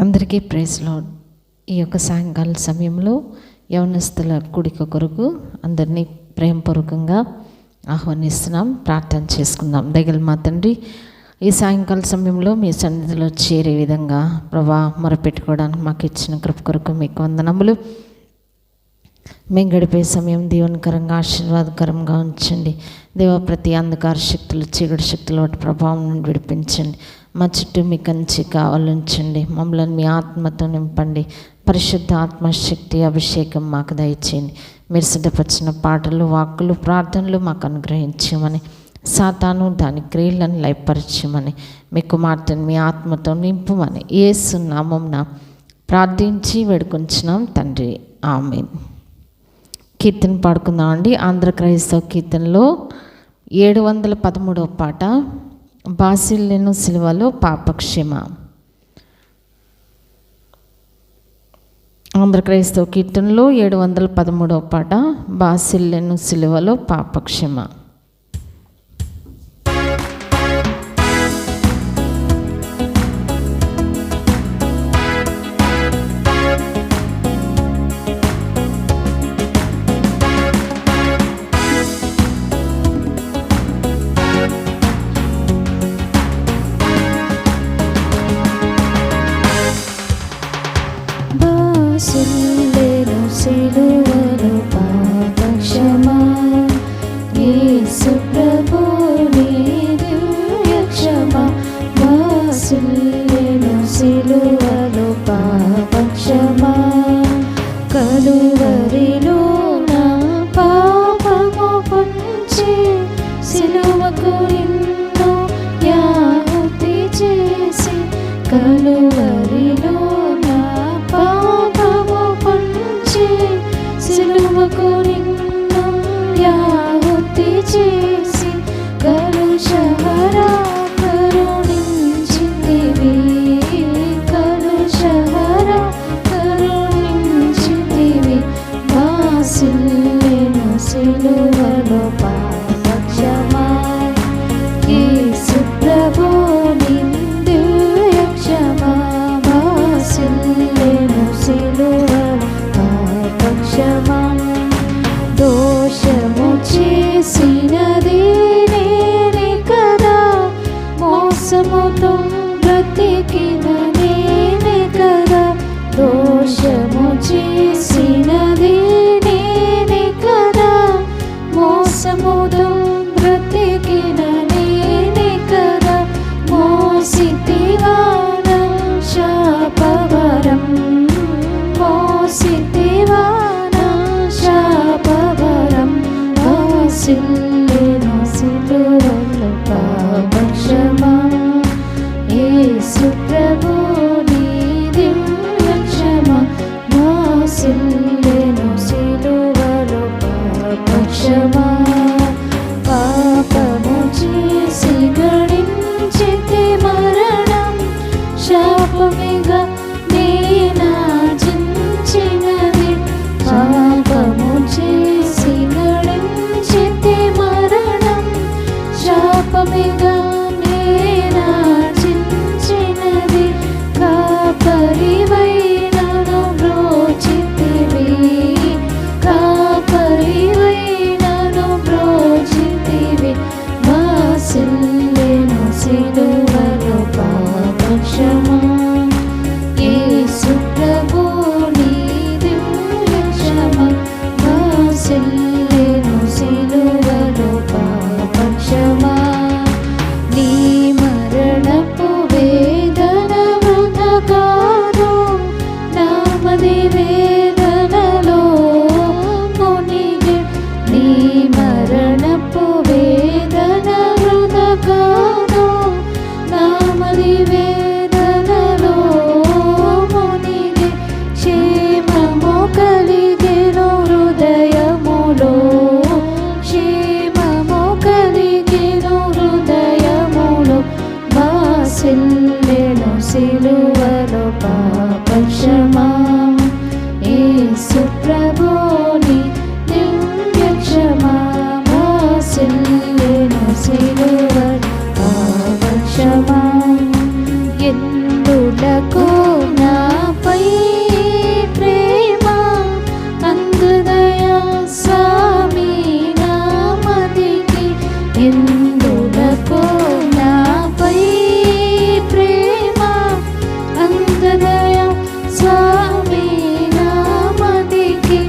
అందరికీ praise lord. ఈ యొక్క సాయంకాల సమయంలో యవనస్తుల కూడిక కొరకు అందరినీ ప్రేమపూర్వకంగా ఆహ్వానిస్తున్నాం. ప్రార్థన చేసుకుందాం. దయగల మా తండ్రి, ఈ సాయంకాల సమయంలో మీ సన్నిధిలో చేరే విధంగా ప్రభా మొరపెట్టుకోవడానికి మాకు ఇచ్చిన కృప కొరకు మీకు వందనములు. మేము గడిపే సమయం దీవెనకరంగా ఆశీర్వాదకరంగా ఉంచండి. దేవ, ప్రతి అంధకార శక్తులు, చీకటి శక్తుల వాటి ప్రభావం నుండి విడిపించండి. మా చుట్టూ మీ కంచి కావాలంచండి. మమ్మల్ని మీ ఆత్మతో నింపండి. పరిశుద్ధ ఆత్మశక్తి అభిషేకం మాకు దయచేయండి. మీరు సిద్ధపరిచిన పాటలు, వాక్కులు, ప్రార్థనలు మాకు అనుగ్రహించమని, సాతాను దాని క్రియలను లయపరచమని, మీ కుమార్తెను మీ ఆత్మతో నింపుమని యేసు నామమున ప్రార్థించి వేడుకొంచున్నాం తండ్రి, ఆమేన్. కీర్తన పాడుకుందామండి. ఆంధ్ర క్రైస్తవ కీర్తనలో 713వ పాట, బాసిల్లెను సిలువలో పాపక్షమ. ఆంధ్ర క్రైస్తవ కీర్తనలో 713వ పాట, బాసిల్లెను సిలువలో పాపక్షమ. బాసిల్లెను సిలువలో పాపక్షమ, యేసు ప్రభు నీ దివ్య క్షమ. బాసిల్లెను సిలువలో పాపక్షమ, కలువరిలో నా పాపము పొంచి సిలువకు నిన్ను యాతి చేసి, కలువరిలో సిలువకు నిన్ను యాతి చేసి, కలుషహరా కరుణించితివి, కలుషహరా కరుణించితివి. బాసిల్లెను సిలువలో పాపక్షమ, యేసు ప్రభు నీ దివ్య క్షమ. బాసిల్లెను సిలువలో పాపక్షమ, దోషము చేసినది నేనే కదా, మోసముతో బ్రతికిన నేనే కదా. దోషము చేసినది నేనే కదా, మోసముతో బ్రతికిన నేనే కదా. మోసితివా నా శాపవరం, మోసితివా నా శాపవరం. బాసిల్లెను సిలువలో పాపక్షమ, యేసు ప్రభు నీ దివ్య క్షమ. బాసిల్లెను సిలువలో పాపక్షమ, పాపము చేసి గడించితి మరణం, శాపమిగా నేనార్జించినది. పాపము చేసి గడించితి మరణం, శాపమిగా నేనార్జించినది. కాపరివై నన్ను బ్రోచితివి, కాపరివై నన్ను బ్రోచితివి. బాసిల్లెను సిలువలో పాపక్షమ, యేసు ప్రభు నీ దివ్య క్షమ. బాసిల్లెను సిలువలో పాపక్షమ, నీ మరణపు వేదన వృథ కాదు, నామది వేదనలో మునిగే. నీ మరణపు వేదన వృథ కాదు, నామది వేదనలో మునిగే. క్షేమము కలిగెను హృదయములో, క్షేమము కలిగెను హృదయములో. బాసిల్లెను సిలువలో పాపక్షమ, యేసు ప్రభు నీ దివ్య క్షమ. బాసిల్లెను సిలువలో పాపక్షమ, ఎందులకు నా నాపై ప్రేమ అందుదయ స్వామి నామదికి ఎందులకు నాపై ప్రేమ అందుదయ స్వామి నామదికి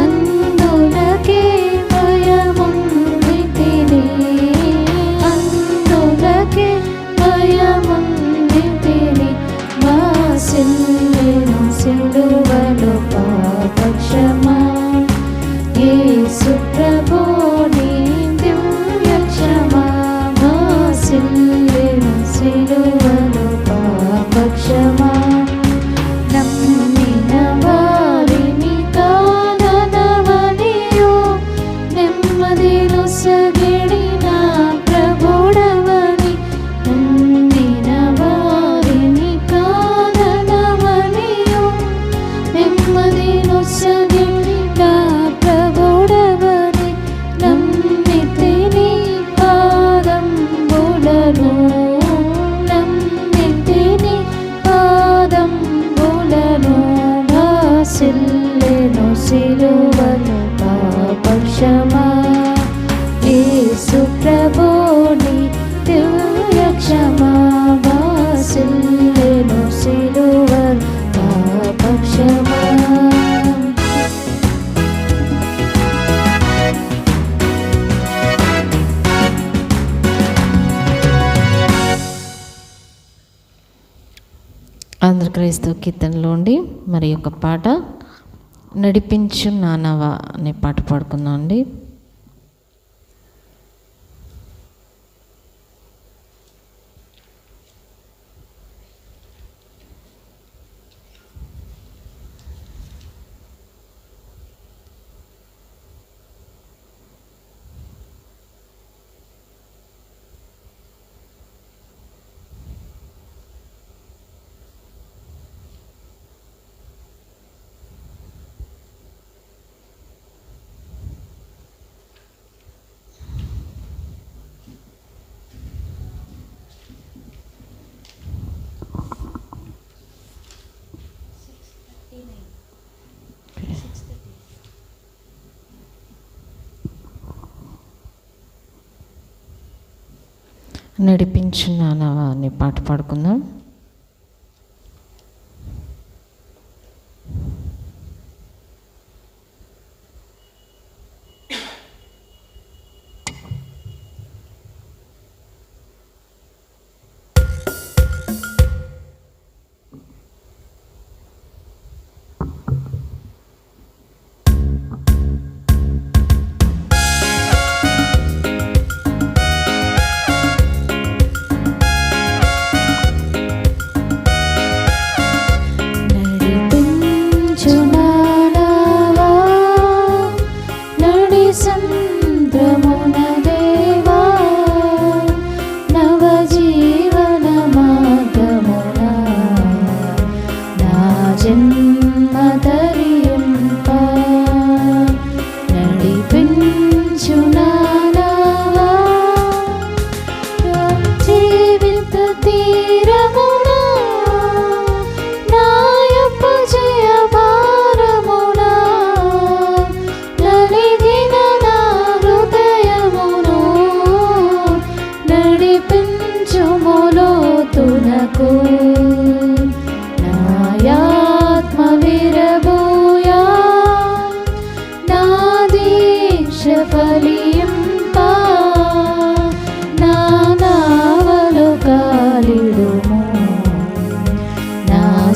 అందులకే భయముందితిని అందులకే భయముందితిని వాసిల్లెను సిలువలో పాపక్షమా యేసు ప్రభు నీ దివ్య క్షమా వాసిల్లెను సిలువలో పాపక్షమా నమ్మిన వారిని కాదనవనియు నెమ్మదిను సగిడిన ప్రభుడవని నమ్మిన వారిని కాదనవనియు నెమ్మదిను సగిడిన ప్రభుడవని నమ్మితిని పాదంబులను నమ్మితిని పాదంబులను వాసిల్లెను సిలువలో పాపక్షమా యేసు ప్రభుని దివ్య క్షమా వాసిల్లెను సిలువలో పాపక్షమా ఆంధ్రక్రైస్తవ కీర్తనలోండి మరి ఒక పాట నడిపించు నానవా అనే పాట పాడుకుందాం అండి. నడిపించు నానవా అనే పాట పాడుకుందాం.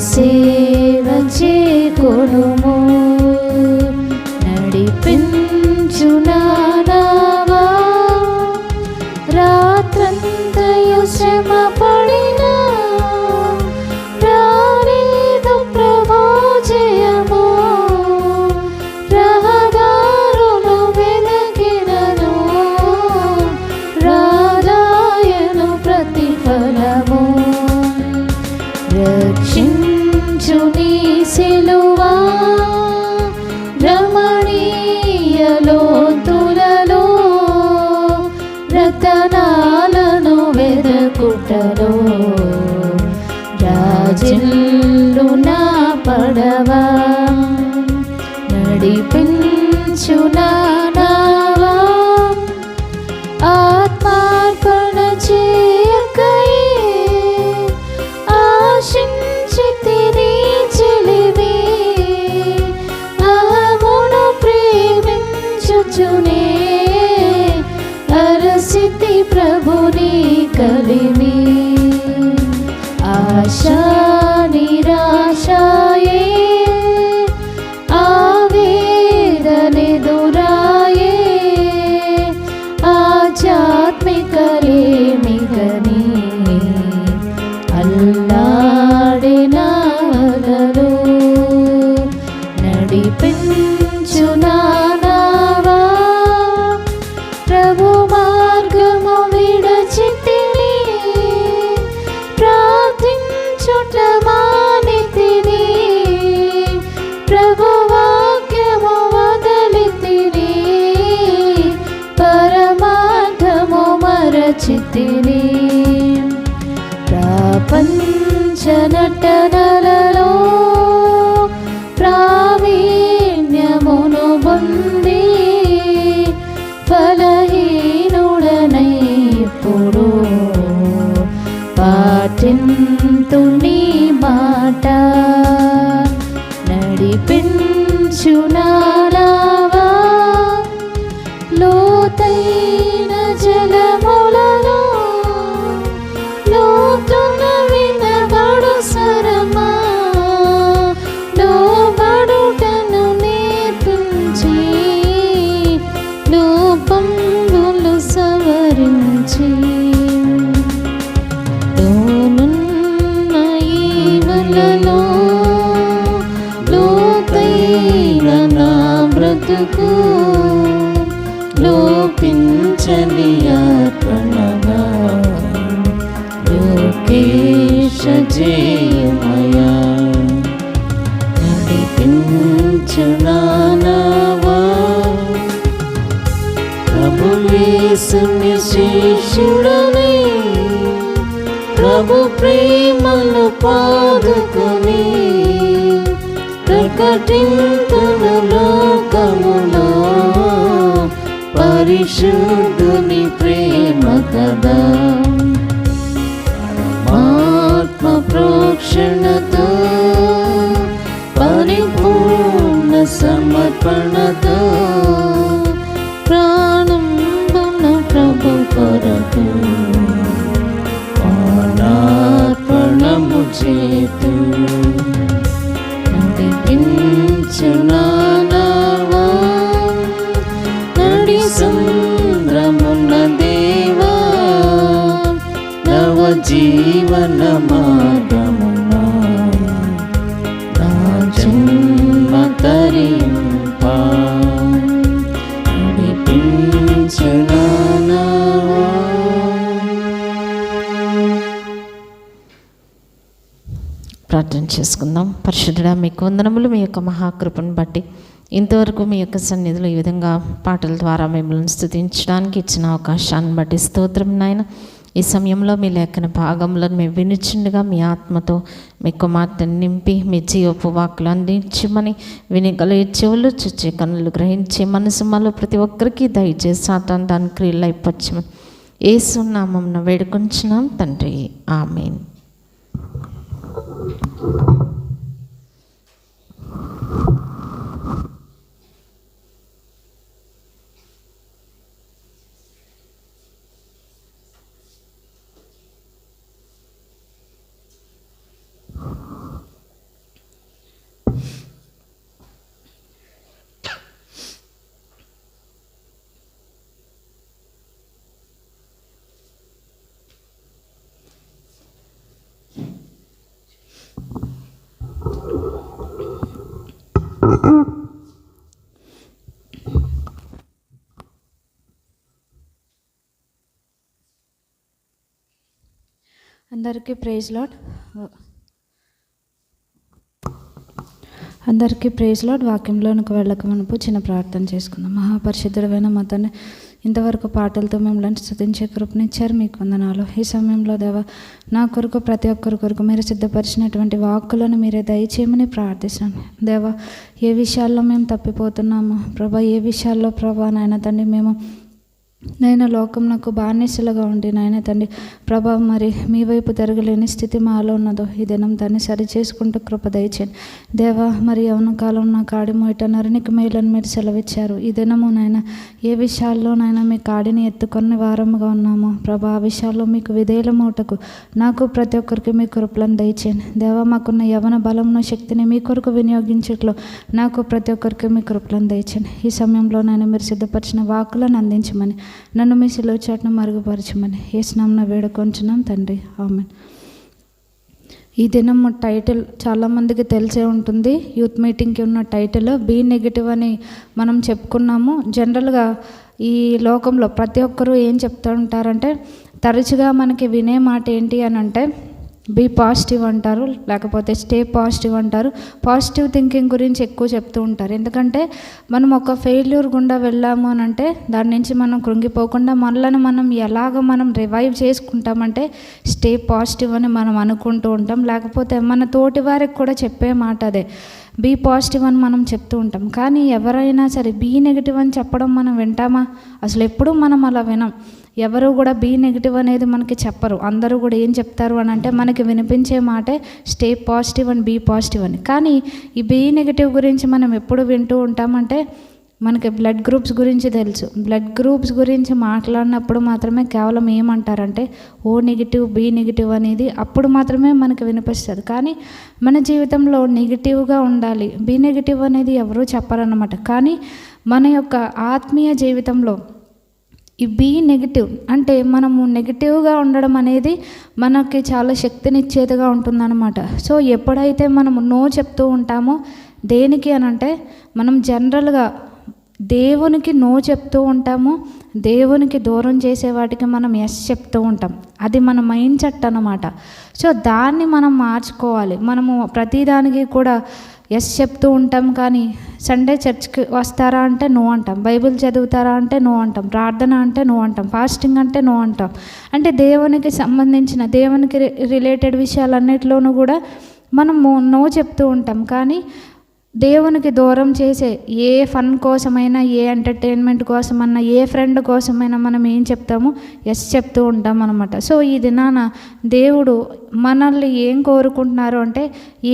సేవ చేకొనుము నడిపించు నానవా రాత్రంతయు శ్రమ పడినా రాలేదు ప్రభు జయము రహదారులు వెదకినను రాదాయను ప్రతిఫలము రక్షించు నీ సిలువా రమణీయలోతులలో రతనాలను వెదకుటలో రాజిల్లు నా నావా నడిపించు నా నావా ఆత్మార్పణ చేయకయే ఆశించితిని చెలివే అహమును ప్రేమించుచునే అరసితి ప్రభుని కలిమి ఆశా నిరాశాయే ఆవేదనెదురాయే ఆధ్యాత్మికలేమిగని అల్లాడినాలలో నడిపించు నా నావా ప్రభు మార్గము విడచితిని ప్రార్థించుట మానితిని ప్రభు వాక్యము వదలితిని పరమార్థము మరచితిని ప్రపంచ నటనలలో ప్రావీణ్యమును పొంది ఫలహీనుడనై ఇప్పుడు పాటింతు నీ మాట నడిపించు నా నావా లోతైన జలములలో లోతున వినబడు స్వరమా లోబడుటను నేర్పించి లోపంబులు సవరించి లోనున్న ఈవలలో లోతైన నా బ్రతుకు లోపించని అర్పణగా లోకేశ జయమయా నడిపించు నా నావా ప్రభుయేసుని శిష్యుడని ప్రభు ప్రేమను పాదుకొని ప్రకటింతును లోకములో పరిశుద్ధుని ప్రేమ కదా పరమాత్మ ప్రోక్షణతో పరిపూర్ణ సమర్పణతో ప్రాణం ప్రభు కొరకు ప్రాణార్పణము చేతు నడిపించు నా నావా నడి సంద్రమున దేవా నవ జీవన మార్గమున నా జన్మ తరింప నడిపించు నా నావా. ప్రార్థన చేసుకుందాం. పరిశుద్ధుడా, మీకు వందనములు. మీ యొక్క మహాకృపను బట్టి ఇంతవరకు మీ యొక్క సన్నిధిలో ఈ విధంగా పాటల ద్వారా మిమ్మల్ని స్తుతించడానికి ఇచ్చిన అవకాశాన్ని బట్టి స్తోత్రం నాయన. ఈ సమయంలో మీ లేఖన భాగంలో మేము వినిచుండగా మీ ఆత్మతో మీ కుమార్తెను నింపి మీ జీవపు వాక్కులు అందించమని వినిగల చెవులు చూచే కన్నులు గ్రహించే మనసు మాలో ప్రతి ఒక్కరికి దయచేసి సాతాను దాని క్రియలు అయిపోవచ్చమని యేసు నామమున వేడుకొంచున్నాం తండ్రి, ఆమేన్. అందరికీ ప్రైజ్ లార్డ్. అందరికీ ప్రైజ్ లార్డ్. వాక్యంలోనికి వెళ్ళక మునుపు చిన్న ప్రార్థన చేసుకుందాం. మహాపరిశుద్ధుడైన మా తండ్రి, ఇంతవరకు పాటలతో మిమ్మల్ని స్తుతించే కృపనిచ్చారు, మీకు వందనాలు. ఈ సమయంలో దేవా నా కొరకు ప్రతి ఒక్కరి కొరకు మీరు సిద్ధపరిచినటువంటి వాక్కులను మీరే దయచేయమని ప్రార్థిస్తున్నాను. దేవా ఏ విషయాల్లో మేము తప్పిపోతున్నామో ప్రభా, ఏ విషయాల్లో ప్రభా నాయన తండ్రి మేము నైనా లోకంకు బానిసలుగా ఉండి నాయన తండ్రి ప్రభా మరి మీ వైపు తిరగలేని స్థితి మాలో ఉన్నదో ఈ దినం దాన్ని సరి చేసుకుంటూ కృప దయచేయండి దేవా. మరి యవన కాలం నా కాడి మోయట నరునికి మేలని మీరు సెలవిచ్చారు. ఈ దినము నాయన ఏ విషయాల్లో నాయన మీ కాడిని ఎత్తుకొని వారముగా ఉన్నామో ప్రభా, ఆ విషయాల్లో మీకు విధేయులమవుటకు నాకు ప్రతి ఒక్కరికి మీ కృపలను దయచేయండి దేవా. మాకున్న యవన బలమును శక్తిని మీ కొరకు వినియోగించట్లో నాకు ప్రతి ఒక్కరికి మీ కృపలను దయచేయండి. ఈ సమయంలో నాయన మీరు సిద్ధపరిచిన వాక్కులను అందించమని, నన్ను మీ సిలువ చాటును మరుగుపరచమని యేసు నామమున వేడుకొంచున్నాం తండ్రి, ఆమేన్. ఈ దినం టైటిల్ చాలామందికి తెలిసే ఉంటుంది. యూత్ మీటింగ్కి ఉన్న టైటిల్ బీ నెగిటివ్ అని మనం చెప్పుకున్నాము. జనరల్గా ఈ లోకంలో ప్రతి ఒక్కరూ ఏం చెప్తూ ఉంటారంటే, తరచుగా మనకి వినే మాట ఏంటి అని అంటే బీ పాజిటివ్ అంటారు, లేకపోతే స్టే పాజిటివ్ అంటారు. పాజిటివ్ థింకింగ్ గురించి ఎక్కువ చెప్తూ ఉంటారు. ఎందుకంటే మనం ఒక ఫెయిల్యూర్ గుండా వెళ్ళాము అని అంటే దాని నుంచి మనం కృంగిపోకుండా మనల్ని మనం ఎలాగ మనం రివైవ్ చేసుకుంటామంటే స్టే పాజిటివ్ అని మనం అనుకుంటూ ఉంటాం. లేకపోతే మన తోటి వారికి కూడా చెప్పే మాట అదే, బీ పాజిటివ్ అని మనం చెప్తూ ఉంటాం. కానీ ఎవరైనా సరే బీ నెగిటివ్ అని చెప్పడం మనం వింటామా? అసలు ఎప్పుడూ మనం అలా వినం. ఎవరు కూడా బీ నెగిటివ్ అనేది మనకి చెప్పరు. అందరూ కూడా ఏం చెప్తారు అని అంటే మనకి వినిపించే మాటే stay positive and be positive అని. కానీ ఈ బీ నెగిటివ్ గురించి మనం ఎప్పుడు వింటూ ఉంటామంటే మనకి బ్లడ్ గ్రూప్స్ గురించి తెలుసు. బ్లడ్ గ్రూప్స్ గురించి మాట్లాడినప్పుడు మాత్రమే కేవలం ఏమంటారంటే ఓ నెగిటివ్ బీ నెగిటివ్ అనేది అప్పుడు మాత్రమే మనకు వినిపిస్తుంది. కానీ మన జీవితంలో నెగిటివ్గా ఉండాలి, బీ నెగిటివ్ అనేది ఎవరూ చెప్పరన్నమాట. కానీ మన యొక్క ఆత్మీయ జీవితంలో ఈ బీ నెగిటివ్ అంటే మనము నెగిటివ్గా ఉండడం అనేది మనకి చాలా శక్తినిచ్చేదిగా ఉంటుందన్నమాట. సో ఎప్పుడైతే మనము నో చెప్తూ ఉంటామో దేనికి అని అంటే మనం జనరల్గా దేవునికి నో చెప్తూ ఉంటాము, దేవునికి దూరం చేసే వాటికి మనం ఎస్ చెప్తూ ఉంటాం. అది మన మైండ్ సెట్ అన్నమాట. సో దాన్ని మనం మార్చుకోవాలి. మనము ప్రతిదానికి కూడా ఎస్ చెప్తూ ఉంటాం, కానీ సండే చర్చ్కి వస్తారా అంటే నో అంటాం, బైబిల్ చదువుతారా అంటే నో అంటాం, ప్రార్థన అంటే నో అంటాం, ఫాస్టింగ్ అంటే నో అంటాం. అంటే దేవునికి సంబంధించిన దేవునికి రిలేటెడ్ విషయాలన్నిటిలోనూ కూడా మనము నో చెప్తూ ఉంటాం. కానీ దేవునికి దూరం చేసే ఏ ఫన్ కోసమైనా, ఏ ఎంటర్టైన్మెంట్ కోసమన్నా, ఏ ఫ్రెండ్ కోసమైనా మనం ఏం చెప్తాము? ఎస్ చెప్తూ ఉంటాం అనమాట. సో ఈ దినాన దేవుడు మనల్ని ఏం కోరుకుంటున్నారు అంటే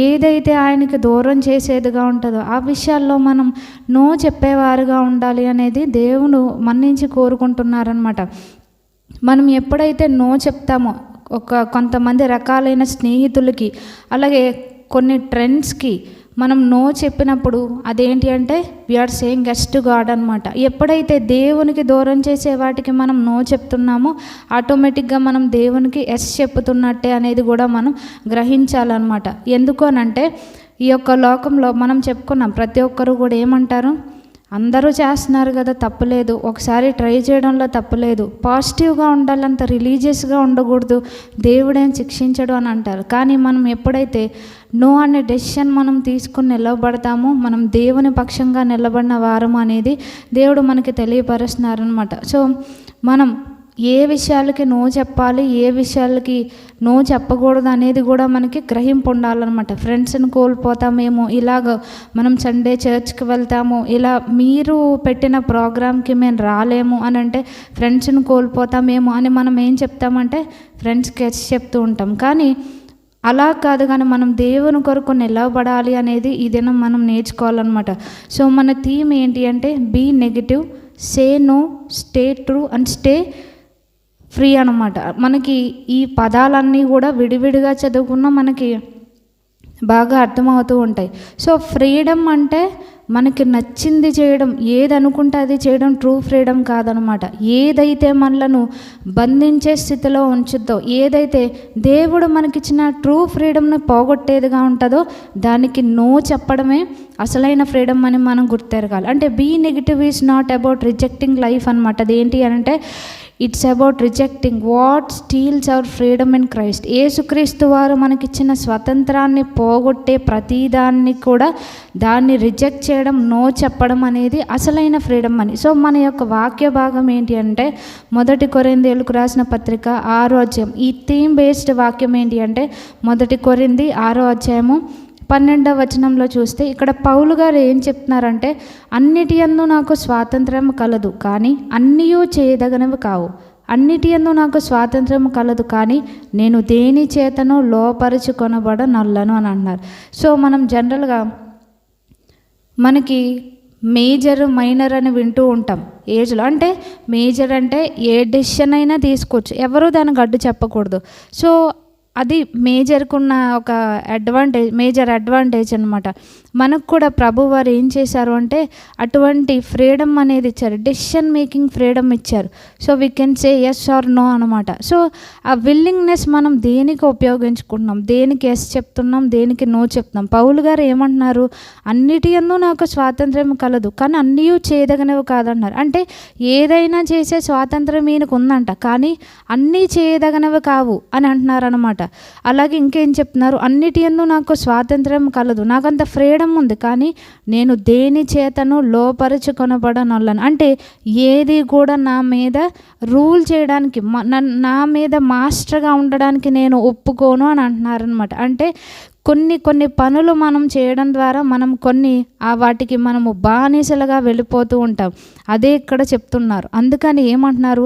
ఏదైతే ఆయనకి దూరం చేసేదిగా ఉంటుందో ఆ విషయాల్లో మనం నో చెప్పేవారుగా ఉండాలి అనేది దేవుడు మన నుంచి కోరుకుంటున్నారనమాట. మనం ఎప్పుడైతే నో చెప్తామో కొంతమంది రకాలైన స్నేహితులకి, అలాగే కొన్ని ట్రెండ్స్కి మనం నో చెప్పినప్పుడు అదేంటి అంటే we are saying yes to God అనమాట. ఎప్పుడైతే దేవునికి దూరం చేసే వాటికి మనం నో చెప్తున్నామో ఆటోమేటిక్గా మనం దేవునికి ఎస్ చెప్తున్నట్టే అనేది కూడా మనం గ్రహించాలన్నమాట. ఎందుకు అనంటే ఈ యొక్క లోకంలో మనం చెప్పుకున్నాం, ప్రతి ఒక్కరు కూడా ఏమంటారు, అందరూ చేస్తున్నారు కదా, తప్పులేదు, ఒకసారి ట్రై చేయడంలో తప్పులేదు, పాజిటివ్గా ఉండాలి, అంత రిలీజియస్గా ఉండకూడదు, దేవుడేం శిక్షించడు అని అంటారు. కానీ మనం ఎప్పుడైతే నో అనే డెసిషన్ మనం తీసుకుని నిలబడతామో మనం దేవుని పక్షంగా నిలబడిన వారం అనేది దేవుడు మనకి తెలియపరుస్తున్నారనమాట. సో మనం ఏ విషయాలకి నో చెప్పాలి, ఏ విషయాలకి నో చెప్పకూడదు అనేది కూడా మనకి గ్రహింపు ఉండాలన్నమాట. ఫ్రెండ్స్ని కోల్పోతామేమో, ఇలాగ మనం సండే చర్చ్కి వెళ్తాము, ఇలా మీరు పెట్టిన ప్రోగ్రామ్కి మేము రాలేము అని అంటే ఫ్రెండ్స్ని కోల్పోతామేమో అని మనం ఏం చెప్తామంటే ఫ్రెండ్స్కి ఎస్ చెప్తూ ఉంటాం. కానీ అలా కాదు, కానీ మనం దేవుని కొరకు నిలబడాలి అనేది ఈ దినం మనం నేర్చుకోవాలన్నమాట. సో మన థీమ్ ఏంటి అంటే be negative, say no, stay true and stay free అన్నమాట. మనకి ఈ పదాలన్నీ కూడా విడివిడిగా చదువుకున్నా మనకి బాగా అర్థమవుతూ ఉంటాయి. సో ఫ్రీడమ్ అంటే మనకి నచ్చింది చేయడం, ఏది అనుకుంటే అది చేయడం ట్రూ ఫ్రీడమ్ కాదనమాట. ఏదైతే మనలను బంధించే స్థితిలో ఉంచుద్దో, ఏదైతే దేవుడు మనకిచ్చిన ట్రూ ఫ్రీడమ్ని పోగొట్టేదిగా ఉంటుందో దానికి నో చెప్పడమే అసలైన ఫ్రీడమ్ అని మనం గుర్తెరగాలి. అంటే be negative is not about rejecting life అనమాట. అదేంటి అని అంటే it's about rejecting what steals our freedom in Christ. యేసుక్రీస్తు వారు మనకిచ్చిన స్వతంత్రాన్ని పోగొట్టే ప్రతిదాన్ని కూడా దాన్ని రిజెక్ట్ చేయడం, నో చెప్పడం అనేది అసలైన ఫ్రీడమ్ అని. సో మన యొక్క వాక్య భాగం ఏంటి అంటే 1 కొరింథీయులకు రాసిన పత్రిక 6వ అధ్యాయం. ఈ థీమ్ బేస్డ్ వాక్యం ఏంటి అంటే 1 కొరింథీ 6వ అధ్యాయము 12వ వచనంలో చూస్తే ఇక్కడ పౌలు గారు ఏం చెప్తున్నారంటే, అన్నిటి యందు నాకు స్వాతంత్రం కలదు కానీ అన్నీయూ చేయదగనవి కావు. అన్నిటి యందు నాకు స్వాతంత్రం కలదు కానీ నేను దేని చేతను లోపరుచుకొనబడనొల్లను అని అన్నారు. సో మనం జనరల్గా మనకి మేజర్ మైనర్ అని వింటూ ఉంటాం ఏజ్లో. అంటే మేజర్ అంటే ఏ డెసిషన్ అయినా తీసుకోవచ్చు, ఎవరు దానికి అడ్డు చెప్పకూడదు. సో అది మేజర్కున్న ఒక మేజర్ అడ్వాంటేజ్ అనమాట. మనకు కూడా ప్రభు వారు ఏం చేశారు అంటే అటువంటి ఫ్రీడమ్ అనేది ఇచ్చారు, డెసిషన్ మేకింగ్ ఫ్రీడమ్ ఇచ్చారు. So we can say yes or no అనమాట. సో ఆ విల్లింగ్నెస్ మనం దేనికి ఉపయోగించుకుంటున్నాం, దేనికి ఎస్ చెప్తున్నాం, దేనికి నో చెప్తున్నాం. పౌలు గారు ఏమంటున్నారు, అన్నిటి యందు నాకు స్వాతంత్రం కలదు కానీ అన్నీ చేయదగినవి కాదన్నారు. అంటే ఏదైనా చేసే స్వాతంత్రం ఈయనకు ఉందంట కానీ అన్నీ చేయదగినవి కావు అని అంటున్నారు అనమాట. అలాగే ఇంకేం చెప్తున్నారు, అన్నిటి యందు నాకు స్వాతంత్రం కలదు, నాకంత ఫ్రీడమ్ ఉంది కానీ నేను దేని చేతను లోపరుచుకొనబడనొల్లను. అంటే ఏది కూడా నా మీద రూల్ చేయడానికి, నా మీద మాస్టర్గా ఉండడానికి నేను ఒప్పుకోను అని అంటున్నారనమాట. అంటే కొన్ని పనులు మనం చేయడం ద్వారా మనం వాటికి మనము బానిసలుగా వెళ్ళిపోతూ ఉంటాం. అదే ఇక్కడ చెప్తున్నారు. అందుకని ఏమంటున్నారు,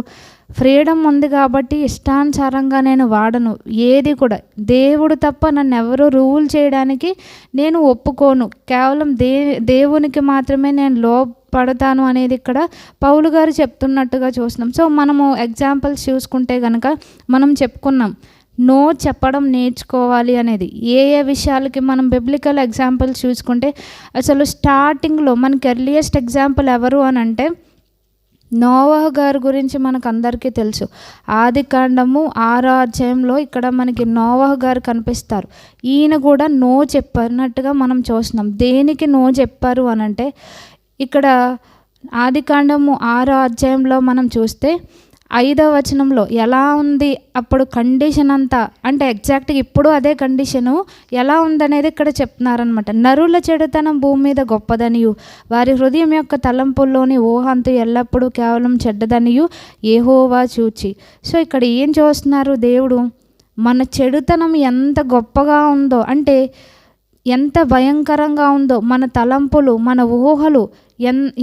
ఫ్రీడమ్ ఉంది కాబట్టి ఇష్టానుసారంగా నేను వాడను, ఏది కూడా దేవుడు తప్ప నన్ను ఎవరు రూల్ చేయడానికి నేను ఒప్పుకోను, కేవలం దేవునికి మాత్రమే నేను లోపడతాను అనేది ఇక్కడ పౌలు గారు చెప్తున్నట్టుగా చూస్తున్నాం. సో మనము ఎగ్జాంపుల్స్ చూసుకుంటే కనుక మనం చెప్పుకున్నాం నో చెప్పడం నేర్చుకోవాలి అనేది. ఏ విషయాలకి మనం బిబ్లికల్ ఎగ్జాంపుల్స్ చూసుకుంటే అసలు స్టార్టింగ్లో మనకి ఎర్లియస్ట్ ఎగ్జాంపుల్ ఎవరు అని అంటే నోవహు గారి గురించి మనకు అందరికీ తెలుసు. ఆదికాండము 6వ అధ్యాయంలో ఇక్కడ మనకి నోవహు గారు కనిపిస్తారు. ఈయన కూడా నో చెప్పినట్టుగా మనం చూస్తున్నాం. దేనికి నో చెప్పారు అని అంటే ఇక్కడ ఆదికాండము 6వ అధ్యాయంలో మనం చూస్తే 5వ వచనంలో ఎలా ఉంది అప్పుడు కండిషన్ అంతా, అంటే ఎగ్జాక్ట్గా ఇప్పుడు అదే కండిషను ఎలా ఉందనేది ఇక్కడ చెప్తున్నారనమాట. నరుల చెడుతనం భూమి మీద గొప్పదనియు వారి హృదయం యొక్క తలంపుల్లోని ఊహంతు ఎల్లప్పుడూ కేవలం చెడ్డదనియు యెహోవా చూచి. సో ఇక్కడ ఏం చూస్తున్నారు, దేవుడు మన చెడుతనం ఎంత గొప్పగా ఉందో, అంటే ఎంత భయంకరంగా ఉందో, మన తలంపులు మన ఊహలు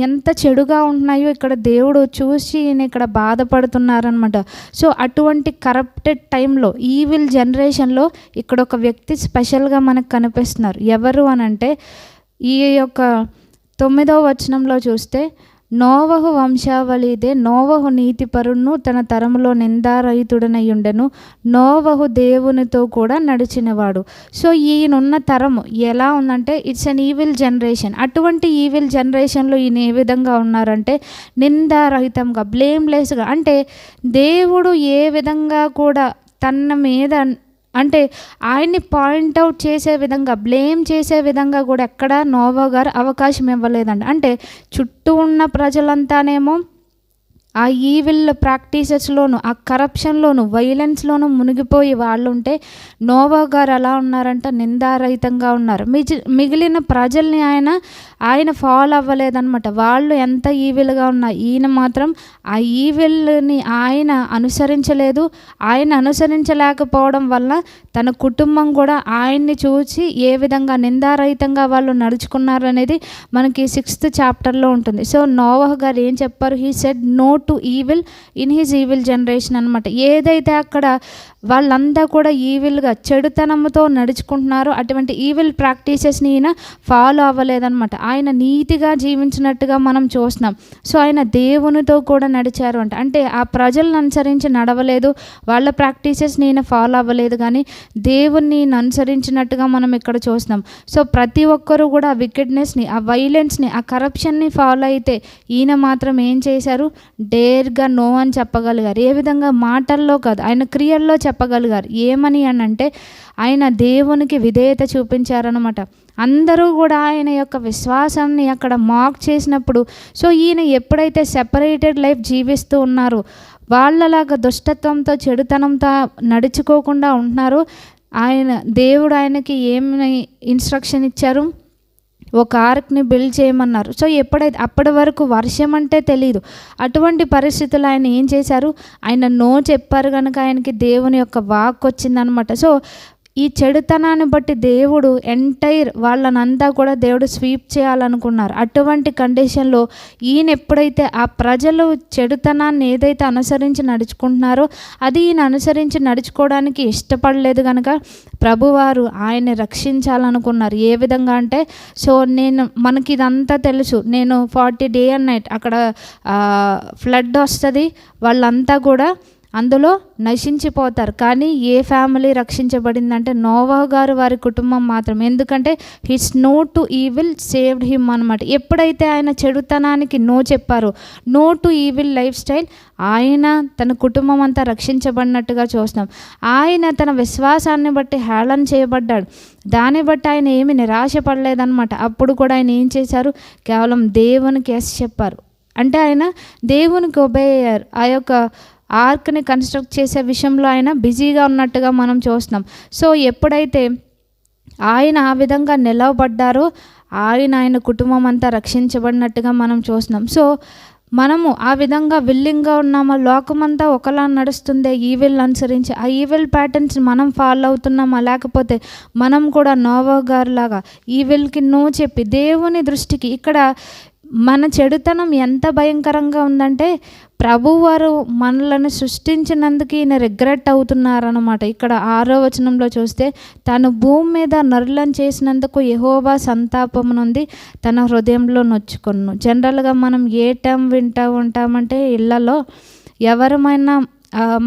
ఎంత చెడుగా ఉంటున్నాయో ఇక్కడ దేవుడు చూసి ఇక్కడ బాధపడుతున్నారనమాట. సో అటువంటి కరప్టెడ్ టైంలో, ఈవిల్ జనరేషన్లో ఇక్కడ ఒక వ్యక్తి స్పెషల్గా మనకు కనిపిస్తున్నారు. ఎవరు అని అంటే ఈ యొక్క 9వ వచనంలో చూస్తే నోవహు వంశావళిదే నోవహు నీతిపరును తన తరములో నిందారహితుడనై ఉండెను, నోవహు దేవునితో కూడా నడిచినవాడు. సో ఈయనున్న తరము ఎలా ఉందంటే ఇట్స్ అన్ ఈవిల్ జనరేషన్. అటువంటి ఈవిల్ జనరేషన్లో ఈయన ఏ విధంగా ఉన్నారంటే నిందారహితంగా, బ్లేమ్లెస్గా, అంటే దేవుడు ఏ విధంగా కూడా తన మీద అంటే ఆయన్ని పాయింట్అవుట్ చేసే విధంగా, బ్లేమ్ చేసే విధంగా కూడా ఎక్కడ నోవహు గారు అవకాశం ఇవ్వలేదండి. అంటే చుట్టూ ఉన్న ప్రజలంతానేమో ఆ ఈవిల్ ప్రాక్టీసెస్లోను, ఆ కరప్షన్లోను, వైలెన్స్లోను మునిగిపోయి వాళ్ళు ఉంటే నోవహు గారు ఎలా ఉన్నారంటే నిందారహితంగా ఉన్నారు. మిగిలిన ప్రజల్ని ఆయన ఫాలో అవ్వలేదన్నమాట. వాళ్ళు ఎంత ఈవిల్గా ఉన్నా ఈయన మాత్రం ఆ ఈవిల్ని ఆయన అనుసరించలేదు. ఆయన అనుసరించలేకపోవడం వల్ల తన కుటుంబం కూడా ఆయన్ని చూసి ఏ విధంగా నిందారహితంగా వాళ్ళు నడుచుకున్నారు అనేది మనకి 6th చాప్టర్లో ఉంటుంది. సో నోవహు గారు ఏం చెప్పారు, he said no to evil in his evil generation అనమాట. ఏదైతే అక్కడ వాళ్ళంతా కూడా ఈవిల్గా చెడుతనంతో నడుచుకుంటున్నారో అటువంటి ఈవిల్ ప్రాక్టీసెస్ని ఈయన ఫాలో అవ్వలేదన్నమాట. ఆయన నీతిగా జీవించినట్టుగా మనం చూస్తున్నాం. సో ఆయన దేవునితో కూడా నడిచారు అంటే ఆ ప్రజలను అనుసరించి నడవలేదు, వాళ్ళ ప్రాక్టీసెస్ని ఈయన ఫాలో అవ్వలేదు, కానీ దేవుణ్ణి అనుసరించినట్టుగా మనం ఇక్కడ చూస్తున్నాం. సో ప్రతి ఒక్కరూ కూడా ఆ వికెడ్నెస్ని, ఆ వైలెన్స్ని, ఆ కరప్షన్ని ఫాలో అయితే ఈయన మాత్రం ఏం చేశారు, డేర్గా నో అని చెప్పగలిగారు. ఏ విధంగా, మాటల్లో కాదు, ఆయన క్రియల్లో చెప్పగలిగారు. ఏమని అని అంటే ఆయన దేవునికి విధేయత చూపించారనమాట. అందరూ కూడా ఆయన యొక్క విశ్వాసాన్ని అక్కడ మాక్ చేసినప్పుడు, సో ఈయన ఎప్పుడైతే సెపరేటెడ్ లైఫ్ జీవిస్తూ ఉన్నారో వాళ్ళలాగా దుష్టత్వంతో చెడుతనంతో నడుచుకోకుండా ఉంటున్నారు. దేవుడు ఆయనకి ఏమి ఇన్స్ట్రక్షన్ ఇచ్చారు? ఒక ఆర్క్ని బిల్డ్ చేయమన్నారు. సో ఎప్పుడైతే అప్పటి వరకు వర్షం అంటే తెలియదు. అటువంటి పరిస్థితులు ఆయన ఏం చేశారు? ఆయన నో చెప్పారు కనుక ఆయనకి దేవుని యొక్క వాక్ వచ్చిందనమాట. సో ఈ చెడుతనాన్ని బట్టి దేవుడు వాళ్ళనంతా కూడా దేవుడు స్వీప్ చేయాలనుకున్నారు. అటువంటి కండిషన్లో ఈయన ఎప్పుడైతే ఆ ప్రజలు చెడుతనాన్ని ఏదైతే అనుసరించి నడుచుకుంటున్నారో అది ఈయన అనుసరించి నడుచుకోవడానికి ఇష్టపడలేదు కనుక ప్రభువారు ఆయన్ని రక్షించాలనుకున్నారు. ఏ విధంగా అంటే, సో మనకి ఇదంతా తెలుసు. 40 డే అండ్ నైట్ అక్కడ ఫ్లడ్ వస్తుంది, వాళ్ళంతా కూడా అందులో నశించిపోతారు. కానీ ఏ ఫ్యామిలీ రక్షించబడిందంటే నోవహు గారు వారి కుటుంబం మాత్రం. ఎందుకంటే his no to evil saved him అనమాట. ఎప్పుడైతే ఆయన చెడుతనానికి నో చెప్పారో, no to evil lifestyle, ఆయన తన కుటుంబం అంతా రక్షించబడినట్టుగా చూస్తున్నాం. ఆయన తన విశ్వాసాన్ని బట్టి హేళన చేయబడ్డాడు. దాన్ని బట్టి ఆయన ఏమి నిరాశపడలేదన్నమాట. అప్పుడు కూడా ఆయన ఏం చేశారు? కేవలం దేవునికి ఎస్ చెప్పారు. అంటే ఆయన దేవునికి ఒబే అయ్యారు. ఆ యొక్క ఆర్క్ని కన్స్ట్రక్ట్ చేసే విషయంలో ఆయన బిజీగా ఉన్నట్టుగా మనం చూస్తున్నాం. సో ఎప్పుడైతే ఆయన ఆ విధంగా నిలవబడ్డారో ఆయన కుటుంబం అంతా రక్షించబడినట్టుగా మనం చూస్తున్నాం. సో మనము ఆ విధంగా విల్లింగ్గా ఉన్నామా? లోకమంతా ఒకలా నడుస్తుందే ఈవిల్ అనుసరించి, ఆ ఈవిల్ ప్యాటర్న్స్ మనం ఫాలో అవుతున్నామా? లేకపోతే మనం కూడా నోవహు గారు లాగా ఈవిల్కి నో చెప్పి దేవుని దృష్టికి ఇక్కడ మన చెడుతనం ఎంత భయంకరంగా ఉందంటే ప్రభువారు మనలను సృష్టించినందుకు ఈయన రిగ్రెట్ అవుతున్నారన్నమాట. ఇక్కడ 6వ వచనంలో చూస్తే, తను భూమి మీద నరులను చేసినందుకు యెహోవా సంతాపమునుంది, తన హృదయంలో నొచ్చుకొను. జనరల్గా మనం ఏ టర్మ్ వింటూ ఉంటామంటే, ఇళ్లలో ఎవరమైనా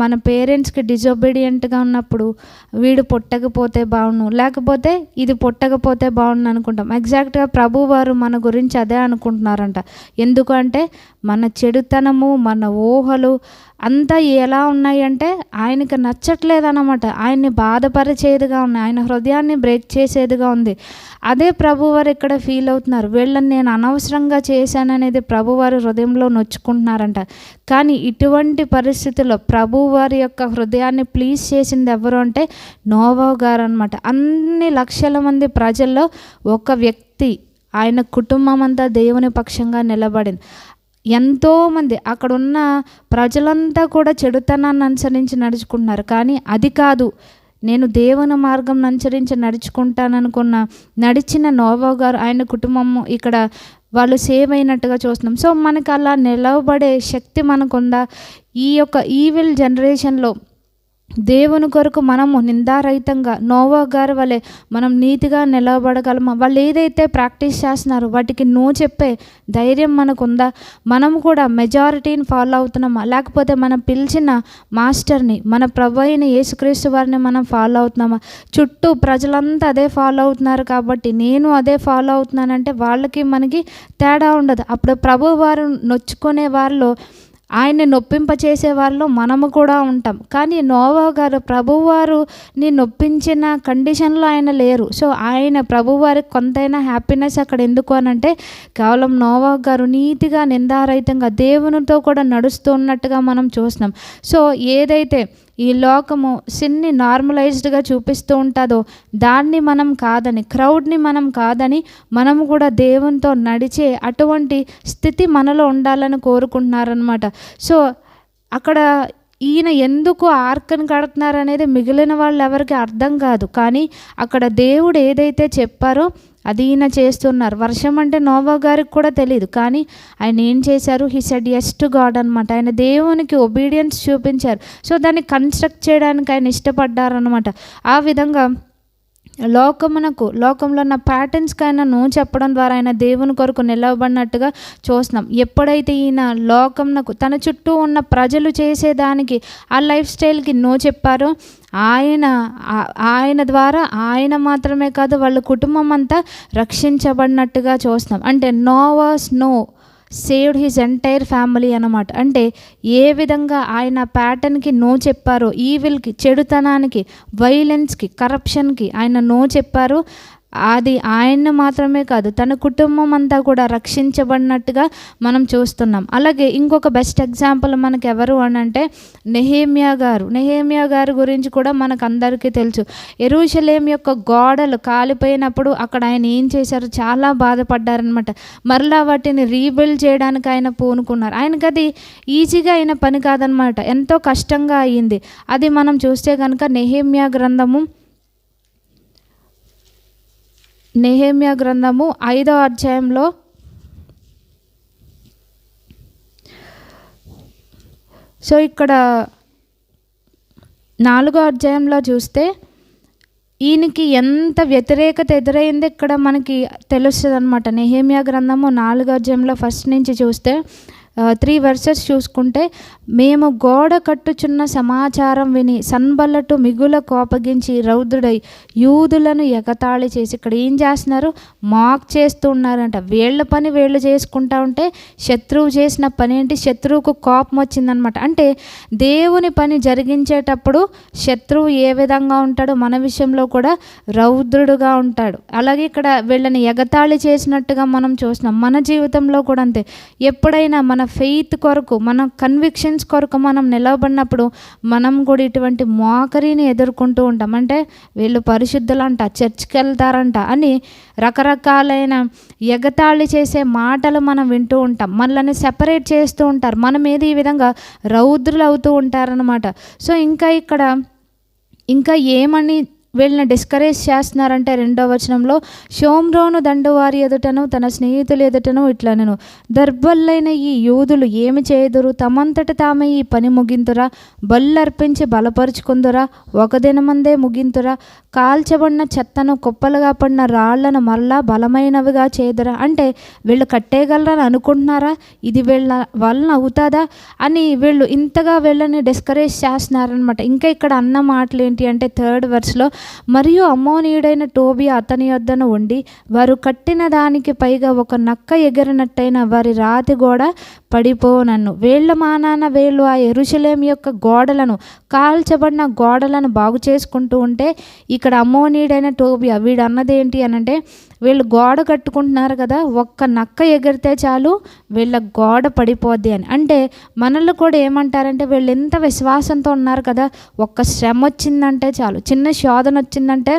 మన పేరెంట్స్కి డిజొబీడియంట్గా ఉన్నప్పుడు వీడు పుట్టకపోతే బాగుండు, లేకపోతే ఇది పుట్టకపోతే బాగుండు అనుకుంటాం. ఎగ్జాక్ట్గా ప్రభువారు మన గురించి అదే అనుకుంటున్నారంట. ఎందుకంటే మన చెడుతనము, మన ఊహలు అంతా ఎలా ఉన్నాయంటే ఆయనకి నచ్చట్లేదన్నమాట. ఆయన్ని బాధపరిచేదిగా ఉన్నాయి, ఆయన హృదయాన్ని బ్రేక్ చేసేదిగా ఉంది. అదే ప్రభువారు ఇక్కడ ఫీల్ అవుతున్నారు. వీళ్ళని నేను అనవసరంగా చేశాననేది ప్రభువారు హృదయంలో నొచ్చుకుంటున్నారంట. కానీ ఇటువంటి పరిస్థితుల్లో ప్రభువారి యొక్క హృదయాన్ని ప్లీజ్ చేసింది ఎవరు అంటే నోవహు గారు అనమాట. అన్ని లక్షల మంది ప్రజల్లో ఒక వ్యక్తి, ఆయన కుటుంబం అంతా దేవుని పక్షంగా నిలబడింది. ఎంతోమంది అక్కడున్న ప్రజలంతా కూడా చెడుతనాన్ని అనుసరించి నడుచుకుంటున్నారు. కానీ అది కాదు, నేను దేవుని మార్గం అనుసరించి నడిచిన నోవహు గారు, ఆయన కుటుంబము ఇక్కడ వాళ్ళు సేవ్ అయినట్టుగా చూస్తున్నాం. సో మనకు అలా నిలవబడే శక్తి మనకుందా? ఈ యొక్క ఈవిల్ జనరేషన్లో దేవుని కొరకు మనము నిందారహితంగా నోవహు గారి వలె మనం నీతిగా నిలబడగలమా? వాళ్ళు ఏదైతే ప్రాక్టీస్ చేస్తున్నారో వాటికి నో చెప్పే ధైర్యం మనకుందా? మనము కూడా మెజారిటీని ఫాలో అవుతున్నామా? లేకపోతే మనం పిలిచిన మాస్టర్ని, మన ప్రభు అయిన యేసుక్రీస్తు వారిని మనం ఫాలో అవుతున్నామా? చుట్టూ ప్రజలంతా అదే ఫాలో అవుతున్నారు కాబట్టి నేను అదే ఫాలో అవుతున్నానంటే వాళ్ళకి మనకి తేడా ఉండదు. అప్పుడు ప్రభు వారు నొచ్చుకునే వారిలో, ఆయన్ని నొప్పింపచేసే వారిలో మనము కూడా ఉంటాం. కానీ నోవహు గారు ప్రభువారుని నొప్పించిన కండిషన్లో ఆయన లేరు. సో ఆయన ప్రభువారికి కొంతైనా హ్యాపీనెస్ అక్కడ ఎందుకు అనంటే, కేవలం నోవహు గారు నీతిగా నిందారహితంగా దేవునితో కూడా నడుస్తూ ఉన్నట్టుగా మనం చూస్తున్నాం. సో ఏదైతే ఈ లోకము సిన్ని నార్మలైజ్డ్గా చూపిస్తూ ఉంటుందో దాన్ని మనం కాదని, క్రౌడ్ని మనం కాదని, మనము కూడా దేవునితో నడిచే అటువంటి స్థితి మనలో ఉండాలని కోరుకుంటున్నారనమాట. సో అక్కడ ఈయన ఎందుకు ఆర్కను కడుతున్నారు అనేది మిగిలిన వాళ్ళు ఎవరికి అర్థం కాదు. కానీ అక్కడ దేవుడు ఏదైతే చెప్పారో అది ఈయన చేస్తున్నారు. వర్షం అంటే నోవహు గారికి కూడా తెలియదు. కానీ ఆయన ఏం చేశారు? He said yes to God అనమాట. ఆయన దేవునికి ఒబీడియన్స్ చూపించారు. సో దాన్ని కన్స్ట్రక్ట్ చేయడానికి ఆయన ఇష్టపడ్డారనమాట. ఆ విధంగా లోకంలో ఉన్న ప్యాటర్న్స్కి ఆయన నో చెప్పడం ద్వారా ఆయన దేవుని కొరకు నిలవబడినట్టుగా చూస్తున్నాం. ఎప్పుడైతే ఈయన లోకంకు తన చుట్టూ ఉన్న ప్రజలు చేసేదానికి ఆ లైఫ్ స్టైల్కి నో చెప్పారో ఆయన ద్వారా ఆయన మాత్రమే కాదు వాళ్ళ కుటుంబం అంతా రక్షించబడినట్టుగా చూస్తున్నాం. అంటే నోవాస్ సేవ్డ్ హిజ్ ఎంటైర్ ఫ్యామిలీ అన్నమాట. అంటే ఏ విధంగా ఆయన ప్యాటర్న్కి నో చెప్పారో, ఈవిల్కి, చెడుతనానికి, వైలెన్స్కి, కరప్షన్కి ఆయన నో చెప్పారో, అది ఆయన్ని మాత్రమే కాదు, తన కుటుంబం అంతా కూడా రక్షించబడినట్టుగా మనం చూస్తున్నాం. అలాగే ఇంకొక బెస్ట్ ఎగ్జాంపుల్ మనకు ఎవరు అని అంటే నెహెమ్యా గారు గురించి కూడా మనకు అందరికీ తెలుసు. యెరూషలేము యొక్క గోడలు కాలిపోయినప్పుడు అక్కడ ఆయన ఏం చేశారు, చాలా బాధపడ్డారనమాట. మరలా వాటిని రీబిల్డ్ చేయడానికి ఆయన పూనుకున్నారు. ఆయనకి అది ఈజీగా అయిన పని కాదనమాట, ఎంతో కష్టంగా అయ్యింది. అది మనం చూస్తే కనుక నెహెమ్యా గ్రంథము 5వ అధ్యాయంలో సో ఇక్కడ 4వ అధ్యాయంలో చూస్తే ఈయనకి ఎంత వ్యతిరేకత ఎదురైంది ఇక్కడ మనకి తెలుస్తుంది అనమాట. నెహెమ్యా గ్రంథము 4వ అధ్యాయంలో ఫస్ట్ నుంచి చూస్తే 3 verses చూసుకుంటే, మేము గోడ కట్టుచున్న సమాచారం విని సన్బల్లటు మిగుల కోపగించి రౌద్రుడై యూదులను ఎగతాళి చేసి, ఇక్కడ ఏం చేస్తున్నారు, మాక్ చేస్తూ ఉన్నారంట. వీళ్ళ పని వీళ్ళు చేసుకుంటా ఉంటే శత్రువు చేసిన పని ఏంటి, శత్రువుకు కోపం వచ్చిందనమాట. అంటే దేవుని పని జరిగించేటప్పుడు శత్రువు ఏ విధంగా ఉంటాడో మన విషయంలో కూడా రౌద్రుడుగా ఉంటాడు. అలాగే ఇక్కడ వీళ్ళని ఎగతాళి చేసినట్టుగా మనం చూస్తున్నాం. మన జీవితంలో కూడా అంతే. ఎప్పుడైనా మన ఫెయిత్ కొరకు, మన కన్విక్షన్స్ కొరకు మనం నిలబడినప్పుడు మనం కూడా ఇటువంటి మోకరిని ఎదుర్కొంటూ ఉంటాం. అంటే వీళ్ళు పరిశుద్ధులంట, చర్చ్కి వెళ్తారంట అని రకరకాలైన ఎగతాళి చేసే మాటలు మనం వింటూ ఉంటాం. మనల్ని సెపరేట్ చేస్తూ ఉంటారు, మన మీద ఈ విధంగా రౌద్రులు అవుతూ ఉంటారనమాట. సో ఇంకా ఏమని వీళ్ళని డిస్కరేజ్ చేస్తున్నారంటే 2వ వచనంలో, షోమ్రోను దండువారి ఎదుటను తన స్నేహితుల ఎదుటను ఇట్లనెను, దర్బల్లైన ఈ యూదులు ఏమి చేయుదురు, తమంతట తామే ఈ పని ముగింతురా, బల్లర్పించి బలపరుచుకుందురా, ఒక దినమందే ముగింతురా, కాల్చబడిన చెత్తను కుప్పలుగా పడిన రాళ్లను మరలా బలమైనవిగా చేదురా. అంటే వీళ్ళు కట్టేయగలరని అనుకుంటున్నారా, ఇది వీళ్ళ వలన అవుతుందా అని వీళ్ళు ఇంతగా వీళ్ళని డిస్కరేజ్ చేస్తున్నారనమాట. ఇంకా ఇక్కడ అన్న మాటలు ఏంటి అంటే 3rd verseలో, మరియు అమ్మోనీయుడైన టోబియా అతని యొద్దను ఉండి వారు కట్టిన దానికి పైగా ఒక నక్క ఎగిరినట్టయిన వారి రాతి గోడ పడిపోనన్ను. వీళ్ళ మానాన వీళ్ళు ఆ యెరూషలేము యొక్క గోడలను, కాల్చబడిన గోడలను బాగు చేసుకుంటూ ఉంటే, ఇక్కడ అమ్మోనీయుడైన టోబియా వీడు అన్నది ఏంటి అనంటే, వీళ్ళు గోడ కట్టుకుంటున్నారు కదా, ఒక్క నక్క ఎగిరితే చాలు వీళ్ళ గోడ పడిపోద్ది అని. అంటే మనల్ని కూడా ఏమంటారంటే, వీళ్ళు ఎంత విశ్వాసంతో ఉన్నారు కదా, ఒక్క శ్రమ వచ్చిందంటే చాలు, చిన్న శోధన వచ్చిందంటే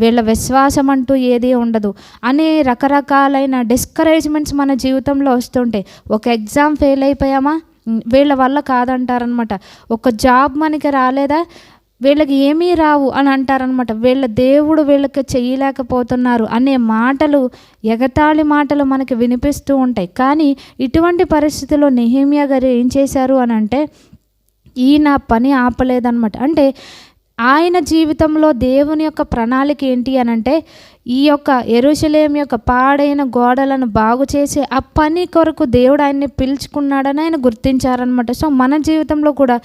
వీళ్ళ విశ్వాసం అంటూ ఏదీ ఉండదు అనే రకరకాలైన డిస్కరేజ్మెంట్స్ మన జీవితంలో వస్తుంటాయి. ఒక ఎగ్జామ్ ఫెయిల్ అయిపోయామా, వీళ్ళ వల్ల కాదంటారనమాట. ఒక జాబ్ మనకి రాలేదా, వీళ్ళకి ఏమీ రావు అని అంటారనమాట. వీళ్ళ దేవుడు వీళ్ళకి చేయలేకపోతున్నారు అనే మాటలు, ఎగతాళి మాటలు మనకి వినిపిస్తూ ఉంటాయి. కానీ ఇటువంటి పరిస్థితుల్లో నెహెమ్యా గారు ఏం చేశారు అని అంటే, ఈయన పని ఆపలేదన్నమాట. అంటే ఆయన జీవితంలో దేవుని యొక్క ప్రణాళిక ఏంటి అని అంటే, ఈ యొక్క యెరూషలేము యొక్క పాడైన గోడలను బాగు చేసి ఆ పని కొరకు దేవుడు ఆయన్ని పిలుచుకున్నాడని ఆయన గుర్తించారనమాట. సో మన జీవితంలో కూడా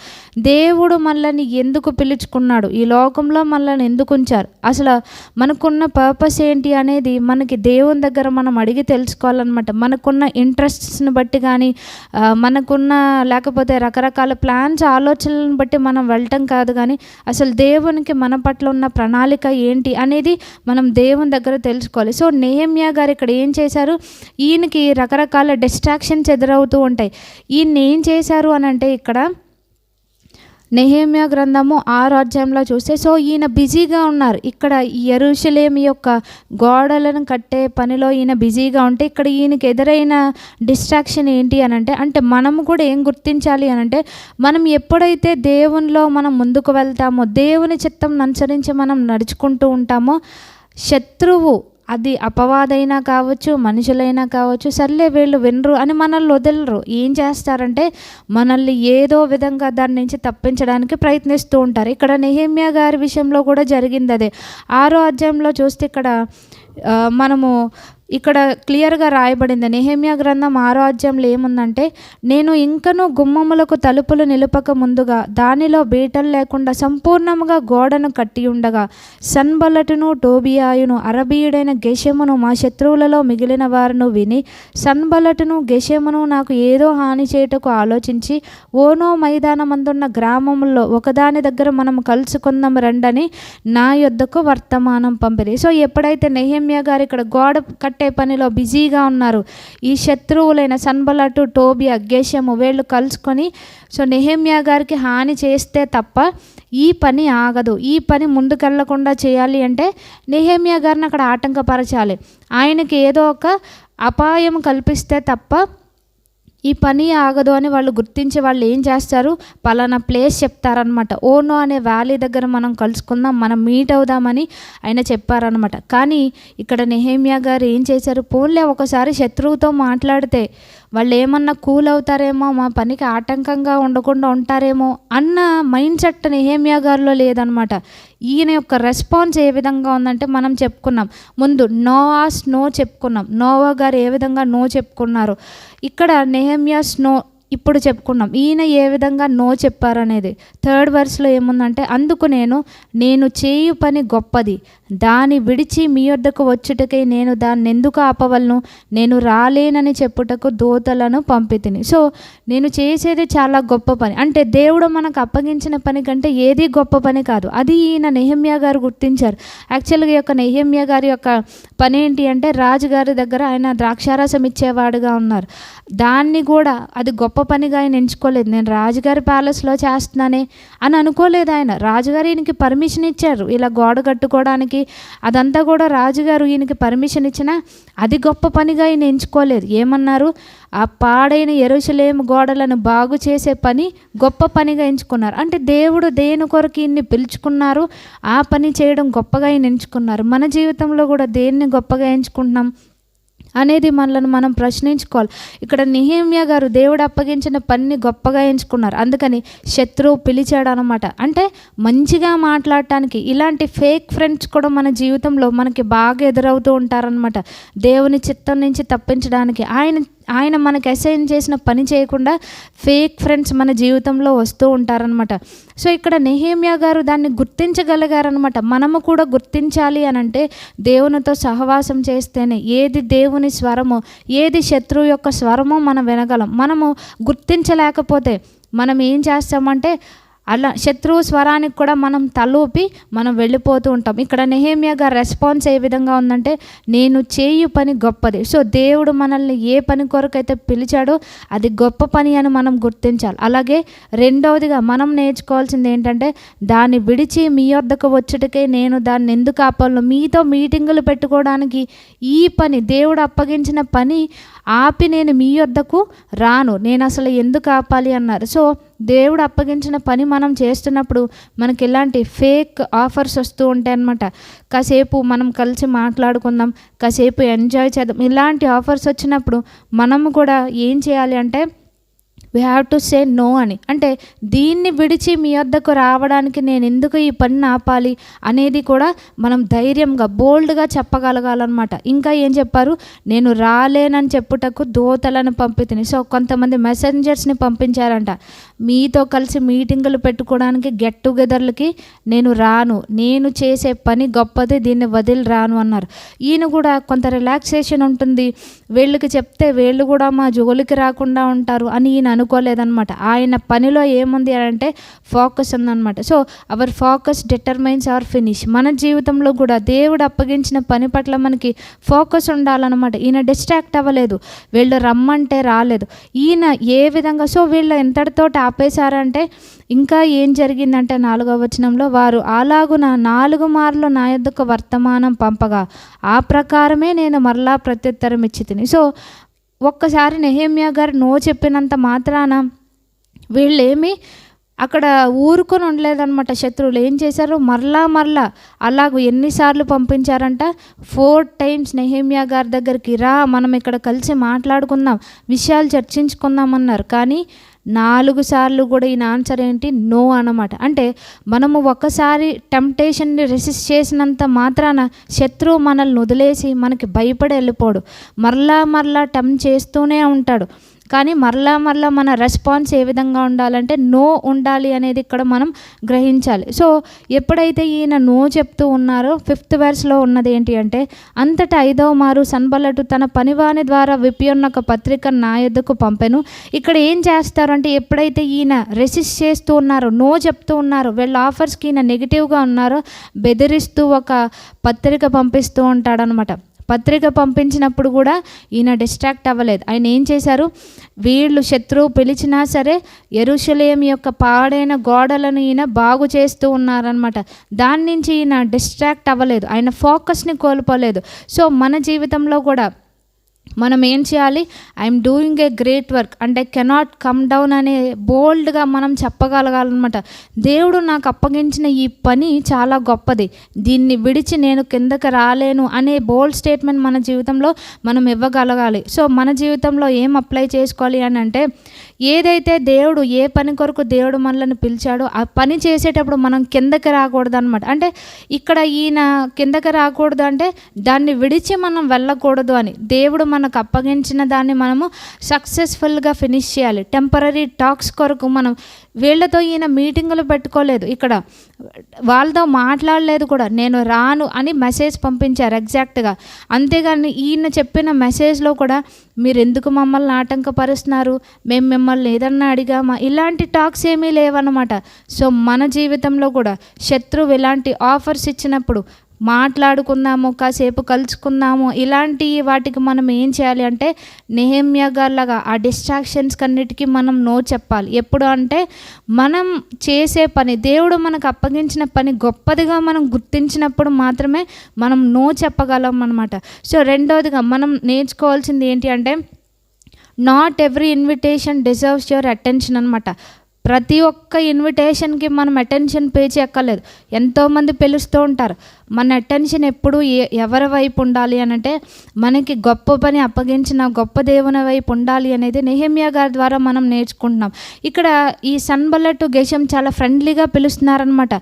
దేవుడు మనల్ని ఎందుకు పిలుచుకున్నాడు, ఈ లోకంలో మనల్ని ఎందుకు ఉంచారు, అసలు మనకున్న పర్పస్ ఏంటి అనేది మనకి దేవుని దగ్గర మనం అడిగి తెలుసుకోవాలన్నమాట. మనకున్న ఇంట్రెస్ట్స్ని బట్టి కానీ, మనకున్న లేకపోతే రకరకాల ప్లాన్స్, ఆలోచనలను బట్టి మనం వెళ్ళటం కాదు, కానీ అసలు దేవునికి మన పట్ల ఉన్న ప్రణాళిక ఏంటి అనేది మనం దేవుని దగ్గర తెలుసుకోవాలి. సో నెహెమ్యా గారు ఇక్కడ ఏం చేశారు, ఈయనకి రకరకాల డిస్ట్రాక్షన్స్ ఎదురవుతూ ఉంటాయి. ఈయన ఏం చేశారు అని అంటే, ఇక్కడ నెహెమ్యా గ్రంథము 6వ అధ్యాయంలో చూస్తే, సో ఈయన బిజీగా ఉన్నారు. ఇక్కడ యెరూషలేము యొక్క గోడలను కట్టే పనిలో ఈయన బిజీగా ఉంటే, ఇక్కడ ఈయనకి ఎదురైన డిస్ట్రాక్షన్ ఏంటి అని అంటే మనము కూడా ఏం గుర్తించాలి అని అంటే, మనం ఎప్పుడైతే దేవునిలో మనం ముందుకు వెళ్తామో, దేవుని చిత్తం అనుసరించి మనం నడుచుకుంటూ ఉంటామో, శత్రువు అది అపవాదైనా కావచ్చు, మనుషులైనా కావచ్చు, సర్లే వీళ్ళు వినరు అని మనల్ని వదలరు. ఏం చేస్తారంటే మనల్ని ఏదో విధంగా దాని నుంచి తప్పించడానికి ప్రయత్నిస్తూ ఉంటారు. ఇక్కడ నెహెమ్యా గారి విషయంలో కూడా జరిగింది అదే. 6వ అధ్యాయంలో చూస్తే ఇక్కడ మనము ఇక్కడ క్లియర్గా రాయబడింది. నెహెమ్యా గ్రంథం 6వ అధ్యాయంలో ఏముందంటే, నేను ఇంకనూ గుమ్మములకు తలుపులు నిలుపక ముందుగా దానిలో బీటలు లేకుండా సంపూర్ణముగా గోడను కట్టి ఉండగా సన్బల్లటును టోబియాయును అరబీయుడైన గెషెమును మా శత్రువులలో మిగిలిన వారును విని, సన్బల్లటును గెషెమును నాకు ఏదో హాని చేయుటకు ఆలోచించి, ఓనో మైదానమందున్న గ్రామముల్లో ఒకదాని దగ్గర మనం కలుసుకుందాం రండని నా యొద్దకు వర్తమానం పంపిరి. సో ఎప్పుడైతే నెహెమ్యా గారు ఇక్కడ గోడ కట్టే పనిలో బిజీగా ఉన్నారు, ఈ శత్రువులైన సన్బల్లటు, టోబియా, గెషెము వీళ్ళు కలుసుకొని సో నెహెమ్యా గారికి హాని చేస్తే తప్ప ఈ పని ఆగదు. ఈ పని ముందుకెళ్లకుండా చేయాలి అంటే నెహెమ్యా గారిని అక్కడ ఆటంకపరచాలి. ఆయనకి ఏదో ఒక అపాయం కల్పిస్తే తప్ప ఈ పని ఆగదు అని వాళ్ళు గుర్తించి వాళ్ళు ఏం చేస్తారు, పలానా ప్లేస్ చెప్తారనమాట. ఓనో అనే వ్యాలీ దగ్గర మనం కలుసుకుందాం, మనం మీట్ అవుదామని ఆయన చెప్పారనమాట. కానీ ఇక్కడ నెహెమ్యా గారు ఏం చేశారు, పోన్లే ఒకసారి శత్రువుతో మాట్లాడితే వాళ్ళు ఏమన్నా కూల్ అవుతారేమో, మా పనికి ఆటంకంగా ఉండకుండా ఉంటారేమో అన్న మైండ్ సెట్ నెహెమ్యా గారిలో లేదనమాట. ఈయన యొక్క రెస్పాన్స్ ఏ విధంగా ఉందంటే, మనం చెప్పుకున్నాం ముందు నోవాస్ నో చెప్పుకున్నాం, నోవా గారు ఏ విధంగా నో చెప్పుకున్నారు. ఇక్కడ నెహెమ్యాస్ నో ఇప్పుడు చెప్పుకున్నాం, ఈయన ఏ విధంగా నో చెప్పారనేది. 3rd verseలో ఏముందంటే, అందుకు నేను చేయు పని గొప్పది, దాన్ని విడిచి మీ వద్దకు వచ్చుటకై నేను దాన్ని ఎందుకు ఆపవలను, నేను రాలేనని చెప్పుటకు దూతలను పంపితిని. సో నేను చేసేది చాలా గొప్ప పని, అంటే దేవుడు మనకు అప్పగించిన పని కంటే ఏది గొప్ప పని కాదు. అది ఈయన నెహెమ్యా గారు గుర్తించారు. యాక్చువల్గా ఈ యొక్క నెహెమ్యా గారి యొక్క పని ఏంటి అంటే, రాజుగారి దగ్గర ఆయన ద్రాక్షారసం ఇచ్చేవాడుగా ఉన్నారు. దాన్ని కూడా అది గొప్ప పనిగా ఆయన ఎంచుకోలేదు. నేను రాజుగారి ప్యాలెస్లో చేస్తున్నానే అని అనుకోలేదు ఆయన. రాజుగారు ఈయనకి పర్మిషన్ ఇచ్చారు ఇలా గోడ కట్టుకోవడానికి, అదంతా కూడా రాజుగారు ఈయనకి పర్మిషన్ ఇచ్చినా అది గొప్ప పనిగా ఈయన ఎంచుకోలేదు. ఏమన్నారు, ఆ పాడైన యెరూషలేము గోడలను బాగు చేసే పని గొప్ప పనిగా ఎంచుకున్నారు. అంటే దేవుడు దేని కొరకు ఈయన్ని పిలుచుకున్నారు, ఆ పని చేయడం గొప్పగా ఈయన ఎంచుకున్నారు. మన జీవితంలో కూడా దేన్ని గొప్పగా ఎంచుకుంటున్నాం అనేది మనల్ని మనం ప్రశ్నించుకోవాలి. ఇక్కడ నెహెమ్యా గారు దేవుడు అప్పగించిన పనిని గొప్పగా ఎంచుకున్నారు. అందుకని శత్రువు పిలిచాడు అనమాట. అంటే మంచిగా మాట్లాడటానికి ఇలాంటి ఫేక్ ఫ్రెండ్స్ కూడా మన జీవితంలో మనకి బాగా ఎదురవుతూ ఉంటారనమాట. దేవుని చిత్తం నుంచి తప్పించడానికి ఆయన మనకి అసైన్ చేసిన పని చేయకుండా ఫేక్ ఫ్రెండ్స్ మన జీవితంలో వస్తూ ఉంటారనమాట. సో ఇక్కడ నెహెమ్యా గారు దాన్ని గుర్తించగలిగారనమాట. మనము కూడా గుర్తించాలి అని అంటే దేవునితో సహవాసం చేస్తేనే ఏది దేవుని స్వరమో, ఏది శత్రువు యొక్క స్వరమో మనం వినగలం. మనము గుర్తించలేకపోతే మనం ఏం చేస్తామంటే అలా శత్రువు స్వరానికి కూడా మనం తలూపి మనం వెళ్ళిపోతూ ఉంటాం. ఇక్కడ నెహెమ్యా గారి రెస్పాన్స్ ఏ విధంగా ఉందంటే, నేను చేయు పని గొప్పది. సో దేవుడు మనల్ని ఏ పని కొరకైతే పిలిచాడో అది గొప్ప పని అని మనం గుర్తించాలి. అలాగే రెండవదిగా మనం నేర్చుకోవాల్సింది ఏంటంటే, దాన్ని విడిచి మీ వద్దకు వచ్చుటకే నేను దాన్ని ఎందుకు ఆపాలను, మీతో మీటింగులు పెట్టుకోవడానికి ఈ పని దేవుడు అప్పగించిన పని ఆపి నేను మీ వద్దకు రాను, నేను అసలు ఎందుకు ఆపాలి అన్నారు. సో దేవుడు అప్పగించిన పని మనం చేస్తున్నప్పుడు మనకి ఇలాంటి ఫేక్ ఆఫర్స్ వస్తూ ఉంటాయి అన్నమాట. కాసేపు మనం కలిసి మాట్లాడుకుందాం, కాసేపు ఎంజాయ్ చేద్దాం, ఇలాంటి ఆఫర్స్ వచ్చినప్పుడు మనము కూడా ఏం చేయాలి అంటే we have to say no అని. అంటే దీన్ని విడిచి మీ వద్దకు రావడానికి నేను ఎందుకు ఈ పని ఆపాలి అనేది కూడా మనం ధైర్యంగా బోల్డ్గా చెప్పగలగాలన్నమాట. ఇంకా ఏం చెప్పారు, నేను రాలేనని చెప్పుటకు దూతలను పంపితిని. సో కొంతమంది మెసెంజర్స్ని పంపించారంట, మీతో కలిసి మీటింగులు పెట్టుకోవడానికి, గెట్ టుగెదర్లకి నేను రాను, నేను చేసే పని గొప్పది, దీన్ని వదిలి రాను అన్నారు. ఈయన కూడా కొంత రిలాక్సేషన్ ఉంటుంది, వీళ్ళకి చెప్తే వీళ్ళు కూడా మా జోలికి రాకుండా ఉంటారు అని ఈయన అనుకోలేదన్నమాట. ఆయన పనిలో ఏముంది అంటే ఫోకస్ ఉందన్నమాట. So our focus determines our finish. మన జీవితంలో కూడా దేవుడు అప్పగించిన పని పట్ల మనకి ఫోకస్ ఉండాలన్నమాట. ఈయన డిస్ట్రాక్ట్ అవ్వలేదు, వీళ్ళు రమ్మంటే రాలేదు. ఈయన ఏ విధంగా, సో వీళ్ళు ఎంతటితో ఆపేశారంటే, ఇంకా ఏం జరిగిందంటే 4వ వచనంలో, వారు అలాగున 4 మార్లు నా యొద్దకు వర్తమానం పంపగా ఆ ప్రకారమే నేను మరలా ప్రత్యుత్తరం ఇచ్చి తిని. సో ఒక్కసారి నెహెమ్యా గారు నో చెప్పినంత మాత్రాన వీళ్ళేమి అక్కడ ఊరుకొని ఉండలేదన్నమాట. శత్రువులు ఏం చేశారు, మరలా అలాగూ ఎన్నిసార్లు పంపించారంట, 4 times నెహెమ్యా గారి దగ్గరికి రా, మనం ఇక్కడ కలిసి మాట్లాడుకుందాం, విషయాలు చర్చించుకుందాం అన్నారు. కానీ 4 సార్లు కూడా ఈయన ఆన్సర్ ఏంటి? నో అన్నమాట. అంటే మనము ఒకసారి టెంప్టేషన్ని రెసిస్ట్ చేసినంత మాత్రాన శత్రువు మనల్ని వదిలేసి మనకి భయపడి వెళ్ళిపోడు. మరలా టెంప్ట్ చేస్తూనే ఉంటాడు. కానీ మరలా మన రెస్పాన్స్ ఏ విధంగా ఉండాలంటే నో ఉండాలి అనేది ఇక్కడ మనం గ్రహించాలి. సో ఎప్పుడైతే ఈయన నో చెప్తూ ఉన్నారో 5th వెర్స్లో ఉన్నది ఏంటి అంటే, అంతటా 5వ మారు సన్బల్లటు తన పనివాని ద్వారా విప్పియున్న ఒక పత్రిక నా యొద్దకు పంపెను. ఇక్కడ ఏం చేస్తారంటే, ఎప్పుడైతే ఈయన రెసిస్ట్ చేస్తూ ఉన్నారో, నో చెప్తూ ఉన్నారో, వీళ్ళ ఆఫర్స్కి ఈయన నెగిటివ్గా ఉన్నారో, బెదిరిస్తూ ఒక పత్రిక పంపిస్తూ ఉంటాడనమాట. పత్రిక పంపించినప్పుడు కూడా ఈయన డిస్ట్రాక్ట్ అవ్వలేదు. ఆయన ఏం చేశారు? వీళ్ళు శత్రువు పిలిచినా సరే యెరూషలేము యొక్క పాడైన గోడలను ఈయన బాగు చేస్తూ ఉన్నారనమాట. దాని నుంచి ఈయన డిస్ట్రాక్ట్ అవ్వలేదు, ఆయన ఫోకస్ని కోల్పోలేదు. సో మన జీవితంలో కూడా మనం ఏం చేయాలి? I'm doing a great work అంటే కెనాట్ కమ్ డౌన్ అనే బోల్డ్గా మనం చెప్పగలగాలన్నమాట. దేవుడు నాకు అప్పగించిన ఈ పని చాలా గొప్పది, దీన్ని విడిచి నేను కిందకి రాలేను అనే బోల్డ్ స్టేట్మెంట్ మన జీవితంలో మనం ఇవ్వగలగాలి. సో మన జీవితంలో ఏం అప్లై చేసుకోవాలి అని అంటే, ఏదైతే దేవుడు ఏ పని కొరకు దేవుడు మనల్ని పిలిచాడో ఆ పని చేసేటప్పుడు మనం కిందకి రాకూడదు అనమాట. అంటే ఇక్కడ ఈయన కిందకి రాకూడదు అంటే దాన్ని విడిచి మనం వెళ్ళకూడదు అని. దేవుడు మనకు అప్పగించిన దాన్ని మనము సక్సెస్ఫుల్గా ఫినిష్ చేయాలి. టెంపరరీ టాక్స్ కొరకు మనం వీళ్ళతో ఈయన మీటింగులు పెట్టుకోలేదు, ఇక్కడ వాళ్ళతో మాట్లాడలేదు కూడా. నేను రాను అని మెసేజ్ పంపించారు ఎగ్జాక్ట్గా. అంతేగాని ఈయన చెప్పిన మెసేజ్లో కూడా మీరు ఎందుకు మమ్మల్ని ఆటంకపరుస్తున్నారు, మేము మిమ్మల్ని ఏదన్నా అడిగామా, ఇలాంటి టాక్స్ ఏమీ లేవన్నమాట. సో మన జీవితంలో కూడా శత్రువు ఇలాంటి ఆఫర్స్ ఇచ్చినప్పుడు మాట్లాడుకుందాము, కాసేపు కలుసుకుందాము, ఇలాంటి వాటికి మనం ఏం చేయాలి అంటే నెహెమ్యా గారిలాగా ఆ డిస్ట్రాక్షన్స్ కన్నిటికీ మనం నో చెప్పాలి. ఎప్పుడు అంటే మనం చేసే పని, దేవుడు మనకు అప్పగించిన పని గొప్పదిగా మనం గుర్తించినప్పుడు మాత్రమే మనం నో చెప్పగలం అన్నమాట. సో రెండవదిగా మనం నేర్చుకోవాల్సింది ఏంటి అంటే, not every invitation deserves your attention అనమాట. ప్రతి ఒక్క ఇన్విటేషన్కి మనం అటెన్షన్ పే చేయక్కర్లేదు. ఎంతోమంది పిలుస్తూ ఉంటారు, మన అటెన్షన్ ఎప్పుడు ఎవరి వైపు ఉండాలి అని అంటే, మనకి గొప్ప పని అప్పగించిన గొప్ప దేవుని వైపు ఉండాలి అనేది నెహెమ్యా గారి ద్వారా మనం నేర్చుకుంటున్నాం. ఇక్కడ ఈ సన్బల్లటు గెషెం చాలా ఫ్రెండ్లీగా పిలుస్తున్నారనమాట.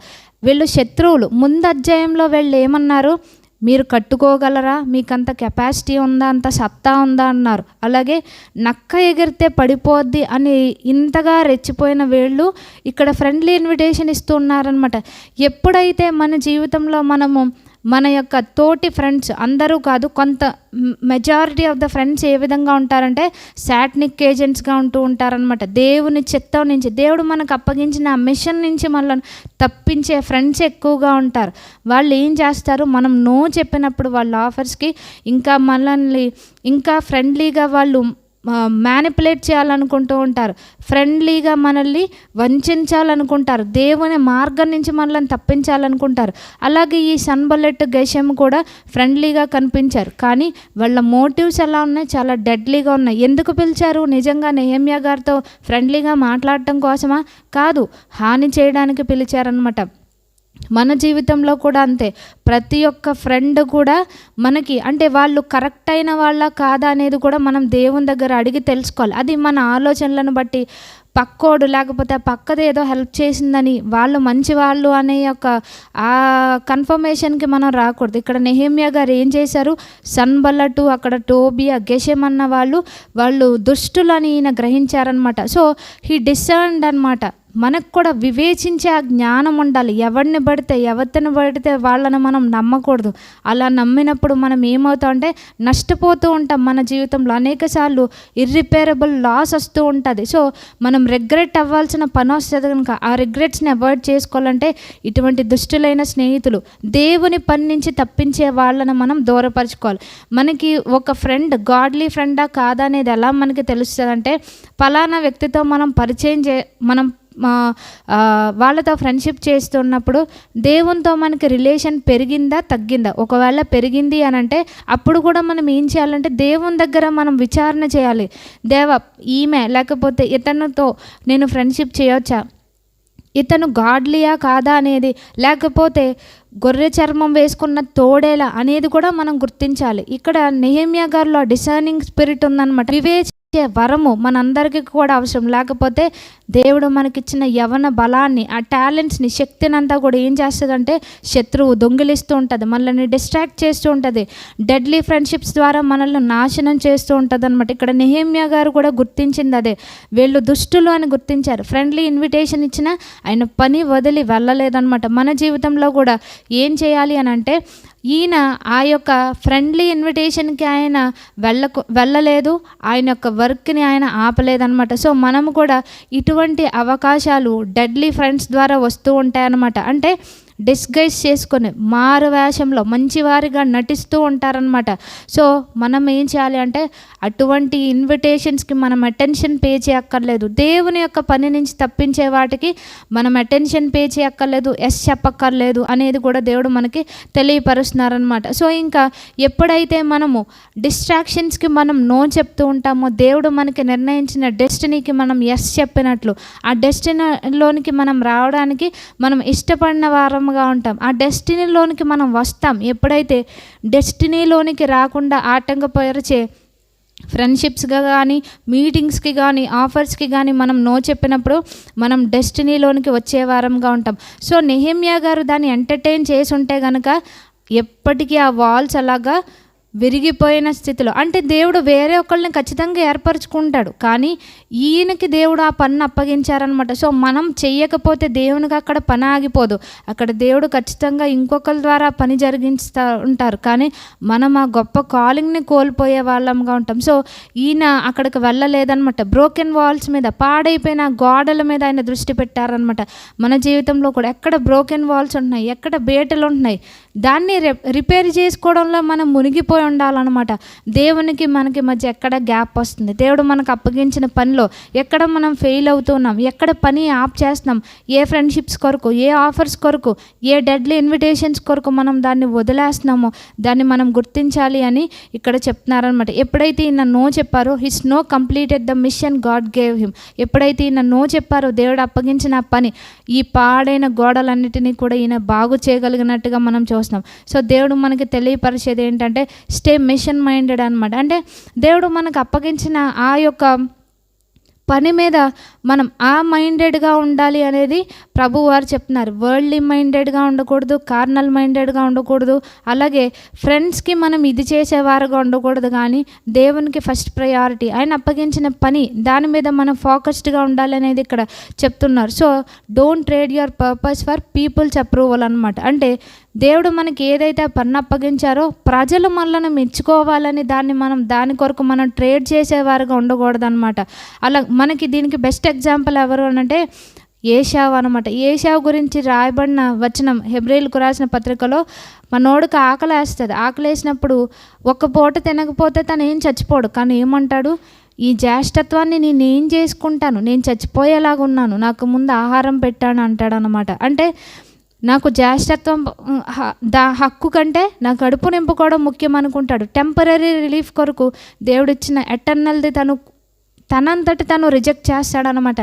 వీళ్ళు శత్రువులు. ముందు అధ్యాయంలో వీళ్ళు ఏమన్నారు? మీరు కట్టుకోగలరా, మీకంత కెపాసిటీ ఉందా, అంత సత్తా ఉందా అన్నారు. అలాగే నక్క ఎగిరితే పడిపోద్ది అని ఇంతగా రెచ్చిపోయిన వీళ్ళు ఇక్కడ ఫ్రెండ్లీ ఇన్విటేషన్ ఇస్తూ ఉన్నారనమాట. ఎప్పుడైతే మన జీవితంలో మనము మన యొక్క తోటి ఫ్రెండ్స్, అందరూ కాదు, కొంత మెజారిటీ ఆఫ్ ద ఫ్రెండ్స్ ఏ విధంగా ఉంటారంటే సాట్నిక్ ఏజెంట్స్గా ఉంటూ ఉంటారనమాట. దేవుని చిత్తం నుంచి, దేవుడు మనకు అప్పగించిన ఆ మిషన్ నుంచి మనల్ని తప్పించే ఫ్రెండ్స్ ఎక్కువగా ఉంటారు. వాళ్ళు ఏం చేస్తారు? మనం నో చెప్పినప్పుడు వాళ్ళ ఆఫర్స్కి ఇంకా మనల్ని ఇంకా ఫ్రెండ్లీగా వాళ్ళు మ్యానిపులేట్ చేయాలనుకుంటూ ఉంటారు, ఫ్రెండ్లీగా మనల్ని వంచాలనుకుంటారు, దేవుని మార్గం నుంచి మనల్ని తప్పించాలనుకుంటారు. అలాగే ఈ సన్బల్లటు గెషెం కూడా ఫ్రెండ్లీగా కనిపించారు, కానీ వాళ్ళ మోటివ్స్ ఎలా ఉన్నాయి? చాలా డెడ్లీగా ఉన్నాయి. ఎందుకు పిలిచారు? నిజంగా నెహెమ్యా గారితో ఫ్రెండ్లీగా మాట్లాడటం కోసమా? కాదు, హాని చేయడానికి పిలిచారనమాట. మన జీవితంలో కూడా అంతే. ప్రతి ఒక్క ఫ్రెండ్ కూడా మనకి అంటే వాళ్ళు కరెక్ట్ అయిన వాళ్ళ కాదా అనేది కూడా మనం దేవుని దగ్గర అడిగి తెలుసుకోవాలి. అది మన ఆలోచనలను బట్టి పక్కోడు లేకపోతే పక్కది ఏదో హెల్ప్ చేసిందని వాళ్ళు మంచి వాళ్ళు అనే ఒక ఆ కన్ఫర్మేషన్కి మనం రాకూడదు. ఇక్కడ నెహెమ్యా గారు ఏం చేశారు? సన్బల్లటు, అక్కడ టోబియా, గెషెం అన్న వాళ్ళు దుష్టులని ఈయన గ్రహించారనమాట. సో హీ డిసర్న్డ్ అనమాట. మనకు కూడా వివేచించే ఆ జ్ఞానం ఉండాలి. ఎవరిని పడితే వాళ్ళని మనం నమ్మకూడదు. అలా నమ్మినప్పుడు మనం ఏమవుతాం అంటే నష్టపోతూ ఉంటాం. మన జీవితంలో అనేక సార్లు ఇర్రిపేరబుల్ లాస్ వస్తూ ఉంటుంది. సో మనం రిగ్రెట్ అవ్వాల్సిన పని వస్తుంది కనుక ఆ రిగ్రెట్స్ని అవాయిడ్ చేసుకోవాలంటే ఇటువంటి దుష్టులైన స్నేహితులు, దేవుని పని నుంచి తప్పించే వాళ్ళని మనం దూరపరచుకోవాలి. మనకి ఒక ఫ్రెండ్ గాడ్లీ ఫ్రెండా కాదా అనేది ఎలా మనకి తెలుస్తుంది అంటే, పలానా వ్యక్తితో మనం మనం వాళ్ళతో ఫ్రెండ్షిప్ చేస్తున్నప్పుడు దేవునితో మనకి రిలేషన్ పెరిగిందా తగ్గిందా? ఒకవేళ పెరిగింది అని అంటే అప్పుడు కూడా మనం ఏం చేయాలంటే దేవుని దగ్గర మనం విచారణ చేయాలి. దేవా, ఈమె లేకపోతే ఇతనితో నేను ఫ్రెండ్షిప్ చేయొచ్చా, ఇతను గాడ్లీయా కాదా అనేది, లేకపోతే గొర్రె చర్మం వేసుకున్న తోడేలా అనేది కూడా మనం గుర్తించాలి. ఇక్కడ నెహెమ్యా గారిలో డిసర్నింగ్ స్పిరిట్ ఉందన్నమాట. వరము మనందరికీ కూడా అవసరం. లేకపోతే దేవుడు మనకిచ్చిన యవన బలాన్ని, ఆ టాలెంట్స్ని, శక్తిని అంతా కూడా ఏం చేస్తుందంటే శత్రువు దొంగిలిస్తూ ఉంటుంది, మనల్ని డిస్ట్రాక్ట్ చేస్తూ ఉంటుంది, డెడ్లీ ఫ్రెండ్షిప్స్ ద్వారా మనల్ని నాశనం చేస్తూ ఉంటుంది అనమాట. ఇక్కడ నెహెమ్యా గారు కూడా గుర్తించింది అదే. వీళ్ళు దుష్టులు అని గుర్తించారు. ఫ్రెండ్లీ ఇన్విటేషన్ ఇచ్చినా ఆయన పని వదిలి వెళ్ళలేదన్నమాట. మన జీవితంలో కూడా ఏం చేయాలి అని అంటే, ఈయన ఆ యొక్క ఫ్రెండ్లీ ఇన్విటేషన్కి ఆయన వెళ్ళలేదు, ఆయన యొక్క వర్క్ని ఆయన ఆపలేదన్నమాట. సో మనము కూడా ఇటువంటి అవకాశాలు డెడ్లీ ఫ్రెండ్స్ ద్వారా వస్తూ ఉంటాయన్నమాట. అంటే డిస్గైజ్ చేసుకొని మారు వేషంలో మంచివారిగా నటిస్తూ ఉంటారనమాట. సో మనం ఏం చేయాలి అంటే అటువంటి ఇన్విటేషన్స్కి మనం అటెన్షన్ పే చేయక్కర్లేదు. దేవుని యొక్క పని నుంచి తప్పించే వాటికి మనం అటెన్షన్ పే చేయక్కర్లేదు, ఎస్ చెప్పక్కర్లేదు అనేది కూడా దేవుడు మనకి తెలియపరుస్తున్నారనమాట. సో ఇంకా ఎప్పుడైతే మనము డిస్ట్రాక్షన్స్కి మనం నో చెప్తూ ఉంటామో, దేవుడు మనకి నిర్ణయించిన డెస్టినీకి మనం ఎస్ చెప్పినట్లు, ఆ డెస్టినీలోనికి మనం రావడానికి మనం ఇష్టపడిన వారముగా ఉంటాం. ఆ డెస్టినీలోనికి మనం వస్తాం. ఎప్పుడైతే డెస్టినీలోనికి రాకుండా ఆటంకపరిచే ఫ్రెండ్షిప్స్గా కానీ, మీటింగ్స్కి కానీ, ఆఫర్స్కి కానీ మనం నో చెప్పినప్పుడు మనం డెస్టినీలోనికి వచ్చే వారంగా ఉంటాం. సో నెహెమ్యా గారు దాన్ని ఎంటర్టైన్ చేసి ఉంటే కనుక ఎప్పటికీ ఆ వాల్స్ అలాగా విరిగిపోయిన స్థితిలో, అంటే దేవుడు వేరే ఒకళ్ళని ఖచ్చితంగా ఏర్పరచుకుంటాడు, కానీ ఈయనకి దేవుడు ఆ పని అప్పగించారనమాట. సో మనం చెయ్యకపోతే దేవునికి అక్కడ పని ఆగిపోదు, అక్కడ దేవుడు ఖచ్చితంగా ఇంకొకరి ద్వారా పని జరిగిస్తూ ఉంటారు. కానీ మనం ఆ గొప్ప కాలింగ్ని కోల్పోయే వాళ్ళంగా ఉంటాం. సో ఈయన అక్కడికి వెళ్ళలేదనమాట. బ్రోకెన్ వాల్స్ మీద, పాడైపోయిన గోడల మీద ఆయన దృష్టి పెట్టారనమాట. మన జీవితంలో కూడా ఎక్కడ బ్రోకెన్ వాల్స్ ఉంటున్నాయి, ఎక్కడ బేటలు ఉంటున్నాయి, దాన్ని రిపేర్ చేసుకోవడంలో మనం మునిగిపోయి ఉండాలన్నమాట. దేవునికి మనకి మధ్య ఎక్కడ గ్యాప్ వస్తుంది, దేవుడు మనకు అప్పగించిన పనిలో ఎక్కడ మనం ఫెయిల్ అవుతున్నాం, ఎక్కడ పని ఆప్ చేస్తున్నాం, ఏ ఫ్రెండ్షిప్స్ కొరకు, ఏ ఆఫర్స్ కొరకు, ఏ డెడ్లీ ఇన్విటేషన్స్ కొరకు మనం దాన్ని వదిలేస్తున్నామో దాన్ని మనం గుర్తించాలి అని ఇక్కడ చెప్తున్నారనమాట. ఎప్పుడైతే ఈయన నో చెప్పారో, his no completed the mission God gave him. ఎప్పుడైతే ఈయన నో చెప్పారో, దేవుడు అప్పగించిన పని, ఈ పాడైన గోడలన్నిటినీ కూడా ఈయన బాగు చేయగలిగినట్టుగా మనం చూస్తున్నాం. సో దేవుడు మనకి తెలియపరిచేది ఏంటంటే స్టే మిషన్ మైండెడ్ అనమాట. అంటే దేవుడు మనకు అప్పగించిన ఆ యొక్క పని మీద మనం ఆ మైండెడ్గా ఉండాలి అనేది ప్రభు వారు చెప్తున్నారు. వరల్డ్లీ మైండెడ్గా ఉండకూడదు, కార్నల్ మైండెడ్గా ఉండకూడదు, అలాగే ఫ్రెండ్స్కి మనం ఇది చేసేవారుగా ఉండకూడదు, కానీ దేవునికి ఫస్ట్ ప్రయారిటీ, ఆయన అప్పగించిన పని దాని మీద మనం ఫోకస్డ్గా ఉండాలి అనేది ఇక్కడ చెప్తున్నారు. So don't trade your purpose for people's approval అనమాట. అంటే దేవుడు మనకి ఏదైతే పన్ను అప్పగించారో ప్రజలు మనల్ని మెచ్చుకోవాలని దాని కొరకు మనం ట్రేడ్ చేసేవారుగా ఉండకూడదు అనమాట. అలా మనకి దీనికి బెస్ట్ ఎగ్జాంపుల్ ఎవరు అంటే ఏశావు అనమాట. ఏశావు గురించి రాయబడిన వచనం హెబ్రీయులకు రాసిన పత్రికలో, మనోడికి ఆకలేస్తుంది, ఆకలేసినప్పుడు ఒక్క పూట తినకపోతే తను ఏం చచ్చిపోడు, కానీ ఏమంటాడు, ఈ జ్యేష్ఠత్వాన్ని నేను ఏం చేసుకుంటాను, నేను చచ్చిపోయేలాగా ఉన్నాను, నాకు ముందు ఆహారం పెట్టాను అంటాడు అనమాట. అంటే నాకు జ్యేష్ఠత్వం హక్కు కంటే నా కడుపు నింపుకోవడం ముఖ్యం అనుకుంటాడు. టెంపరీ రిలీఫ్ కొరకు దేవుడిచ్చిన ఎటర్నల్ది తనంతటి తను రిజెక్ట్ చేస్తాడనమాట.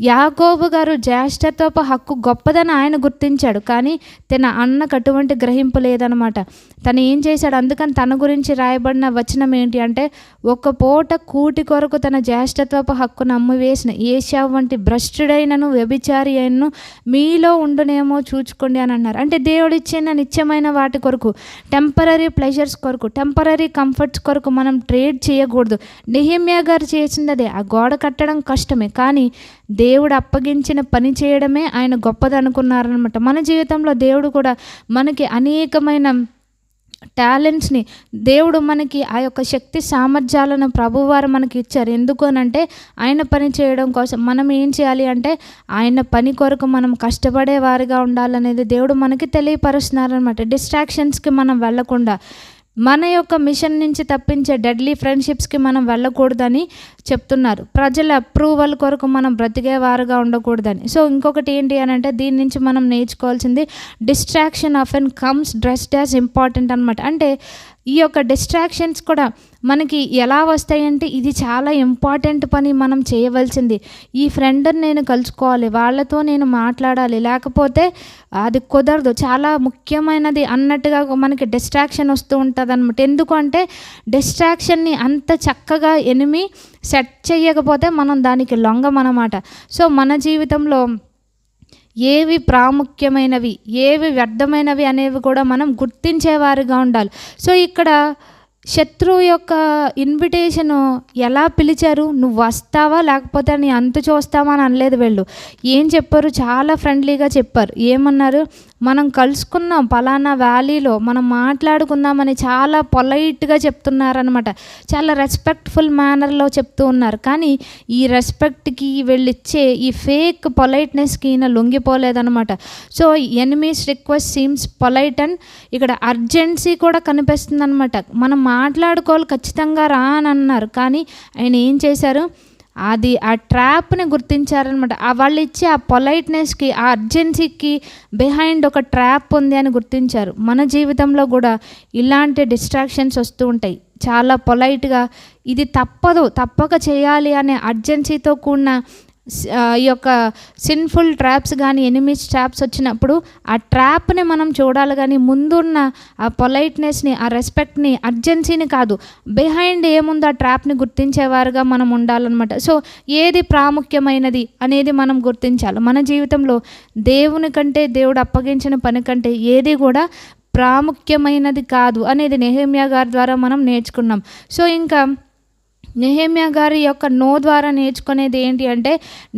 యాకోబు గారు జ్యేష్ఠత్వపు హక్కు గొప్పదని ఆయన గుర్తించాడు, కానీ తన అన్నకు అటువంటి గ్రహింపు లేదనమాట. తను ఏం చేశాడు, అందుకని తన గురించి రాయబడిన వచనం ఏంటి అంటే, ఒక పూట కూటి కొరకు తన జ్యేష్ఠత్వపు హక్కును అమ్మివేసిన ఏశావు వంటి భ్రష్టుడైనను వ్యభిచారి అయినను మీలో ఉండునేమో చూచుకోండి అని అన్నారు. అంటే దేవుడిచ్చిన నిత్యమైన వాటి కొరకు, టెంపరీ ప్లెజర్స్ కొరకు, టెంపరీ కంఫర్ట్స్ కొరకు మనం ట్రేడ్ చేయకూడదు. నెహెమ్యా గారు చేసింది అదే. ఆ గోడ కట్టడం కష్టమే, కానీ దేవుడు అప్పగించిన పని చేయడమే ఆయన గొప్పది అనుకున్నారనమాట. మన జీవితంలో దేవుడు కూడా మనకి అనేకమైన టాలెంట్స్ని, దేవుడు మనకి ఆ యొక్క శక్తి సామర్థ్యాలను ప్రభువారు మనకి ఇచ్చారు. ఎందుకు అనంటే ఆయన పని చేయడం కోసం. మనం ఏం చేయాలి అంటే ఆయన పని కొరకు మనం కష్టపడే వారిగా ఉండాలనేది దేవుడు మనకి తెలియపరుస్తున్నారనమాట. డిస్ట్రాక్షన్స్కి మనం వెళ్ళకుండా, మన యొక్క మిషన్ నుంచి తప్పించే డెడ్లీ ఫ్రెండ్షిప్స్కి మనం వెళ్ళకూడదని చెప్తున్నారు. ప్రజల అప్రూవల్ కొరకు మనం బ్రతికేవారుగా ఉండకూడదని. సో ఇంకొకటి ఏంటి అని అంటే, దీని నుంచి మనం నేర్చుకోవాల్సింది, distraction often comes dressed as important అనమాట. అంటే ఈ యొక్క డిస్ట్రాక్షన్స్ కూడా మనకి ఎలా వస్తాయంటే, ఇది చాలా ఇంపార్టెంట్ పని మనం చేయవలసింది. ఈ ఫ్రెండ్ని నేను కలుసుకోవాలి, వాళ్ళతో నేను మాట్లాడాలి, లేకపోతే అది కుదరదు, చాలా ముఖ్యమైనది అన్నట్టుగా మనకి డిస్ట్రాక్షన్ వస్తూ ఉంటుంది అనమాట. ఎందుకంటే డిస్ట్రాక్షన్ని అంత చక్కగా ఎనిమి సెట్ చేయకపోతే మనం దానికి లొంగమన్నమాట. సో మన జీవితంలో ఏవి ప్రాముఖ్యమైనవి, ఏవి వ్యర్థమైనవి అనేవి కూడా మనం గుర్తించేవారిగా ఉండాలి. సో ఇక్కడ శత్రువు యొక్క ఇన్విటేషను ఎలా పిలిచారు, నువ్వు వస్తావా లేకపోతే నీ అంతు చూస్తావా అని అనలేదు వీళ్ళు. ఏం చెప్పారు, చాలా ఫ్రెండ్లీగా చెప్పారు. ఏమన్నారు, మనం కలుసుకున్నాం పలానా వ్యాలీలో, మనం మాట్లాడుకుందామని చాలా పొలైట్గా చెప్తున్నారనమాట. చాలా రెస్పెక్ట్ఫుల్ మేనర్లో చెప్తూ ఉన్నారు. కానీ ఈ రెస్పెక్ట్కి వీళ్ళిచ్చే ఈ ఫేక్ పొలైట్నెస్కి ఈయన లొంగిపోలేదనమాట. So enemies request seems polite and ఇక్కడ అర్జెన్సీ కూడా కనిపిస్తుంది అనమాట. మనం మాట్లాడుకోవాలి, ఖచ్చితంగా రా అని అన్నారు. కానీ ఆయన ఏం చేశారు, అది ఆ ట్రాప్ని గుర్తించారనమాట. వాళ్ళు ఇచ్చే ఆ పొలైట్నెస్కి, ఆ అర్జెన్సీకి బిహైండ్ ఒక ట్రాప్ ఉంది అని గుర్తించారు. మన జీవితంలో కూడా ఇలాంటి డిస్ట్రాక్షన్స్ వస్తూ ఉంటాయి. చాలా పొలైట్గా ఇది తప్పక చేయాలి అనే అర్జెన్సీతో కూడిన ఈ యొక్క సిన్ఫుల్ ట్రాప్స్ కానీ ఎనిమీస్ ట్రాప్స్ వచ్చినప్పుడు ఆ ట్రాప్ని మనం చూడాలి. కానీ ముందున్న ఆ పొలైట్నెస్ని, ఆ రెస్పెక్ట్ని, అర్జెన్సీని కాదు, బిహైండ్ ఏముందో ఆ ట్రాప్ని గుర్తించేవారుగా మనం ఉండాలన్నమాట. సో ఏది ప్రాముఖ్యమైనది అనేది మనం గుర్తించాలి. మన జీవితంలో దేవుని కంటే, దేవుడు అప్పగించిన పని కంటే ఏది కూడా ప్రాముఖ్యమైనది కాదు అనేది నెహెమ్యా గారి ద్వారా మనం నేర్చుకున్నాం. సో ఇంకా నెహెమ్యా గారి యొక్క నో ద్వారా నేర్చుకునేది ఏంటి అంటే,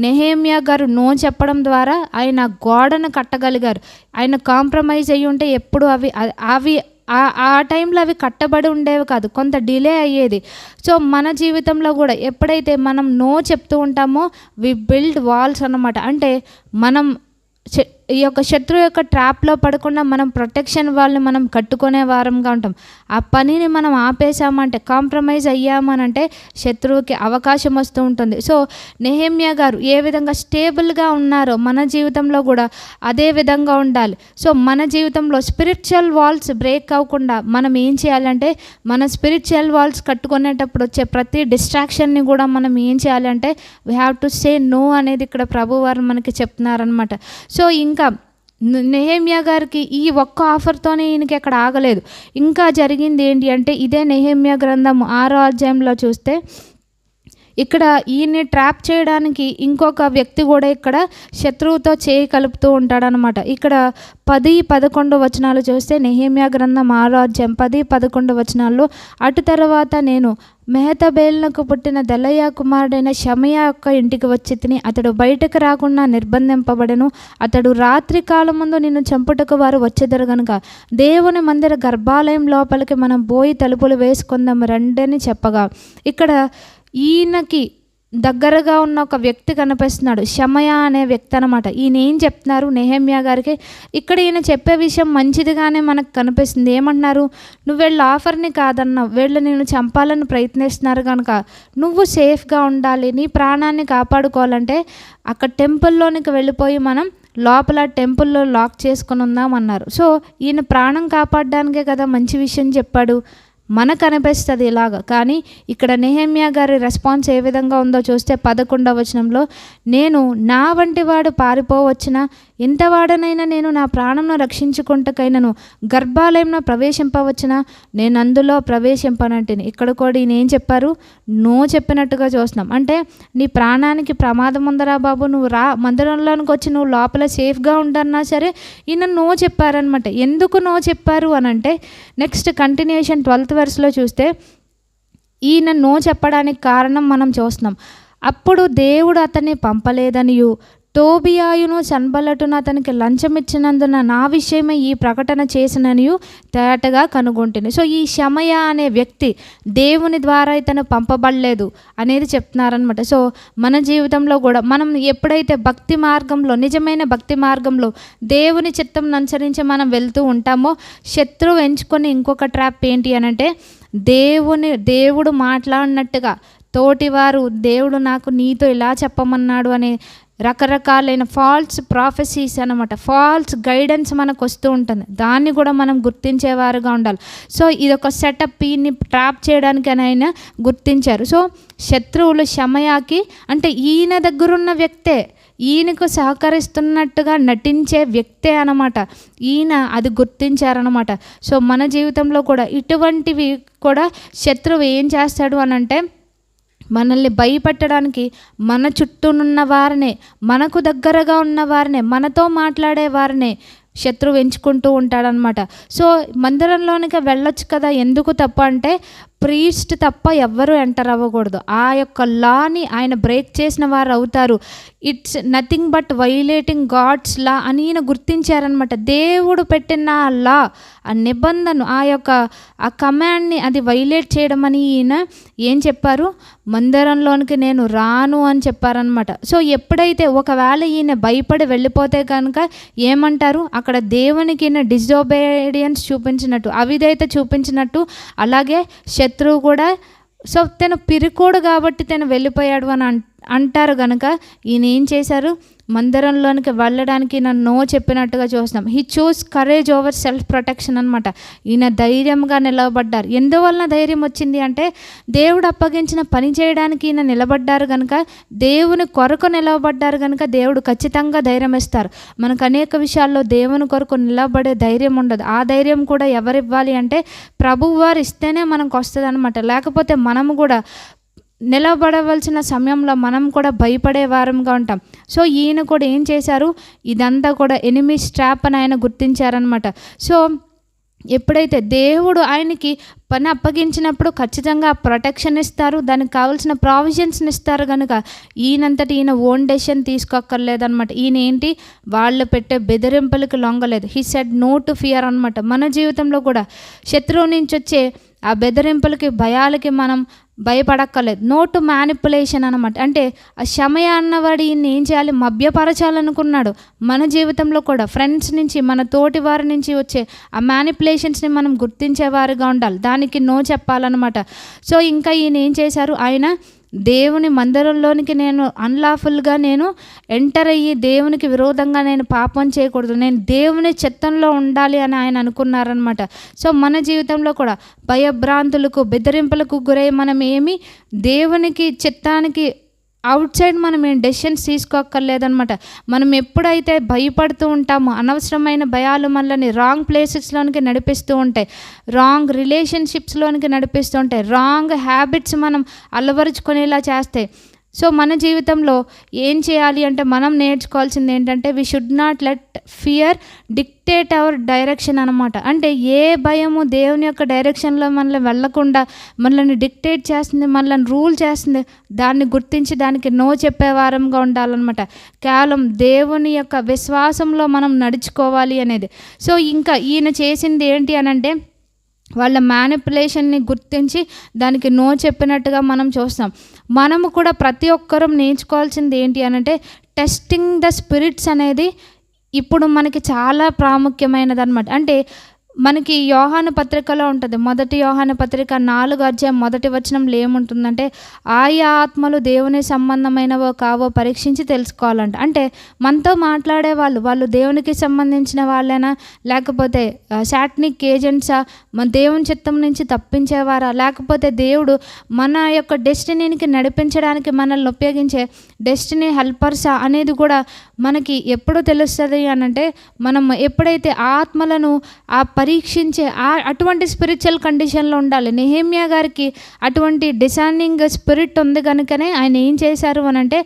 నెహెమ్యా గారు నో చెప్పడం ద్వారా ఆయన గోడను కట్టగలిగారు. ఆయన కాంప్రమైజ్ అయ్యి ఉంటే ఎప్పుడు అవి ఆ టైంలో అవి కట్టబడి ఉండేవి కాదు, కొంత డిలే అయ్యేది. సో మన జీవితంలో కూడా ఎప్పుడైతే మనం నో చెప్తూ ఉంటామో వి బిల్డ్ వాల్స్ అన్నమాట. అంటే మనం ఈ యొక్క శత్రువు యొక్క ట్రాప్లో పడకుండా మనం ప్రొటెక్షన్ వాళ్ళని మనం కట్టుకునే వారంగా ఉంటాం. ఆ పనిని మనం ఆపేసామంటే, కాంప్రమైజ్ అయ్యామనంటే శత్రువుకి అవకాశం వస్తూ ఉంటుంది. సో నెహెమ్యా గారు ఏ విధంగా స్టేబుల్గా ఉన్నారో మన జీవితంలో కూడా అదే విధంగా ఉండాలి. సో మన జీవితంలో స్పిరిచువల్ వాల్స్ బ్రేక్ అవ్వకుండా మనం ఏం చేయాలంటే, మన స్పిరిచువల్ వాల్స్ కట్టుకునేటప్పుడు వచ్చే ప్రతి డిస్ట్రాక్షన్ని కూడా మనం ఏం చేయాలంటే we have to say no అనేది ఇక్కడ ప్రభువారు మనకి చెప్తున్నారనమాట. సో ఇంకా నెహెమ్యా గారికి ఈ ఒక్క ఆఫర్తోనే ఈయనకి ఎక్కడ ఆగలేదు. ఇంకా జరిగింది ఏంటి అంటే, ఇదే నెహెమ్యా గ్రంథం 6వ అధ్యాయంలో చూస్తే ఇక్కడ ఈయన్ని ట్రాప్ చేయడానికి ఇంకొక వ్యక్తి కూడా ఇక్కడ శత్రువుతో చేయి కలుపుతూ ఉంటాడనమాట. ఇక్కడ 10-11 వచనాలు చూస్తే నెహెమ్యా గ్రంథం 6వ అధ్యాయం 10-11 వచనాల్లో, అటు తర్వాత నేను మెహతబేలునకు పుట్టిన దెలయా కుమారుడైన షమయా యొక్క ఇంటికి వచ్చి తిని, అతడు బయటకు రాకుండా నిర్బంధింపబడెను. అతడు రాత్రి కాలం ముందు నిన్ను చంపుటకు వారు వచ్చేదరు గనుక దేవుని మందిర గర్భాలయం లోపలికి మనం పోయి తలుపులు వేసుకుందాం రండని చెప్పగా, ఇక్కడ ఈయనకి దగ్గరగా ఉన్న ఒక వ్యక్తి కనిపిస్తున్నాడు, షమయా అనే వ్యక్తి అనమాట. ఈయన ఏం చెప్తున్నారు నెహెమ్యా గారికి, ఇక్కడ ఈయన చెప్పే విషయం మంచిదిగానే మనకు కనిపిస్తుంది. ఏమంటున్నారు, నువ్వు వీళ్ళ ఆఫర్ని కాదన్నావు, వీళ్ళు నేను చంపాలని ప్రయత్నిస్తున్నారు కనుక నువ్వు సేఫ్గా ఉండాలి, నీ ప్రాణాన్ని కాపాడుకోవాలంటే అక్కడ టెంపుల్లోనికి వెళ్ళిపోయి మనం లోపల టెంపుల్లో లాక్ చేసుకుని ఉందామన్నారు. సో ఈయన ప్రాణం కాపాడడానికే కదా మంచి విషయం చెప్పాడు, మనకు అనిపిస్తుంది ఇలాగ. కానీ ఇక్కడ నెహెమ్యా గారి రెస్పాన్స్ ఏ విధంగా ఉందో చూస్తే 11వ వచనంలో, నేను నా వంటి వాడు పారిపోవచ్చునా, ఇంతవాడనైనా నేను నా ప్రాణంను రక్షించుకుంటకైనను గర్భాలయంలో ప్రవేశింపవచ్చునా, నేను అందులో ప్రవేశింపనంటిని. ఇక్కడ కూడా ఈయన ఏం చెప్పారు, నో చెప్పినట్టుగా చూస్తున్నాం. అంటే నీ ప్రాణానికి ప్రమాదం ఉందరా బాబు, నువ్వు రా, మందిరంలోనికి వచ్చి నువ్వు లోపల సేఫ్గా ఉండన్నా సరే ఈయన నో చెప్పారనమాట. ఎందుకు నో చెప్పారు అని అంటే, నెక్స్ట్ కంటిన్యూషన్ 12th వెర్స్లో చూస్తే ఈయన నో చెప్పడానికి కారణం మనం చూస్తున్నాం. అప్పుడు దేవుడు అతన్ని పంపలేదనియు, టోబియాయును సన్బల్లటును అతనికి లంచం ఇచ్చినందున నా విషయమై ఈ ప్రకటన చేసిననియు తేటగా కనుగొంటిని. సో ఈ షమయా అనే వ్యక్తి దేవుని ద్వారా ఇతను పంపబడలేదు అనేది చెప్తున్నారనమాట. సో మన జీవితంలో కూడా మనం ఎప్పుడైతే భక్తి మార్గంలో, నిజమైన భక్తి మార్గంలో దేవుని చిత్తం అనుసరించి మనం వెళ్తూ ఉంటామో, శత్రువు ఎంచుకొని ఇంకొక ట్రాప్ ఏంటి అనంటే, దేవుడు మాట్లాడినట్టుగా తోటివారు దేవుడు నాకు నీతో ఇలా చెప్పమన్నాడు అనే రకరకాలైన ఫాల్స్ ప్రాఫెసీస్ అనమాట, ఫాల్స్ గైడెన్స్ మనకు వస్తూ ఉంటుంది. దాన్ని కూడా మనం గుర్తించేవారుగా ఉండాలి. సో ఇదొక సెటప్, ఈయన్ని ట్రాప్ చేయడానికైనా గుర్తించారు. సో శత్రువులు షమయాకి అంటే ఈయన దగ్గరున్న వ్యక్తే, ఈయనకు సహకరిస్తున్నట్టుగా నటించే వ్యక్తే అనమాట. ఈయన అది గుర్తించారనమాట. సో మన జీవితంలో కూడా ఇటువంటివి కూడా శత్రువు ఏం చేస్తాడు అనంటే, మనల్ని భయపెట్టడానికి మన చుట్టూనున్న వారినే, మనకు దగ్గరగా ఉన్న వారినే, మనతో మాట్లాడే వారినే శత్రువు ఎంచుకుంటూ ఉంటాడనమాట. సో మందిరంలోనికి వెళ్ళొచ్చు కదా, ఎందుకు తప్ప అంటే ప్రీస్ట్ తప్ప ఎవ్వరూ ఎంటర్ అవ్వకూడదు. ఆ యొక్క లాని ఆయన బ్రేక్ చేసిన వారు అవుతారు. It's nothing but violating God's law అని ఈయన గుర్తించారనమాట. దేవుడు పెట్టిన ఆ లా, ఆ నిబంధన, ఆ కమాండ్ని అది వైలేట్ చేయడం అని ఈయన ఏం చెప్పారు, మందిరంలోనికి నేను రాను అని చెప్పారనమాట. సో ఎప్పుడైతే ఒకవేళ ఈయన భయపడి వెళ్ళిపోతే కనుక ఏమంటారు, అక్కడ దేవునికి ఈయన డిజోబీడియన్స్ చూపించినట్టు, అవిధేయత చూపించినట్టు. అలాగే శత్రువు కూడా, సో తను పిరికోడు కాబట్టి తను వెళ్ళిపోయాడు అని అంటారు కనుక ఈయన ఏం చేశారు, మందిరంలోనికి వెళ్ళడానికి నన్ను నో చెప్పినట్టుగా చూస్తున్నాం. He choose courage over self protection అనమాట. ఈయన ధైర్యంగా నిలబడ్డారు. ఎందువలన ధైర్యం వచ్చింది అంటే, దేవుడు అప్పగించిన పని చేయడానికి ఈయన నిలబడ్డారు కనుక, దేవుని కొరకు నిలబడ్డారు కనుక దేవుడు ఖచ్చితంగా ధైర్యం ఇస్తారు. మనకు అనేక విషయాల్లో దేవుని కొరకు నిలబడే ధైర్యం ఉండదు. ఆ ధైర్యం కూడా ఎవరు ఇవ్వాలి అంటే ప్రభువు వారు ఇస్తేనే మనకు వస్తుంది అనమాట. లేకపోతే మనము కూడా నిలబడవలసిన సమయంలో మనం కూడా భయపడే వారంగా ఉంటాం. సో ఈయన కూడా ఏం చేశారు, ఇదంతా కూడా ఎనిమీ స్ట్రాప్ అని ఆయన గుర్తించారనమాట. సో ఎప్పుడైతే దేవుడు ఆయనకి పని అప్పగించినప్పుడు ఖచ్చితంగా ప్రొటెక్షన్ ఇస్తారు, దానికి కావాల్సిన ప్రావిజన్స్ని ఇస్తారు కనుక ఈయనంతటి ఈయన ఓన్ డెసిషన్ తీసుకోక్కర్లేదనమాట. ఈయన ఏంటి, వాళ్ళు పెట్టే బెదిరింపులకు లొంగలేదు. He said no to fear అనమాట. మన జీవితంలో కూడా శత్రువు నుంచి వచ్చే ఆ బెదిరింపులకి, భయాలకి మనం భయపడక్కర్లేదు. నో టు మ్యానిపులేషన్ అనమాట. అంటే ఆ షమయ అన్నవాడు ఈయన్ని ఏం చేయాలి, మభ్యపరచాలనుకున్నాడు. మన జీవితంలో కూడా ఫ్రెండ్స్ నుంచి, మన తోటి వారి నుంచి వచ్చే ఆ మ్యానిపులేషన్స్ని మనం గుర్తించేవారుగా ఉండాలి. దానికి నో చెప్పాలన్నమాట. సో ఇంకా ఈయన ఏం చేశారు, ఆయన దేవుని మందిరంలోనికి నేను అన్లాఫుల్గా నేను ఎంటర్ అయ్యి దేవునికి విరోధంగా నేను పాపం చేయకూడదు, నేను దేవుని చిత్తంలో ఉండాలి అని ఆయన అనుకున్నారనమాట. సో మన జీవితంలో కూడా భయభ్రాంతులకు, బెదిరింపులకు గురై మనం ఏమి దేవునికి చిత్తానికి అవుట్ సైడ్ మనం ఏం డెసిషన్స్ తీసుకోక్కర్లేదనమాట. మనం ఎప్పుడైతే భయపడుతూ ఉంటామో, అనవసరమైన భయాలు మనల్ని రాంగ్ ప్లేసెస్లోనికి నడిపిస్తూ ఉంటాయి, రాంగ్ రిలేషన్షిప్స్లోనికి నడిపిస్తూ ఉంటాయి, రాంగ్ హ్యాబిట్స్ మనం అలవరుచుకునేలా చేస్తాయి. సో మన జీవితంలో ఏం చేయాలి అంటే, మనం నేర్చుకోవాల్సింది ఏంటంటే, we should not let fear dictate our direction అనమాట. అంటే ఏ భయము దేవుని యొక్క డైరెక్షన్లో మనల్ని వెళ్ళకుండా మనల్ని డిక్టేట్ చేస్తుంది, మనల్ని రూల్ చేస్తుంది, దాన్ని గుర్తించి దానికి నో చెప్పే వారంగా ఉండాలన్నమాట. కేవలం దేవుని యొక్క విశ్వాసంలో మనం నడుచుకోవాలి అనేది. సో ఇంకా ఈయన చేసింది ఏంటి అనంటే, వాళ్ళ మ్యానిపులేషన్ని గుర్తించి దానికి నో చెప్పినట్టుగా మనం చూస్తాం. మనము కూడా ప్రతి ఒక్కరం నేర్చుకోవాల్సింది ఏంటి అనంటే, టెస్టింగ్ ద స్పిరిట్స్ అనేది ఇప్పుడు మనకి చాలా ప్రాముఖ్యమైనది అనమాట. అంటే మనకి యోహాను పత్రికలో ఉంటుంది, 1 యోహాను పత్రిక 4వ అధ్యాయం 1వ వచనంలో ఏముంటుందంటే, ఆయా ఆత్మలు దేవుని సంబంధమైనవో కావో పరీక్షించి తెలుసుకోవాలంట. అంటే మనతో మాట్లాడే వాళ్ళు దేవునికి సంబంధించిన వాళ్ళైనా, లేకపోతే సాటనిక్ ఏజెంట్సా, మన దేవుని చిత్తం నుంచి తప్పించేవారా, లేకపోతే దేవుడు మన యొక్క డెస్టినీకి నడిపించడానికి మనల్ని ఉపయోగించే డెస్టినీ హెల్పర్సా అనేది కూడా మనకి ఎప్పుడు తెలుస్తుంది అనంటే, మనం ఎప్పుడైతే ఆత్మలను పరీక్షించే అటువంటి స్పిరిచువల్ కండిషన్లో ఉండాలి. నెహెమ్యా గారికి అటువంటి డిసైనింగ్ స్పిరిట్ ఉంది కనుకనే ఆయన ఏం చేశారు అనంటే,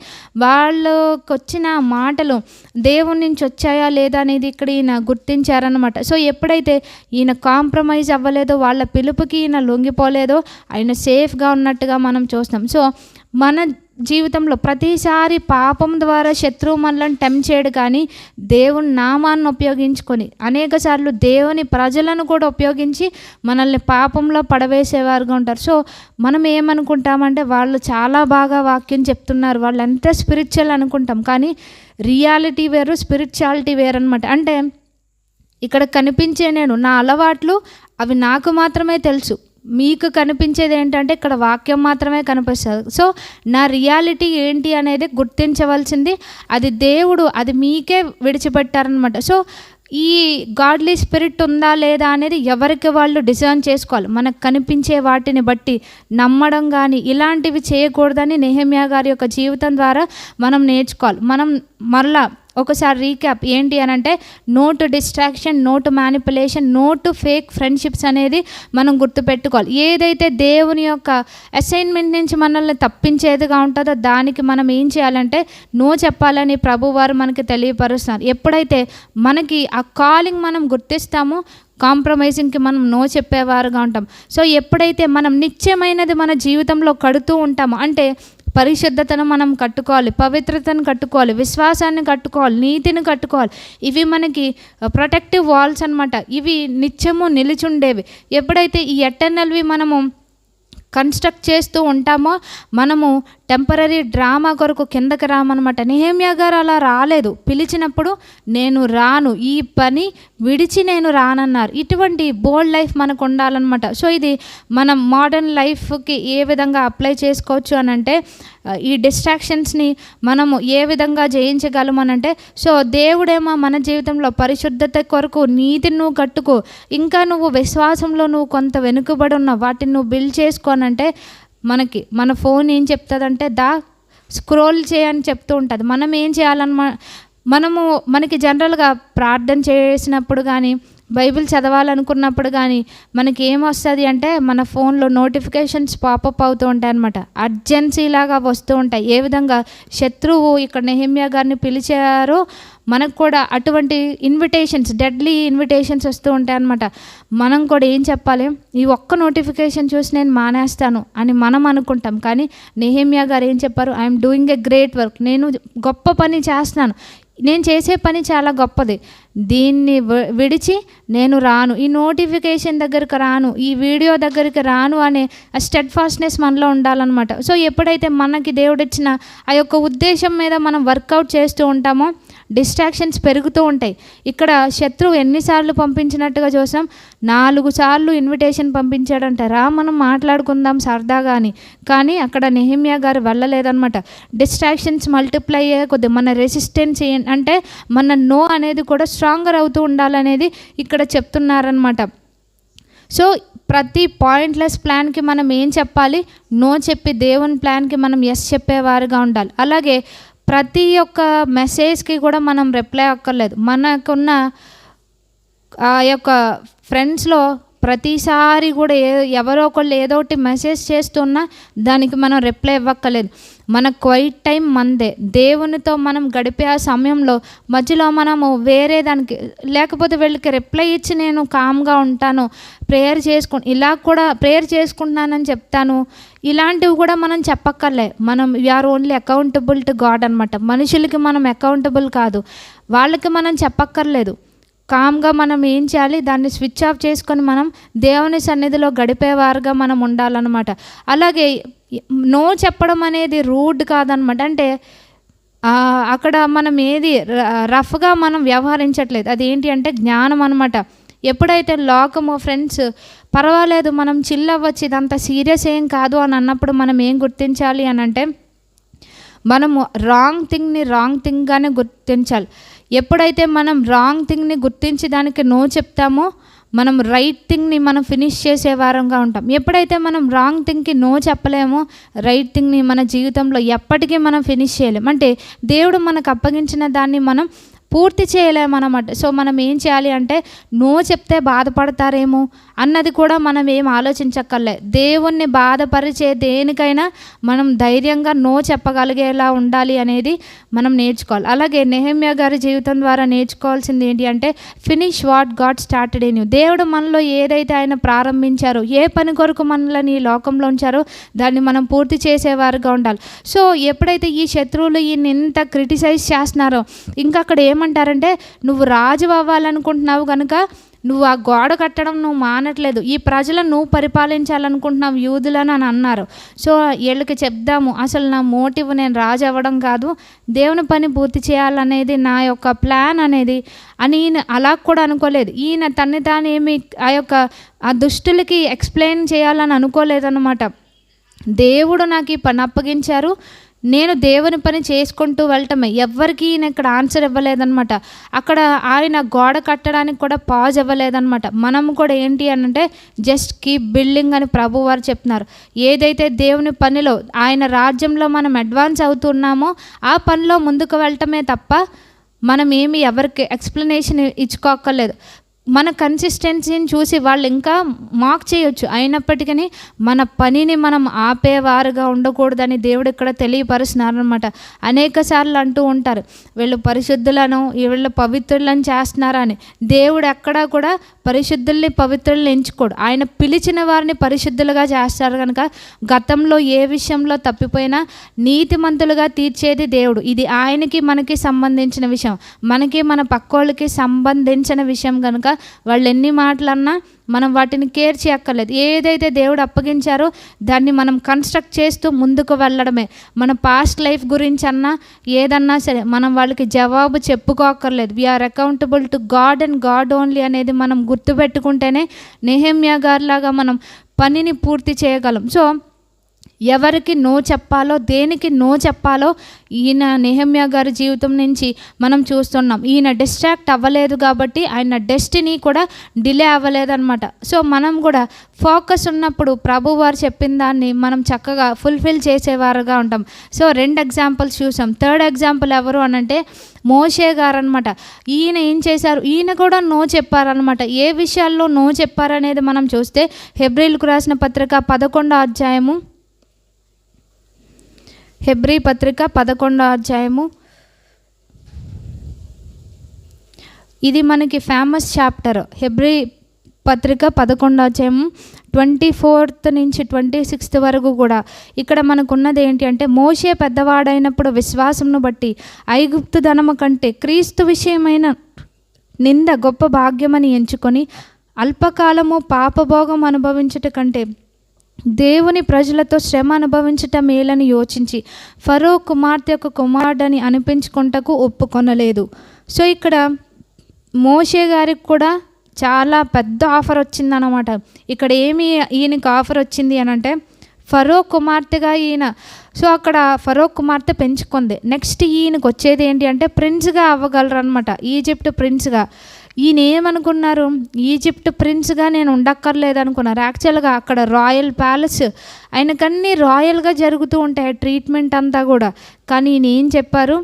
వాళ్ళకు వచ్చిన మాటలు దేవుని నుంచి వచ్చాయా లేదా అనేది ఇక్కడ ఈయన గుర్తించారనమాట. సో ఎప్పుడైతే ఈయన కాంప్రమైజ్ అవ్వలేదో, వాళ్ళ పిలుపుకి ఈయన లొంగిపోలేదో, ఆయన సేఫ్గా ఉన్నట్టుగా మనం చూస్తాం. సో మన జీవితంలో ప్రతిసారి పాపం ద్వారా శత్రువు మనల్ని టెంప్ట్ చేయడు, కానీ దేవుని నామాన్ని ఉపయోగించుకొని అనేకసార్లు దేవుని ప్రజలను కూడా ఉపయోగించి మనల్ని పాపంలో పడవేసేవారుగా ఉంటారు. సో మనం ఏమనుకుంటామంటే, వాళ్ళు చాలా బాగా వాక్యం చెప్తున్నారు, వాళ్ళు ఎంత స్పిరిచువల్ అనుకుంటాం, కానీ రియాలిటీ వేరు, స్పిరిచువాలిటీ వేరు అనమాట. అంటే ఇక్కడ కనిపించే నా అలవాట్లు అవి నాకు మాత్రమే తెలుసు, మీకు కనిపించేది ఏంటంటే ఇక్కడ వాక్యం మాత్రమే కనిపిస్తుంది. సో నా రియాలిటీ ఏంటి అనేది గుర్తించవలసింది అది దేవుడు, అది మీకే విడిచిపెట్టారనమాట. సో ఈ గాడ్లీ స్పిరిట్ ఉందా లేదా అనేది ఎవరికి వాళ్ళు డిసైన్ చేసుకోవాలి. మనకు కనిపించే వాటిని బట్టి నమ్మడం కానీ ఇలాంటివి చేయకూడదని నెహెమ్యా గారి యొక్క జీవితం ద్వారా మనం నేర్చుకోవాలి. మనం మరలా ఒకసారి రీక్యాప్ ఏంటి అని అంటే, no to distraction, no to manipulation, no to fake friendships అనేది మనం గుర్తుపెట్టుకోవాలి. ఏదైతే దేవుని యొక్క అసైన్మెంట్ నుంచి మనల్ని తప్పించేదిగా ఉంటుందో దానికి మనం ఏం చేయాలంటే నో చెప్పాలని ప్రభువారు మనకి తెలియపరుస్తున్నారు. ఎప్పుడైతే మనకి ఆ కాలింగ్ మనం గుర్తిస్తామో కాంప్రమైజింగ్కి మనం నో చెప్పేవారుగా ఉంటాం. సో ఎప్పుడైతే మనం నిత్యమైనది మన జీవితంలో కడుతూ ఉంటామో, అంటే పరిశుద్ధతను మనం కట్టుకోవాలి, పవిత్రతను కట్టుకోవాలి, విశ్వాసాన్ని కట్టుకోవాలి, నీతిని కట్టుకోవాలి. ఇవి మనకి ప్రొటెక్టివ్ వాల్స్ అనమాట. ఇవి నిత్యము నిలిచుండేవి. ఎప్పుడైతే ఈ ఎటర్నల్వి మనము కన్స్ట్రక్ట్ చేస్తూ ఉంటామో మనము టెంపరీ డ్రామా కొరకు కిందకి రామన్నమాట. నెహెమ్యా గారు అలా రాలేదు. పిలిచినప్పుడు నేను రాను, ఈ పని విడిచి నేను రానన్నారు. ఇటువంటి బోల్డ్ లైఫ్ మనకు ఉండాలన్నమాట. సో ఇది మనం మోడర్న్ లైఫ్కి ఏ విధంగా అప్లై చేసుకోవచ్చు అని అంటే, ఈ డిస్ట్రాక్షన్స్ని మనము ఏ విధంగా జయించగలమనంటే, సో దేవుడేమో మన జీవితంలో పరిశుద్ధత కొరకు నీతిని నువ్వు కట్టుకో, ఇంకా నువ్వు విశ్వాసంలో నువ్వు కొంత వెనుకబడి ఉన్న వాటిని నువ్వు బిల్డ్ చేసుకోనంటే, మనకి మన ఫోన్ ఏం చెప్తుందంటే స్క్రోల్ చేయని చెప్తూ ఉంటుంది. మనం ఏం మనకి జనరల్గా ప్రార్థన చేసినప్పుడు కానీ బైబిల్ చదవాలనుకున్నప్పుడు కానీ మనకి ఏమొస్తుంది అంటే మన ఫోన్లో నోటిఫికేషన్స్ పాపప్ అవుతూ ఉంటాయి అన్నమాట. అర్జెన్సీ లాగా వస్తూ ఉంటాయి. ఏ విధంగా శత్రువు ఇక్కడ నెహెమ్యా గారిని పిలిచారో మనకు కూడా అటువంటి ఇన్విటేషన్స్, డెడ్లీ ఇన్విటేషన్స్ వస్తూ ఉంటాయి అన్నమాట. మనం కూడా ఏం చెప్పాలి, ఈ ఒక్క నోటిఫికేషన్ చూసి నేను మానేస్తాను అని మనం అనుకుంటాం. కానీ నెహెమ్యా గారు ఏం చెప్పారు, I'm doing a great work, నేను గొప్ప పని చేస్తున్నాను, నేను చేసే పని చాలా గొప్పది, దీన్ని విడిచి నేను రాను, ఈ నోటిఫికేషన్ దగ్గరికి రాను, ఈ వీడియో దగ్గరికి రాను అనే ఆ స్టెడ్ ఫాస్ట్నెస్ మనలో ఉండాలన్నమాట. సో ఎప్పుడైతే మనకి దేవుడిచ్చిన ఆ యొక్క ఉద్దేశం మీద మనం వర్కౌట్ చేస్తూ ఉంటామో డిస్ట్రాక్షన్స్ పెరుగుతూ ఉంటాయి. ఇక్కడ శత్రువు ఎన్నిసార్లు పంపించినట్టుగా చూసాం, 4 సార్లు ఇన్విటేషన్ పంపించాడంట, రా మనం మాట్లాడుకుందాం సరదాగా అని. కానీ అక్కడ నెహెమ్యా గారు వెళ్ళలేదన్నమాట. డిస్ట్రాక్షన్స్ మల్టిప్లై అయ్యే కొద్ది మన రెసిస్టెన్స్ అంటే మన నో అనేది కూడా స్ట్రాంగర్ అవుతూ ఉండాలనేది ఇక్కడ చెప్తున్నారనమాట. సో ప్రతి పాయింట్లెస్ ప్లాన్కి మనం ఏం చెప్పాలి, నో చెప్పి దేవుని ప్లాన్కి మనం ఎస్ చెప్పేవారుగా ఉండాలి. అలాగే ప్రతి ఒక్క మెసేజ్కి కూడా మనం రిప్లై అక్కర్లేదు. మనకున్న ఆ యొక్క ఫ్రెండ్స్లో ప్రతిసారి కూడా ఎవరో ఒకళ్ళు ఏదో ఒకటి మెసేజ్ చేస్తున్నా దానికి మనం రిప్లై ఇవ్వక్కర్లేదు. మన క్వైట్ టైం మందే, దేవునితో మనం గడిపే ఆ సమయంలో మధ్యలో మనము వేరే దానికి లేకపోతే వీళ్ళకి రిప్లై ఇచ్చి నేను కామ్గా ఉంటాను, ఇలా కూడా ప్రేయర్ చేసుకుంటున్నానని చెప్తాను, ఇలాంటివి కూడా మనం చెప్పక్కర్లే. మనం we are only accountable to God అనమాట. మనుషులకి మనం అకౌంటబుల్ కాదు, వాళ్ళకి మనం చెప్పక్కర్లేదు. కామ్గా మనం ఏం చేయాలి, దాన్ని స్విచ్ ఆఫ్ చేసుకొని మనం దేవుని సన్నిధిలో గడిపేవారుగా మనం ఉండాలన్నమాట. అలాగే నో చెప్పడం అనేది రూడ్ కాదనమాట. అంటే అక్కడ మనం ఏది రఫ్గా మనం వ్యవహరించట్లేదు, అదేంటి అంటే జ్ఞానం అనమాట. ఎప్పుడైతే లోకము ఫ్రెండ్స్ పర్వాలేదు మనం చిల్ అవ్వచ్చు, ఇదంతా సీరియస్ ఏం కాదు అని అన్నప్పుడు మనం ఏం గుర్తించాలి అని అంటే, మనము రాంగ్ థింగ్గానే గుర్తించాలి. ఎప్పుడైతే మనం రాంగ్ థింగ్ని గుర్తించి దానికి నో చెప్తామో మనం రైట్ థింగ్ని మనం ఫినిష్ చేసే వారంగా ఉంటాం. ఎప్పుడైతే మనం రాంగ్ థింగ్కి నో చెప్పలేమో రైట్ థింగ్ని మన జీవితంలో ఎప్పటికీ మనం ఫినిష్ చేయలేం. అంటే దేవుడు మనకు అప్పగించిన దాన్ని మనం పూర్తి చేయలేమన్నమాట. సో మనం ఏం చేయాలి అంటే, నో చెప్తే బాధపడతారేమో అన్నది కూడా మనం ఏం ఆలోచించక్కర్లే. దేవుణ్ణి బాధపరిచే దేనికైనా మనం ధైర్యంగా నో చెప్పగలిగేలా ఉండాలి అనేది మనం నేర్చుకోవాలి. అలాగే నెహెమ్యా గారి జీవితం ద్వారా నేర్చుకోవాల్సింది ఏంటి అంటే, finish what God started in you. దేవుడు మనలో ఏదైతే ఆయన ప్రారంభించారో, ఏ పని కొరకు మనల్ని ఈ లోకంలో ఉంచారో దాన్ని మనం పూర్తి చేసేవారుగా ఉండాలి. సో ఎప్పుడైతే ఈ శత్రువులు ఈయన ఇంత క్రిటిసైజ్ చేస్తున్నారో, ఇంకా అక్కడ ఏమంటారంటే, నువ్వు రాజు అవ్వాలనుకుంటున్నావు కనుక నువ్వు ఆ గోడ కట్టడం నువ్వు మానట్లేదు, ఈ ప్రజలను నువ్వు పరిపాలించాలనుకుంటున్నావు యూదులను అని అన్నారు. సో వీళ్ళకి చెప్దాము, అసలు నా మోటివ్ నేను రాజు అవ్వడం కాదు, దేవుని పని పూర్తి చేయాలనేది నా యొక్క ప్లాన్ అనేది అని ఈయన అలా కూడా అనుకోలేదు. ఈయన తన్ని తాను ఏమి ఆ దుష్టులకి ఎక్స్ప్లెయిన్ చేయాలని అనుకోలేదన్నమాట. దేవుడు నాకు ఈ పని అప్పగించారు, నేను దేవుని పని చేసుకుంటూ వెళ్ళటమే. ఎవ్వరికి ఈయన ఇక్కడ ఆన్సర్ ఇవ్వలేదన్నమాట. అక్కడ ఆయన గోడ కట్టడానికి కూడా పాజ్ ఇవ్వలేదన్నమాట. మనం కూడా ఏంటి అని అంటే జస్ట్ కీప్ బిల్డింగ్ అని ప్రభు వారు చెప్తున్నారు. ఏదైతే దేవుని పనిలో ఆయన రాజ్యంలో మనం అడ్వాన్స్ అవుతున్నామో ఆ పనిలో ముందుకు వెళ్ళటమే తప్ప మనం ఏమి ఎవరికి ఎక్స్ప్లెనేషన్ ఇచ్చుకోక్కర్లేదు. మన కన్సిస్టెన్సీని చూసి వాళ్ళు ఇంకా మాక్ చేయొచ్చు, అయినప్పటికీ మన పనిని మనం ఆపేవారుగా ఉండకూడదని దేవుడు ఇక్కడ తెలియపరుస్తున్నారనమాట. అనేక సార్లు అంటూ ఉంటారు వీళ్ళు పరిశుద్ధులను, వీళ్ళు పవిత్రులను చేస్తున్నారని. దేవుడు ఎక్కడా కూడా పరిశుద్ధుల్ని పవిత్రులను ఎంచుకోడు. ఆయన పిలిచిన వారిని పరిశుద్ధులుగా చేస్తారు కనుక గతంలో ఏ విషయంలో తప్పిపోయినా నీతిమంతులుగా తీర్చేది దేవుడు. ఇది ఆయనకి మనకి సంబంధించిన విషయం, మనకి మన పక్కోళ్ళకి సంబంధించిన విషయం కనుక వాళ్ళు ఎన్ని మాటలన్నా మనం వాటిని కేర్ చేయక్కర్లేదు. ఏదైతే దేవుడు అప్పగించారో దాన్ని మనం కన్స్ట్రక్ట్ చేస్తూ ముందుకు వెళ్ళడమే. మన పాస్ట్ లైఫ్ గురించి అన్నా ఏదన్నా సరే మనం వాళ్ళకి జవాబు చెప్పుకోక్కర్లేదు. We are accountable to God and God only అనేది మనం గుర్తుపెట్టుకుంటేనే నెహెమ్యా గారిలాగా మనం పనిని పూర్తి చేయగలం. సో ఎవరికి నో చెప్పాలో, దేనికి నో చెప్పాలో ఈయన నెహెమ్యా గారి జీవితం నుంచి మనం చూస్తున్నాం. ఈయన డిస్ట్రాక్ట్ అవ్వలేదు కాబట్టి ఆయన డెస్టినీ కూడా డిలే అవ్వలేదన్నమాట. సో మనం కూడా ఫోకస్ ఉన్నప్పుడు ప్రభు వారు చెప్పిన దాన్ని మనం చక్కగా ఫుల్ఫిల్ చేసేవారుగా ఉంటాం. సో 2 ఎగ్జాంపుల్స్ చూసాం. 3rd ఎగ్జాంపుల్ ఎవరు అనంటే మోషే గారు అనమాట. ఈయన ఏం చేశారు, ఈయన కూడా నో చెప్పారనమాట. ఏ విషయాల్లో నో చెప్పారనేది మనం చూస్తే హెబ్రీలకు రాసిన పత్రిక 11వ అధ్యాయము, హెబ్రీ పత్రిక 11వ అధ్యాయము, ఇది మనకి ఫేమస్ చాప్టర్. హెబ్రీ పత్రిక 11వ అధ్యాయము 24th నుంచి 26th వరకు కూడా ఇక్కడ మనకున్నది ఏంటి అంటే, మోషే పెద్దవాడైనప్పుడు విశ్వాసమును బట్టి ఐగుప్తు ధనము కంటే క్రీస్తు విషయమైన నింద గొప్ప భాగ్యమని ఎంచుకొని అల్పకాలము పాపభోగం అనుభవించుట కంటే దేవుని ప్రజలతో శ్రమ అనుభవించటం మేలని యోచించి ఫరో కుమార్తె యొక్క కుమారుడని అనిపించుకుంటకు ఒప్పుకొనలేదు. సో ఇక్కడ మోషే గారికి కూడా చాలా పెద్ద ఆఫర్ వచ్చిందనమాట. ఇక్కడ ఏమి ఈయనకి ఆఫర్ వచ్చింది అని అంటే ఫరో కుమార్తెగా ఈయన, సో అక్కడ ఫరో కుమార్తె పెంచుకుంది. నెక్స్ట్ ఈయనకు వచ్చేది ఏంటి అంటే ప్రిన్స్గా అవ్వగలరు అనమాట, ఈజిప్ట్ ప్రిన్స్గా. ఈయన ఏమనుకున్నారు, ఈజిప్ట్ ప్రిన్స్గా నేను ఉండక్కర్లేదు అనుకున్నారు. యాక్చువల్గా అక్కడ రాయల్ ప్యాలెస్, ఆయనకన్నీ రాయల్గా జరుగుతూ ఉంటాయి ట్రీట్మెంట్ అంతా కూడా. కానీ ఈయన ఏం చెప్పారు,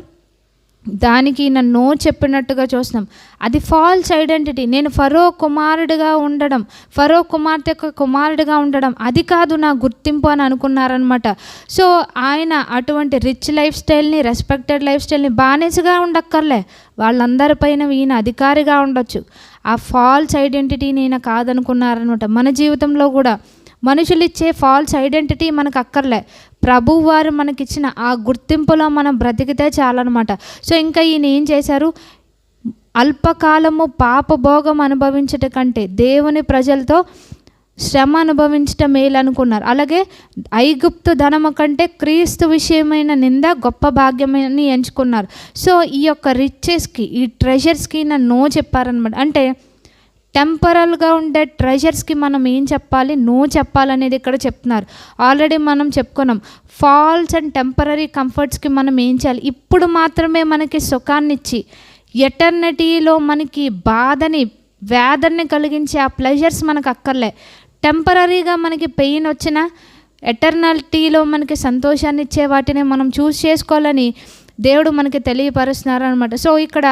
దానికి ఈయన నో చెప్పినట్టుగా చూస్తున్నాం. అది ఫాల్స్ ఐడెంటిటీ. నేను ఫరో కుమారుడిగా ఉండడం, ఫరో కుమార్తె యొక్క కుమారుడిగా ఉండడం, అది కాదు నా గుర్తింపు అని అనుకున్నారనమాట. సో ఆయన అటువంటి రిచ్ లైఫ్ స్టైల్ని, రెస్పెక్టెడ్ లైఫ్ స్టైల్ని బానిసగా ఉండక్కర్లే, వాళ్ళందరిపైన ఈయన అధికారిగా ఉండొచ్చు. ఆ ఫాల్స్ ఐడెంటిటీని ఈయన కాదనుకున్నారనమాట. మన జీవితంలో కూడా మనుషులు ఇచ్చే ఫాల్స్ ఐడెంటిటీ మనకు అక్కర్లే, ప్రభువు వారు మనకిచ్చిన ఆ గుర్తింపులో మనం బ్రతికితే చాలన్నమాట. సో ఇంకా ఈయన ఏం చేశారు, అల్పకాలము పాపభోగం అనుభవించట కంటే దేవుని ప్రజలతో శ్రమ అనుభవించటం మేలు అనుకున్నారు. అలాగే ఐగుప్తు ధనము కంటే క్రీస్తు విషయమైన నింద గొప్ప భాగ్యమని ఎంచుకున్నారు. సో ఈ యొక్క రిచెస్కి, ఈ ట్రెజర్స్కి నో చెప్పారనమాట. అంటే టెంపరల్గా ఉండే ట్రెజర్స్కి మనం ఏం చెప్పాలి, నో చెప్పాలనేది ఇక్కడ చెప్తున్నారు. ఆల్రెడీ మనం చెప్పుకున్నాం, ఫాల్స్ అండ్ టెంపరీ కంఫర్ట్స్కి మనం ఏం చేయాలి, ఇప్పుడు మాత్రమే మనకి సుఖాన్ని ఇచ్చి ఎటర్నిటీలో మనకి బాధని, వేదనని కలిగించే ఆ ప్లెజర్స్ మనకు అక్కర్లే. టెంపరీగా మనకి పెయిన్ వచ్చినా ఎటర్నిటీలో మనకి సంతోషాన్ని ఇచ్చే వాటిని మనం చూస్ చేసుకోవాలని దేవుడు మనకి తెలియపరుస్తున్నారు అనమాట. సో ఇక్కడ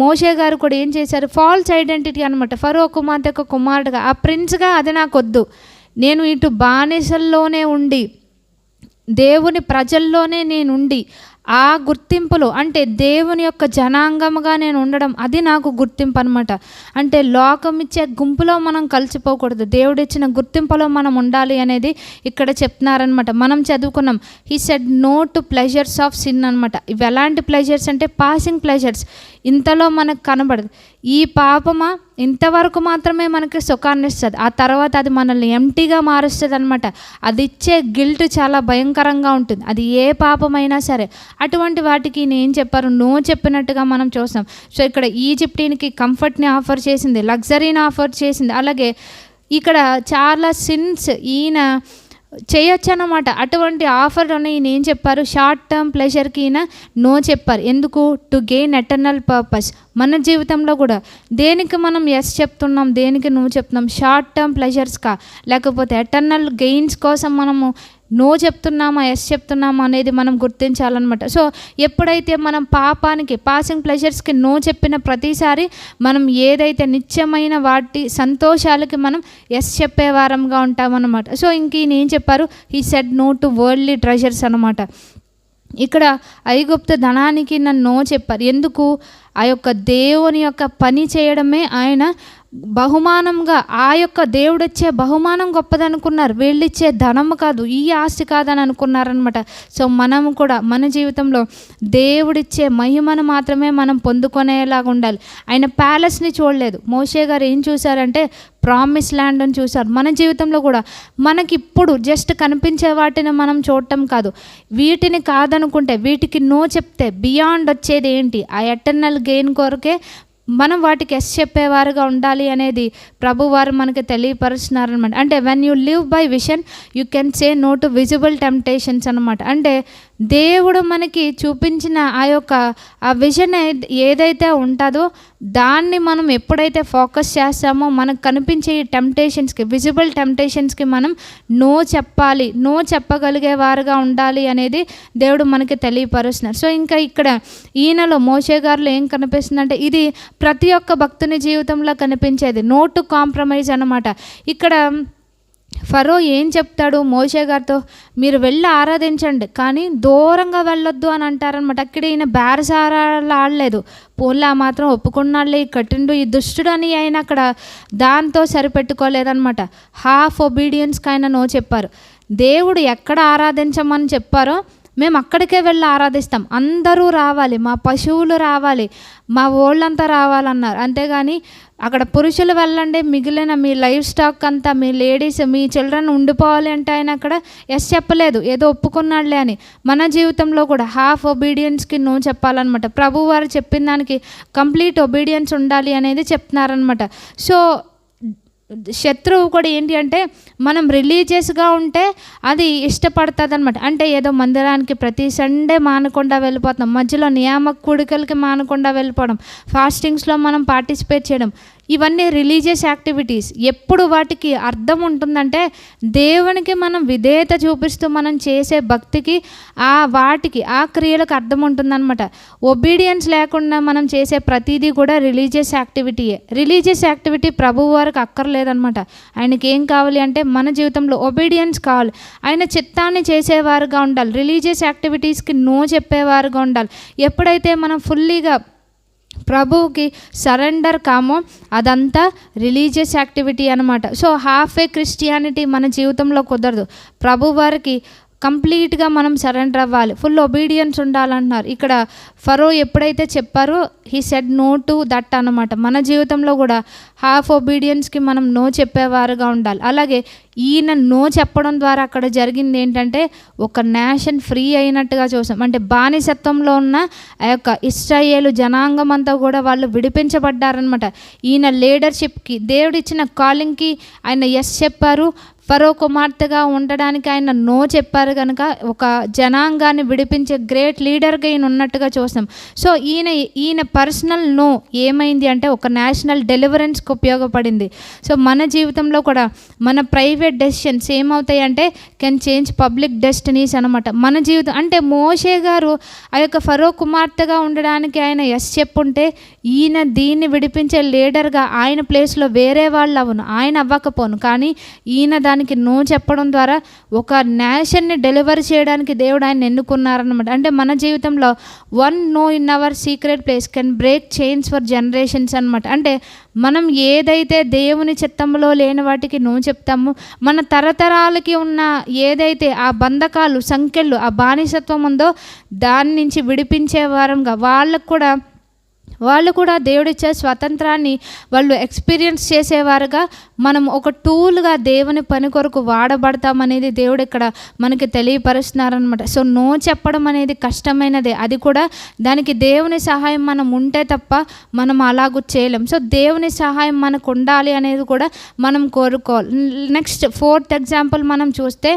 మోషే గారు కూడా ఏం చేశారు, ఫాల్స్ ఐడెంటిటీ అనమాట. ఫరో కుమార్తె యొక్క కుమారుడుగా, ఆ ప్రిన్స్గా అది నాకు వద్దు, నేను ఇటు బానిసల్లోనే ఉండి దేవుని ప్రజల్లోనే నేను ఉండి ఆ గుర్తింపులో, అంటే దేవుని యొక్క జనాంగముగా నేను ఉండడం, అది నాకు గుర్తింపు అనమాట. అంటే లోకం ఇచ్చే గుంపులో మనం కలిసిపోకూడదు, దేవుడిచ్చిన గుర్తింపులో మనం ఉండాలి అనేది ఇక్కడ చెప్తున్నారనమాట. మనం చదువుకున్నాం, he said no to pleasures of sin అనమాట. ఇవి ఎలాంటి ప్లెజర్స్ అంటే పాసింగ్ ప్లెజర్స్, ఇంతలో మనకు కనబడదు. ఈ పాపమా ఇంతవరకు మాత్రమే మనకి సుఖాన్ని ఇస్తుంది, ఆ తర్వాత అది మనల్ని ఎంటీగా మారుస్తుంది అనమాట. అది ఇచ్చే గిల్ట్ చాలా భయంకరంగా ఉంటుంది, అది ఏ పాపమైనా సరే. అటువంటి వాటికి నేను చెప్పారు నో చెప్పినట్టుగా మనం చూస్తాం. సో ఇక్కడ ఈజిప్టీన్కి కంఫర్ట్ని ఆఫర్ చేసింది, లగ్జరీని ఆఫర్ చేసింది. అలాగే ఇక్కడ చాలా సిన్స్ ఈయన చేయొచ్చు అన్నమాట. అటువంటి ఆఫర్లోనే ఈయన ఏం చెప్పారు, షార్ట్ టర్మ్ ప్లెజర్కి ఈయన నో చెప్పారు. ఎందుకు? To gain eternal purpose. మన జీవితంలో కూడా దేనికి మనం ఎస్ చెప్తున్నాం, దేనికి నువ్వు చెప్తున్నాం? షార్ట్ టర్మ్ ప్లెజర్స్కా లేకపోతే ఎటర్నల్ గెయిన్స్ కోసం మనము నో చెప్తున్నామా ఎస్ చెప్తున్నామా అనేది మనం గుర్తించాలన్నమాట. సో ఎప్పుడైతే మనం పాపానికి పాసింగ్ ప్లెజర్స్కి నో చెప్పిన ప్రతిసారి మనం ఏదైతే నిత్యమైన వాటి సంతోషాలకి మనం ఎస్ చెప్పేవారంగా ఉంటామన్నమాట. సో ఇంక ఈయన ఏం చెప్పారు, he said no to worldly treasures అనమాట. ఇక్కడ ఐగుప్తు ధనానికి నన్ను నో చెప్పారు. ఎందుకు? ఆ యొక్క దేవుని యొక్క పని చేయడమే ఆయన బహుమానంగా, ఆ యొక్క దేవుడిచ్చే బహుమానం గొప్పదనుకున్నారు, వీళ్ళిచ్చే ధనము కాదు, ఈ ఆస్తి కాదని అనుకున్నారనమాట. సో మనము కూడా మన జీవితంలో దేవుడిచ్చే మహిమను మాత్రమే మనం పొందుకునేలాగా ఉండాలి. ఆయన ప్యాలెస్ని చూడలేదు. మోషే గారు ఏం చూశారంటే ప్రామిస్ ల్యాండ్ అని చూశారు. మన జీవితంలో కూడా మనకిప్పుడు జస్ట్ కనిపించే వాటిని మనం చూడటం కాదు, వీటిని కాదనుకుంటే వీటికి నో చెప్తే బియాండ్ వచ్చేది ఏంటి, ఆ ఎటర్నల్ గెయిన్ కొరకే మనం వాటికి ఎస్ చెప్పేవారుగా ఉండాలి అనేది ప్రభువారు మనకి తెలియపరుస్తున్నారనమాట. అంటే when you live by vision you can say no to visible temptations అనమాట. అంటే దేవుడు మనకి చూపించిన ఆ విజన్ ఏదైతే ఉంటుందో దాన్ని మనం ఎప్పుడైతే ఫోకస్ చేస్తామో మనకు కనిపించే ఈ టెంప్టేషన్స్కి, విజిబుల్ టెంప్టేషన్స్కి మనం నో చెప్పాలి, నో చెప్పగలిగే వారుగా ఉండాలి అనేది దేవుడు మనకి తెలియపరుస్తున్నారు. సో ఇంకా ఇక్కడ ఈయనలో మోషే గారిలో ఏం కనిపిస్తుందంటే ఇది ప్రతి ఒక్క భక్తుని జీవితంలో కనిపించేది నో టు కాంప్రమైజ్ అనమాట. ఇక్కడ ఫరో ఏం చెప్తాడు మోషే గారితో, మీరు వెళ్ళి ఆరాధించండి కానీ దూరంగా వెళ్ళొద్దు అని అంటారనమాట. అక్కడ ఈయన బేరసారాలు ఆడలేదు, పోన్లా మాత్రం ఒప్పుకున్నాళ్ళే ఈ కట్టిండు ఈ దుష్టుడు అని ఆయన అక్కడ దాంతో సరిపెట్టుకోలేదనమాట. హాఫ్ ఒబీడియన్స్కి ఆయన నో చెప్పారు. దేవుడు ఎక్కడ ఆరాధించమని చెప్పారో మేము అక్కడికే వెళ్ళి ఆరాధిస్తాం, అందరూ రావాలి, మా పశువులు రావాలి, మా ఓళ్ళంతా రావాలన్నారు. అంతేగాని అక్కడ పురుషులు వెళ్ళండి, మిగిలిన మీ లైఫ్ స్టాక్ అంతా, మీ లేడీస్, మీ చిల్డ్రన్ ఉండిపోవాలి అంటే ఆయన అక్కడ ఎస్ చెప్పలేదు, ఏదో ఒప్పుకున్నాడులే అని. మన జీవితంలో కూడా హాఫ్ ఒబీడియన్స్కి నో చెప్పాలన్నమాట. ప్రభు వారు చెప్పిన దానికి కంప్లీట్ ఒబీడియన్స్ ఉండాలి అనేది చెప్తున్నారనమాట. సో శత్రువు కూడా ఏంటి అంటే మనం రిలీజియస్గా ఉంటే అది ఇష్టపడుతుంది అనమాట. అంటే ఏదో మందిరానికి ప్రతి సండే మానకుండా వెళ్ళిపోతాం, మధ్యలో నియామక కూడికలకి మానకుండా వెళ్ళిపోవడం, ఫాస్టింగ్స్లో మనం పార్టిసిపేట్ చేయడం, ఇవన్నీ రిలీజియస్ యాక్టివిటీస్. ఎప్పుడు వాటికి అర్థం ఉంటుందంటే దేవునికి మనం విధేయత చూపిస్తూ మనం చేసే భక్తికి వాటికి ఆ క్రియలకు అర్థం ఉంటుందన్నమాట. ఒబీడియన్స్ లేకుండా మనం చేసే ప్రతిదీ కూడా రిలీజియస్ యాక్టివిటీయే. రిలీజియస్ యాక్టివిటీ ప్రభువు వారికి అక్కర్లేదన్నమాట. ఆయనకి ఏం కావాలి అంటే మన జీవితంలో ఒబీడియన్స్ కావాలి, ఆయన చిత్తాన్ని చేసేవారుగా ఉండాలి, రిలీజియస్ యాక్టివిటీస్కి నో చెప్పేవారుగా ఉండాలి. ఎప్పుడైతే మనం ఫుల్లీగా ప్రభువుకి సరెండర్ కామో అదంతా రిలీజియస్ యాక్టివిటీ అనమాట. సో హాఫ్ ఏ క్రిస్టియానిటీ మన జీవితంలో కుదరదు. ప్రభు వారికి కంప్లీట్గా మనం సరెండర్ అవ్వాలి, ఫుల్ ఒబీడియన్స్ ఉండాలంటున్నారు. ఇక్కడ ఫరో ఎప్పుడైతే చెప్పారో he said no to that అనమాట. మన జీవితంలో కూడా హాఫ్ ఒబీడియన్స్కి మనం నో చెప్పేవారుగా ఉండాలి. అలాగే ఈయన నో చెప్పడం ద్వారా అక్కడ జరిగింది ఏంటంటే ఒక నేషన్ ఫ్రీ అయినట్టుగా చూసాం. అంటే బానిసత్వంలో ఉన్న ఆ యొక్క ఇశ్రాయేలు జనాంగం అంతా కూడా వాళ్ళు విడిపించబడ్డారనమాట. ఈయన లీడర్షిప్కి దేవుడిచ్చిన కాలింగ్కి ఆయన ఎస్ చెప్పారు. ఫరో కుమార్తెగా ఉండడానికి ఆయన నో చెప్పారు కనుక ఒక జనాంగాన్ని విడిపించే గ్రేట్ లీడర్గా ఈయన ఉన్నట్టుగా చూస్తాం. సో ఈయన పర్సనల్ నో ఏమైంది అంటే ఒక నేషనల్ డెలివరెన్స్కి ఉపయోగపడింది. సో మన జీవితంలో కూడా మన ప్రైవేట్ డెసిషన్స్ ఏమవుతాయి అంటే కెన్ చేంజ్ పబ్లిక్ డెస్టినీస్ అనమాట. మన జీవితం అంటే మోషే గారు ఆ యొక్క ఫరో కుమార్తెగా ఉండడానికి ఆయన ఎస్ చెప్పుంటే ఈయన దీన్ని విడిపించే లీడర్గా ఆయన ప్లేస్లో వేరే వాళ్ళు అవును, ఆయన అవ్వకపోను, కానీ ఈయన దానికి నో చెప్పడం ద్వారా ఒక నేషన్ని డెలివర్ చేయడానికి దేవుడు ఆయన ఎన్నుకున్నారనమాట. అంటే మన జీవితంలో one no in our secret place can break chains for generations అనమాట. అంటే మనం ఏదైతే దేవుని చిత్తంలో లేని వాటికి నో చెప్తామో మన తరతరాలకి ఉన్న ఏదైతే ఆ బంధకాలు సంఖ్యలు ఆ బానిసత్వం ఉందో దాని నుంచి విడిపించే వారంగా వాళ్ళకు కూడా వాళ్ళు కూడా దేవుడిచ్చే స్వతంత్రాన్ని వాళ్ళు ఎక్స్పీరియన్స్ చేసేవారుగా మనం ఒక టూల్గా దేవుని పని కొరకు వాడబడతామనేది దేవుడు ఇక్కడ మనకి తెలియపరుస్తున్నారనమాట. సో నో చెప్పడం అనేది కష్టమైనదే, అది కూడా దానికి దేవుని సహాయం మనం ఉంటే తప్ప మనం అలాగూ చేయలేం. సో దేవుని సహాయం మనకు ఉండాలి అనేది కూడా మనం కోరుకోవాలి. నెక్స్ట్ 4th ఎగ్జాంపుల్ మనం చూస్తే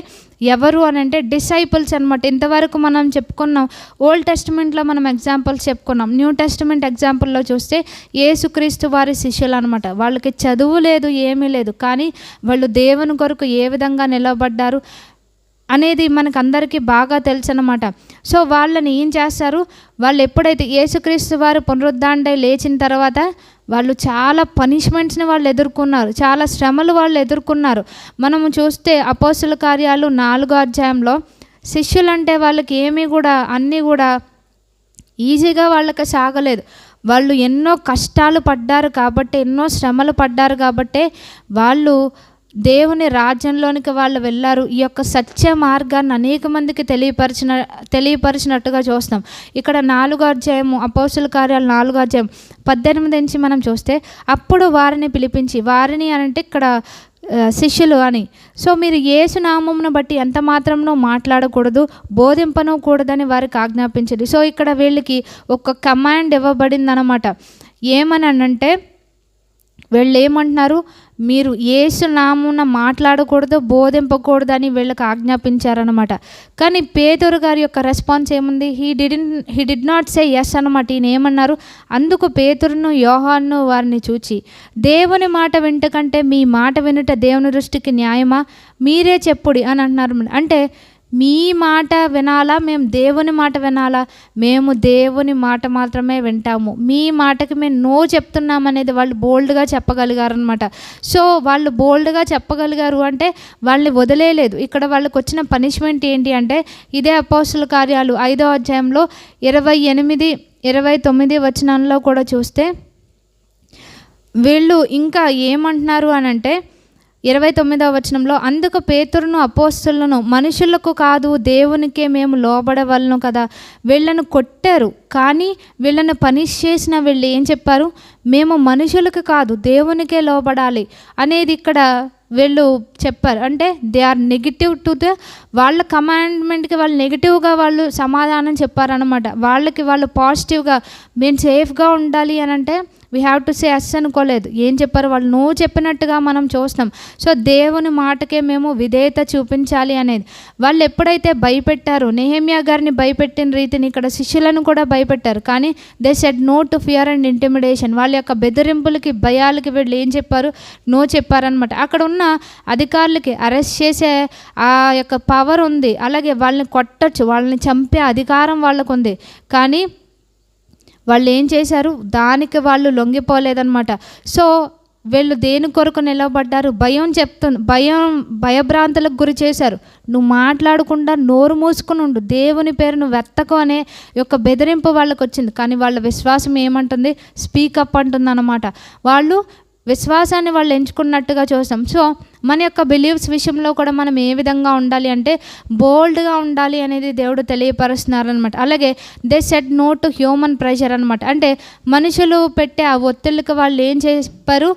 ఎవరు అని అంటే డిసైపుల్స్ అనమాట. ఇంతవరకు మనం చెప్పుకున్నాం, ఓల్డ్ టెస్టిమెంట్లో మనం ఎగ్జాంపుల్స్ చెప్పుకున్నాం. న్యూ టెస్టిమెంట్ ఎగ్జాంపుల్లో చూస్తే యేసుక్రీస్తు వారి శిష్యులు అనమాట. వాళ్ళకి చదువు లేదు, ఏమీ లేదు, కానీ వాళ్ళు దేవుని కొరకు ఏ విధంగా నిలబడ్డారు అనేది మనకు అందరికీ బాగా తెలుసు అనమాట. సో వాళ్ళని ఏం చేస్తారు, వాళ్ళు ఎప్పుడైతే యేసుక్రీస్తు వారు పునరుద్ధానుడై లేచిన తర్వాత వాళ్ళు చాలా పనిష్మెంట్స్ని వాళ్ళు ఎదుర్కొన్నారు, చాలా శ్రమలు వాళ్ళు ఎదుర్కొన్నారు. మనము చూస్తే అపోస్తుల కార్యాలు 4వ అధ్యాయంలో శిష్యులంటే వాళ్ళకి ఏమీ కూడా అన్నీ కూడా ఈజీగా వాళ్ళకి సాగలేదు. వాళ్ళు ఎన్నో కష్టాలు పడ్డారు కాబట్టి, ఎన్నో శ్రమలు పడ్డారు కాబట్టే వాళ్ళు దేవుని రాజ్యంలోనికి వాళ్ళు వెళ్ళారు. ఈ యొక్క సత్య మార్గాన్ని అనేక మందికి తెలియపరిచినట్టుగా చూస్తాం. ఇక్కడ 4వ అధ్యాయము అపోస్తుల కార్యాలు 4వ అధ్యాయం 18 నుంచి మనం చూస్తే, అప్పుడు వారిని పిలిపించి, వారిని అంటే ఇక్కడ శిష్యులు అని, సో మీరు యేసు నామమును బట్టి ఎంత మాత్రమూ మాట్లాడకూడదు, బోధింపను కూడదని వారికి ఆజ్ఞాపించింది. సో ఇక్కడ వీళ్ళకి ఒక కమాండ్ ఇవ్వబడింది అనమాట. ఏమని అంటే వీళ్ళు ఏమంటున్నారు, మీరు యేసు నామమున మాట్లాడకూడదు, బోధింపకూడదు అని వీళ్ళకి ఆజ్ఞాపించారనమాట. కానీ పేతురు గారి యొక్క రెస్పాన్స్ ఏముంది, he did not say yes అనమాట. ఈయన ఏమన్నారు, అందుకు పేతురును యోహాను వారిని చూచి, దేవుని మాట వింట కంటే మీ మాట వినుట దేవుని దృష్టికి న్యాయమా, మీరే చెప్పుడి అని అంటున్నారు. అంటే మీ మాట వినాలా, మేము దేవుని మాట వినాలా? మేము దేవుని మాట మాత్రమే వింటాము, మీ మాటకి మేము నో చెప్తున్నాం అనేది వాళ్ళు బోల్డ్గా చెప్పగలిగారు అనమాట. సో వాళ్ళు బోల్డ్గా చెప్పగలిగారు అంటే వాళ్ళని వదిలేయలేదు. ఇక్కడ వాళ్ళకి వచ్చిన పనిష్మెంట్ ఏంటి అంటే, ఇదే అపోస్తుల కార్యాలు 5వ అధ్యాయంలో 28, 29 వచనంలో కూడా చూస్తే వీళ్ళు ఇంకా ఏమంటున్నారు అని అంటే 29వ వచనంలో, అందుకు పేతురును అపోస్తలును మనుషులకు కాదు దేవునికే మేము లోబడవలను కదా. వీళ్ళను కొట్టారు, కానీ వీళ్ళని పనిష్ చేసిన వీళ్ళు ఏం చెప్పారు, మేము మనుషులకు కాదు దేవునికే లోబడాలి అనేది ఇక్కడ వీళ్ళు చెప్పారు. అంటే they are negative to the వాళ్ళ కమాండ్మెంట్కి వాళ్ళు నెగిటివ్గా వాళ్ళు సమాధానం చెప్పారనమాట. వాళ్ళకి వాళ్ళు పాజిటివ్గా మేము సేఫ్గా ఉండాలి అని అంటే we have to say yes అనుకోలేదు. ఏం చెప్పారు, వాళ్ళు నో చెప్పినట్టుగా మనం చూస్తాం. సో దేవుని మాటకే మేము విధేయత చూపించాలి అనేది. వాళ్ళు ఎప్పుడైతే భయపెట్టారో, నెహెమ్యా గారిని భయపెట్టిన రీతిని ఇక్కడ శిష్యులను కూడా భయపెట్టారు. కానీ they said no to fear and intimidation. వాళ్ళ యొక్క బెదిరింపులకి, భయాలకి వీళ్ళు ఏం చెప్పారు, నో చెప్పారనమాట. అక్కడ ఉన్న అధికారులకి అరెస్ట్ చేసే ఆ యొక్క పవర్ ఉంది, అలాగే వాళ్ళని కొట్టచ్చు, వాళ్ళని చంపే అధికారం వాళ్ళకు ఉంది. కానీ వాళ్ళు ఏం చేశారు, దానికి వాళ్ళు లొంగిపోలేదన్నమాట. సో వీళ్ళు దేని కొరకు నిలబడ్డారు, భయభ్రాంతులకు గురి చేశారు. నువ్వు మాట్లాడకుండా నోరు మూసుకుని ఉండు, దేవుని పేరు నువ్వు వెత్తకు అనే యొక్క బెదిరింపు వాళ్ళకు వచ్చింది. కానీ వాళ్ళ విశ్వాసం ఏమంటుంది, స్పీకప్ అంటుంది అన్నమాట. వాళ్ళు విశ్వాసాన్ని వాళ్ళు ఎంచుకున్నట్టుగా చూస్తాం. సో మన యొక్క బిలీవ్స్ విషయంలో కూడా మనం ఏ విధంగా ఉండాలి అంటే బోల్డ్గా ఉండాలి అనేది దేవుడు తెలియపరుస్తున్నారనమాట. అలాగే they said no to human pressure అనమాట. అంటే మనుషులు పెట్టే ఆ ఒత్తిళ్ళకి వాళ్ళు ఏం చెప్పారు,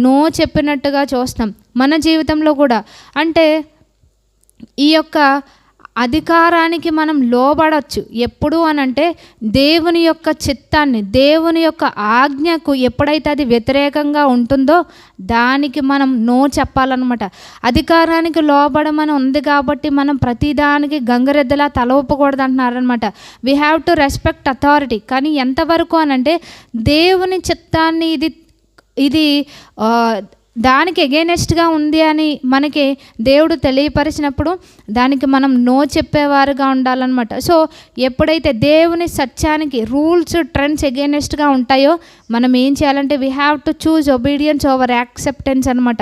నో చెప్పినట్టుగా చూస్తాం. మన జీవితంలో కూడా అంటే ఈ యొక్క అధికారానికి మనం లోబడచ్చు ఎప్పుడు అనంటే దేవుని యొక్క చిత్తాన్ని, దేవుని యొక్క ఆజ్ఞకు ఎప్పుడైతే అది వ్యతిరేకంగా ఉంటుందో దానికి మనం నో చెప్పాలన్నమాట. అధికారానికి లోబడమని ఉంది కాబట్టి మనం ప్రతిదానికి గంగరెద్దలా తల ఊపకూడదు అంటున్నారనమాట. We have to respect authority. కానీ ఎంతవరకు అనంటే దేవుని చిత్తాన్ని ఇది దానికి ఎగెనెస్ట్గా ఉంది అని మనకి దేవుడు తెలియపరిచినప్పుడు దానికి మనం నో చెప్పేవారుగా ఉండాలన్నమాట. సో ఎప్పుడైతే దేవుని సత్యానికి రూల్స్, ట్రెండ్స్ ఎగెనెస్ట్గా ఉంటాయో మనం ఏం చేయాలంటే we have to choose obedience over acceptance అనమాట.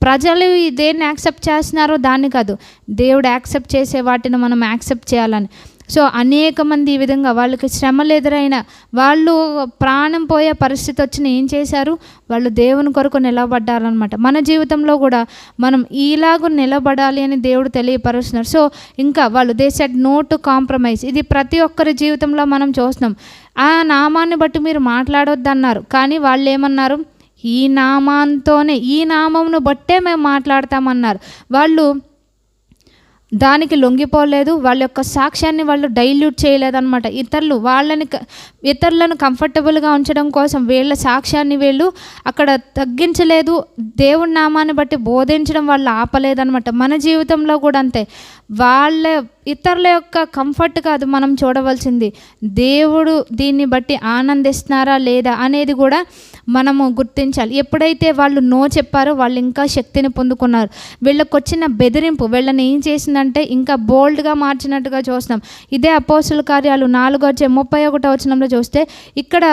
ప్రజలు దేన్ని యాక్సెప్ట్ చేస్తున్నారో దాన్ని కాదు, దేవుడు యాక్సెప్ట్ చేసే వాటిని మనం యాక్సెప్ట్ చేయాలని. సో అనేక మంది ఈ విధంగా వాళ్ళకి శ్రమలు ఎదురైన, వాళ్ళు ప్రాణం పోయే పరిస్థితి వచ్చిన ఏం చేశారు, వాళ్ళు దేవుని కొరకు నిలబడ్డారనమాట. మన జీవితంలో కూడా మనం ఇలాగ నిలబడాలి అని దేవుడు తెలియపరుస్తున్నారు. సో ఇంకా వాళ్ళు they said no to compromise. ఇది ప్రతి ఒక్కరి జీవితంలో మనం చూస్తున్నాం. ఆ నామాన్ని బట్టి మీరు మాట్లాడొద్దన్నారు. కానీ వాళ్ళు ఏమన్నారు, ఈ నామంతోనే, ఈ నామమును బట్టే మేము మాట్లాడతామన్నారు. వాళ్ళు దానికి లొంగిపోలేదు. వాళ్ళ యొక్క సాక్ష్యాన్ని వాళ్ళు డైల్యూట్ చేయలేదన్నమాట. ఇతరులను కంఫర్టబుల్గా ఉంచడం కోసం వీళ్ళ సాక్ష్యాన్ని వీళ్ళు అక్కడ తగ్గించలేదు. దేవుడి నామాన్ని బట్టి బోధించడం వాళ్ళు ఆపలేదన్నమాట. మన జీవితంలో కూడా అంతే. ఇతరుల యొక్క కంఫర్ట్ కాదు మనం చూడవలసింది, దేవుడు దీన్ని బట్టి ఆనందిస్తున్నారా లేదా అనేది కూడా మనము గుర్తించాలి. ఎప్పుడైతే వాళ్ళు నో చెప్పారో వాళ్ళు ఇంకా శక్తిని పొందుకున్నారు. వీళ్ళకి వచ్చిన బెదిరింపు వీళ్ళని ఏం చేసిందంటే ఇంకా బోల్డ్గా మార్చినట్టుగా చూస్తాం. ఇదే అపోస్తుల కార్యాలు 4:31 చూస్తే ఇక్కడ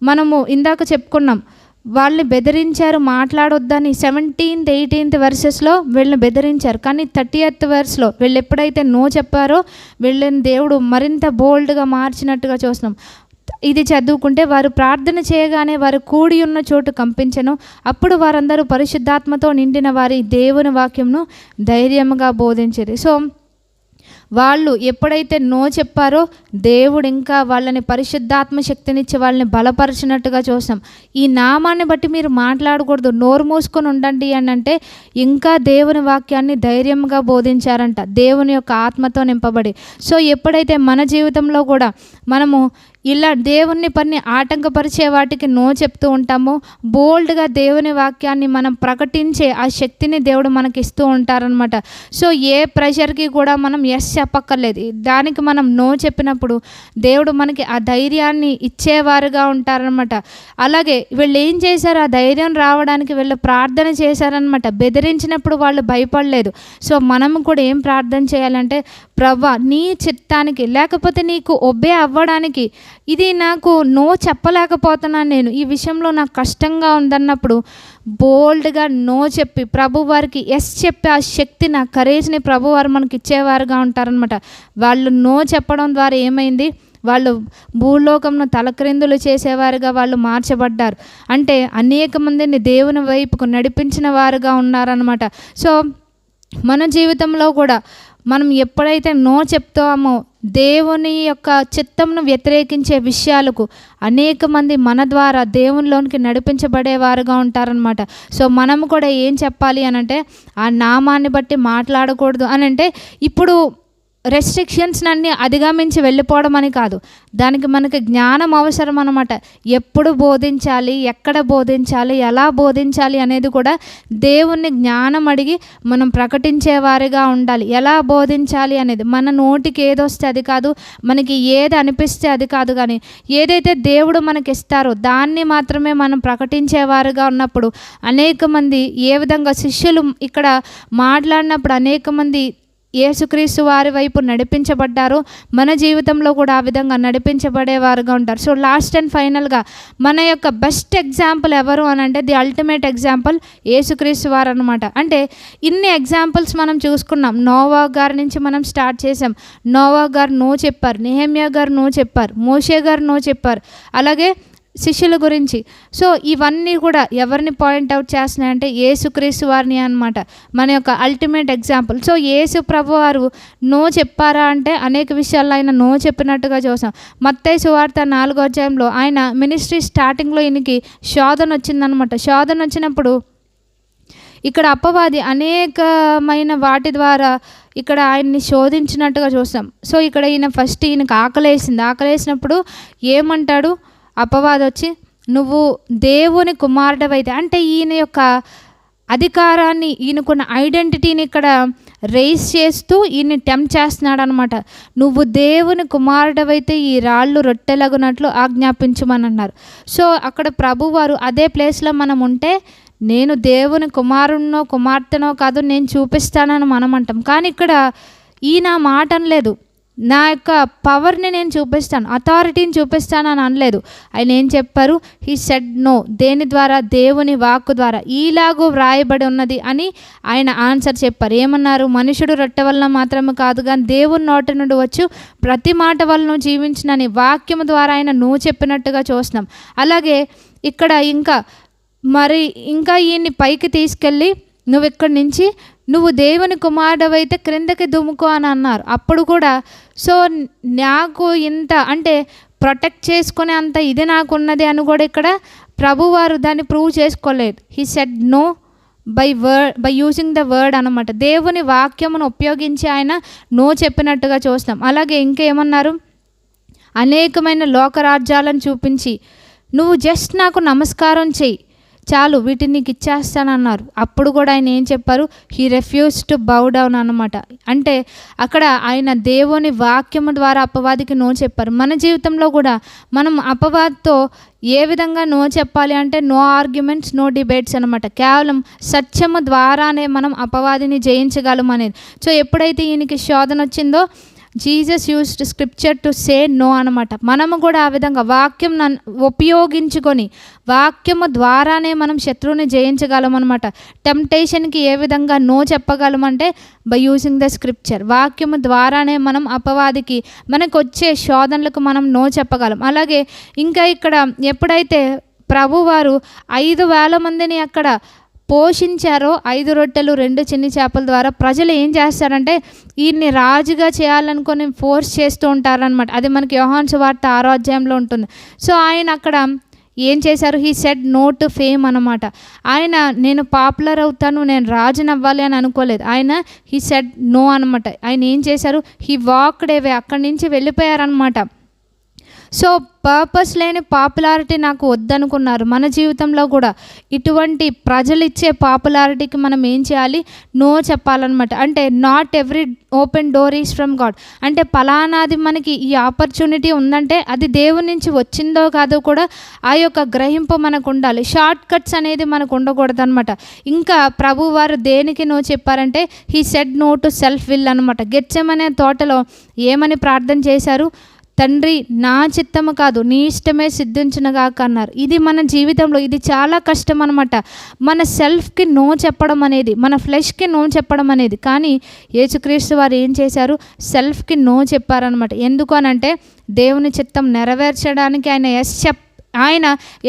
మనము ఇందాక చెప్పుకున్నాం, వాళ్ళని బెదిరించారు మాట్లాడొద్దని. 17th 18th వర్సెస్లో వీళ్ళని బెదిరించారు. కానీ 30th వర్స్లో వీళ్ళు ఎప్పుడైతే నో చెప్పారో వీళ్ళని దేవుడు మరింత బోల్డ్గా మార్చినట్టుగా చూస్తున్నాం. ఇది చదువుకుంటే, వారు ప్రార్థన చేయగానే వారు కూడి ఉన్న చోటు కంపించెను. అప్పుడు వారందరూ పరిశుద్ధాత్మతో నిండిన వారి దేవుని వాక్యంను ధైర్యంగా బోధించారు. సో వాళ్ళు ఎప్పుడైతే నో చెప్పారో దేవుడు ఇంకా వాళ్ళని పరిశుద్ధాత్మ శక్తినిచ్చి వాళ్ళని బలపరిచినట్టుగా చూసాం. ఈ నామాన్ని బట్టి మీరు మాట్లాడకూడదు, నోరు మూసుకొని ఉండండి అని అంటే ఇంకా దేవుని వాక్యాన్ని ధైర్యంగా బోధించారంట, దేవుని యొక్క ఆత్మతో నింపబడి. సో ఎప్పుడైతే మన జీవితంలో కూడా మనము ఇలా దేవుని పని ఆటంకపరిచే వాటికి నో చెప్తూ ఉంటామో, బోల్డ్గా దేవుని వాక్యాన్ని మనం ప్రకటించే ఆ శక్తిని దేవుడు మనకి ఇస్తూ ఉంటారనమాట. సో ఏ ప్రెషర్కి కూడా మనం ఎస్ చెప్పక్కర్లేదు. దానికి మనం నో చెప్పినప్పుడు దేవుడు మనకి ఆ ధైర్యాన్ని ఇచ్చేవారుగా ఉంటారనమాట. అలాగే వీళ్ళు ఏం చేశారు, ఆ ధైర్యం రావడానికి వీళ్ళు ప్రార్థన చేశారనమాట. బెదిరించినప్పుడు వాళ్ళు భయపడలేదు. సో మనం కూడా ఏం ప్రార్థన చేయాలంటే, ప్రభువా నీ చిత్తానికి, లేకపోతే నీకు ఒబే అవ్వడానికి, ఇది నాకు నో చెప్పలేకపోతున్నాను, నేను ఈ విషయంలో నాకు కష్టంగా ఉందన్నప్పుడు బోల్డ్గా నో చెప్పి ప్రభు వారికి ఎస్ చెప్పి ఆ శక్తిని, ఆ కరేజ్ని ప్రభు వారు మనకి ఇచ్చేవారుగా ఉంటారనమాట. వాళ్ళు నో చెప్పడం ద్వారా ఏమైంది, వాళ్ళు భూలోకంను తలక్రిందులు చేసేవారుగా వాళ్ళు మార్చబడ్డారు. అంటే అనేక మందిని దేవుని వైపుకు నడిపించిన వారుగా ఉన్నారనమాట. సో మన జీవితంలో కూడా మనం ఎప్పుడైతే నో చెప్తామో దేవుని యొక్క చిత్తంను వ్యతిరేకించే విషయాలకు అనేక మంది మన ద్వారా దేవునిలోనికి నడిపించబడేవారుగా ఉంటారనమాట. సో మనము కూడా ఏం చెప్పాలి అని అంటే, ఆ నామాన్ని బట్టి మాట్లాడకూడదు అని అంటే, ఇప్పుడు రెస్ట్రిక్షన్స్ అన్నీ అధిగమించి వెళ్ళిపోవడం అని కాదు, దానికి మనకి జ్ఞానం అవసరం అన్నమాట. ఎప్పుడు బోధించాలి, ఎక్కడ బోధించాలి, ఎలా బోధించాలి అనేది కూడా దేవుణ్ణి జ్ఞానం అడిగి మనం ప్రకటించేవారిగా ఉండాలి. ఎలా బోధించాలి అనేది మన నోటికి ఏదొస్తే అది కాదు, మనకి ఏది అనిపిస్తే అది కాదు, కానీ ఏదైతే దేవుడు మనకి ఇస్తారో దాన్ని మాత్రమే మనం ప్రకటించేవారుగా ఉన్నప్పుడు అనేక మంది, ఏ విధంగా శిష్యులు ఇక్కడ మాట్లాడినప్పుడు అనేక మంది యేసుక్రీస్తు వారి వైపు నడిపించబడ్డారు, మన జీవితంలో కూడా ఆ విధంగా నడిపించబడేవారుగా ఉంటారు. సో లాస్ట్ అండ్ ఫైనల్గా మన యొక్క బెస్ట్ ఎగ్జాంపుల్ ఎవరు అని అంటే, ది అల్టిమేట్ ఎగ్జాంపుల్ యేసుక్రీస్తు వారు అనమాట. అంటే ఇన్ని ఎగ్జాంపుల్స్ మనం చూసుకున్నాం. నోవా గారి నుంచి మనం స్టార్ట్ చేసాం. నోవా గారు నో చెప్పారు, నెహెమ్యా గారు నో చెప్పారు, మోషే గారు నో చెప్పారు, అలాగే శిష్యుల గురించి. సో ఇవన్నీ కూడా ఎవరిని పాయింట్అవుట్ చేస్తున్నాయంటే యేసుక్రీస్తు వారిని అనమాట, మన యొక్క అల్టిమేట్ ఎగ్జాంపుల్. సో యేసు ప్రభు వారు నో చెప్పారా అంటే అనేక విషయాల్లో ఆయన నో చెప్పినట్టుగా చూసాం. మత్తయి సువార్త 4వ అధ్యాయంలో ఆయన మినిస్ట్రీ స్టార్టింగ్లో ఈయనకి శోధన వచ్చిందనమాట. శోధన వచ్చినప్పుడు ఇక్కడ అపవాది అనేకమైన వాటి ద్వారా ఇక్కడ ఆయన్ని శోధించినట్టుగా చూస్తాం. సో ఇక్కడ ఈయనకి ఆకలేసినప్పుడు ఏమంటాడు అపవాది వచ్చి, నువ్వు దేవుని కుమారుడవైతే, అంటే ఈయన యొక్క అధికారాన్ని, ఈయనకున్న ఐడెంటిటీని ఇక్కడ రైజ్ చేస్తూ ఈయన్ని టెంప్ట్ చేస్తున్నాడు అనమాట. నువ్వు దేవుని కుమారుడవైతే ఈ రాళ్ళు రొట్టెలగునట్లు ఆజ్ఞాపించమని అన్నారు. సో అక్కడ ప్రభువారు అదే ప్లేస్లో మనం ఉంటే, నేను దేవుని కుమారుణ్ణో కుమార్తెనో కాదు, నేను చూపిస్తానని మనం అంటాం. కానీ ఇక్కడ ఈయన మాట అనలేదు, నా యొక్క పవర్ని నేను చూపిస్తాను, అథారిటీని చూపిస్తాను అని అనలేదు. ఆయన ఏం చెప్పారు, హీ సెడ్ నో. దేని ద్వారా? దేవుని వాక్కు ద్వారా. ఈలాగూ వ్రాయబడి ఉన్నది అని ఆయన ఆన్సర్ చెప్పారు. ఏమన్నారు? మనుషుడు రొట్టె వలన మాత్రమే కాదు కానీ దేవుని నోటి నుండి వచ్చు ప్రతి మాట వలన జీవించినని వాక్యము ద్వారా ఆయన నువ్వు చెప్పినట్టుగా చూస్తున్నాం. అలాగే ఇక్కడ ఇంకా ఈయన్ని పైకి తీసుకెళ్ళి, నువ్వు ఇక్కడి నుంచి నువ్వు దేవుని కుమారుడవైతే క్రిందకి దుముకో అని అన్నారు. అప్పుడు కూడా సో నాకు ఇంత అంటే ప్రొటెక్ట్ చేసుకునే అంత ఇది నాకు ఉన్నది అని కూడా ఇక్కడ ప్రభువారు దాన్ని ప్రూవ్ చేసుకోలేదు. He said no by using the word అనమాట. దేవుని వాక్యమును ఉపయోగించి ఆయన నో చెప్పినట్టుగా చూస్తాం. అలాగే ఇంకేమన్నారు, అనేకమైన లోకరాజ్యాలను చూపించి నువ్వు జస్ట్ నాకు నమస్కారం చెయ్యి చాలు, వీటిని నీకు ఇచ్చేస్తానన్నారు. అప్పుడు కూడా ఆయన ఏం చెప్పారు, he refuse to bow down అనమాట. అంటే అక్కడ ఆయన దేవుని వాక్యము ద్వారా అపవాదికి నో చెప్పారు. మన జీవితంలో కూడా మనం అపవాదితో ఏ విధంగా నో చెప్పాలి అంటే నో ఆర్గ్యుమెంట్స్, నో డిబేట్స్ అనమాట. కేవలం సత్యము ద్వారానే మనం అపవాదిని జయించగలం అనేది. సో ఎప్పుడైతే ఈయనకి శోధన వచ్చిందో Jesus used scripture to say no అనమాట. మనము కూడా ఆ విధంగా వాక్యం ఉపయోగించుకొని వాక్యము ద్వారానే మనం శత్రువుని జయించగలం అనమాట. టెంప్టేషన్కి ఏ విధంగా నో చెప్పగలమంటే బై యూజింగ్ ద స్క్రిప్చర్. వాక్యము ద్వారానే మనం అపవాదికి మనకు వచ్చే శోధనలకు మనం నో చెప్పగలం. అలాగే ఇంకా ఇక్కడ ఎప్పుడైతే ప్రభువారు 5,000 మందిని అక్కడ పోషించారో 5 రొట్టెలు 2 చిన్ని చేపల ద్వారా ప్రజలు ఏం చేస్తారంటే ఈయన్ని రాజుగా చేయాలనుకొని ఫోర్స్ చేస్తూ ఉంటారనమాట. అది మనకి యోహాను సువార్త 6వ అధ్యాయంలో ఉంటుంది. సో ఆయన అక్కడ ఏం చేశారు, he said no to fame అనమాట. ఆయన నేను పాపులర్ అవుతాను, నేను రాజుని అవ్వాలి అని అనుకోలేదు. ఆయన హీ సెడ్ నో అనమాట. ఆయన ఏం చేశారు, హీ వాక్డ్ అవే, అక్కడి నుంచి వెళ్ళిపోయారనమాట. సో పర్పస్ లేని పాపులారిటీ నాకు వద్దనుకున్నారు. మన జీవితంలో కూడా ఇటువంటి ప్రజలు ఇచ్చే పాపులారిటీకి మనం ఏం చేయాలి, నో చెప్పాలన్నమాట. అంటే not every open door is from God. అంటే పలానాది మనకి ఈ ఆపర్చునిటీ ఉందంటే అది దేవుని నుంచి వచ్చిందో కాదో కూడా ఆ యొక్క గ్రహింపు మనకు ఉండాలి. షార్ట్ కట్స్ అనేది మనకు ఉండకూడదు అనమాట. ఇంకా ప్రభు వారు దేనికి నో చెప్పారంటే he said no to self will అనమాట. గెత్సెమనే తోటలో ఏమని ప్రార్థన చేశారు, తండ్రి నా చిత్తము కాదు నీ ఇష్టమే సిద్ధించునుగాక అన్నారు. ఇది మన జీవితంలో ఇది చాలా కష్టం అనమాట. మన సెల్ఫ్కి నో చెప్పడం అనేది, మన ఫ్లెష్కి నో చెప్పడం అనేది. కానీ యేసుక్రీస్తు వారు ఏం చేశారు, సెల్ఫ్కి నో చెప్పారనమాట. ఎందుకు అనంటే దేవుని చిత్తం నెరవేర్చడానికి ఆయన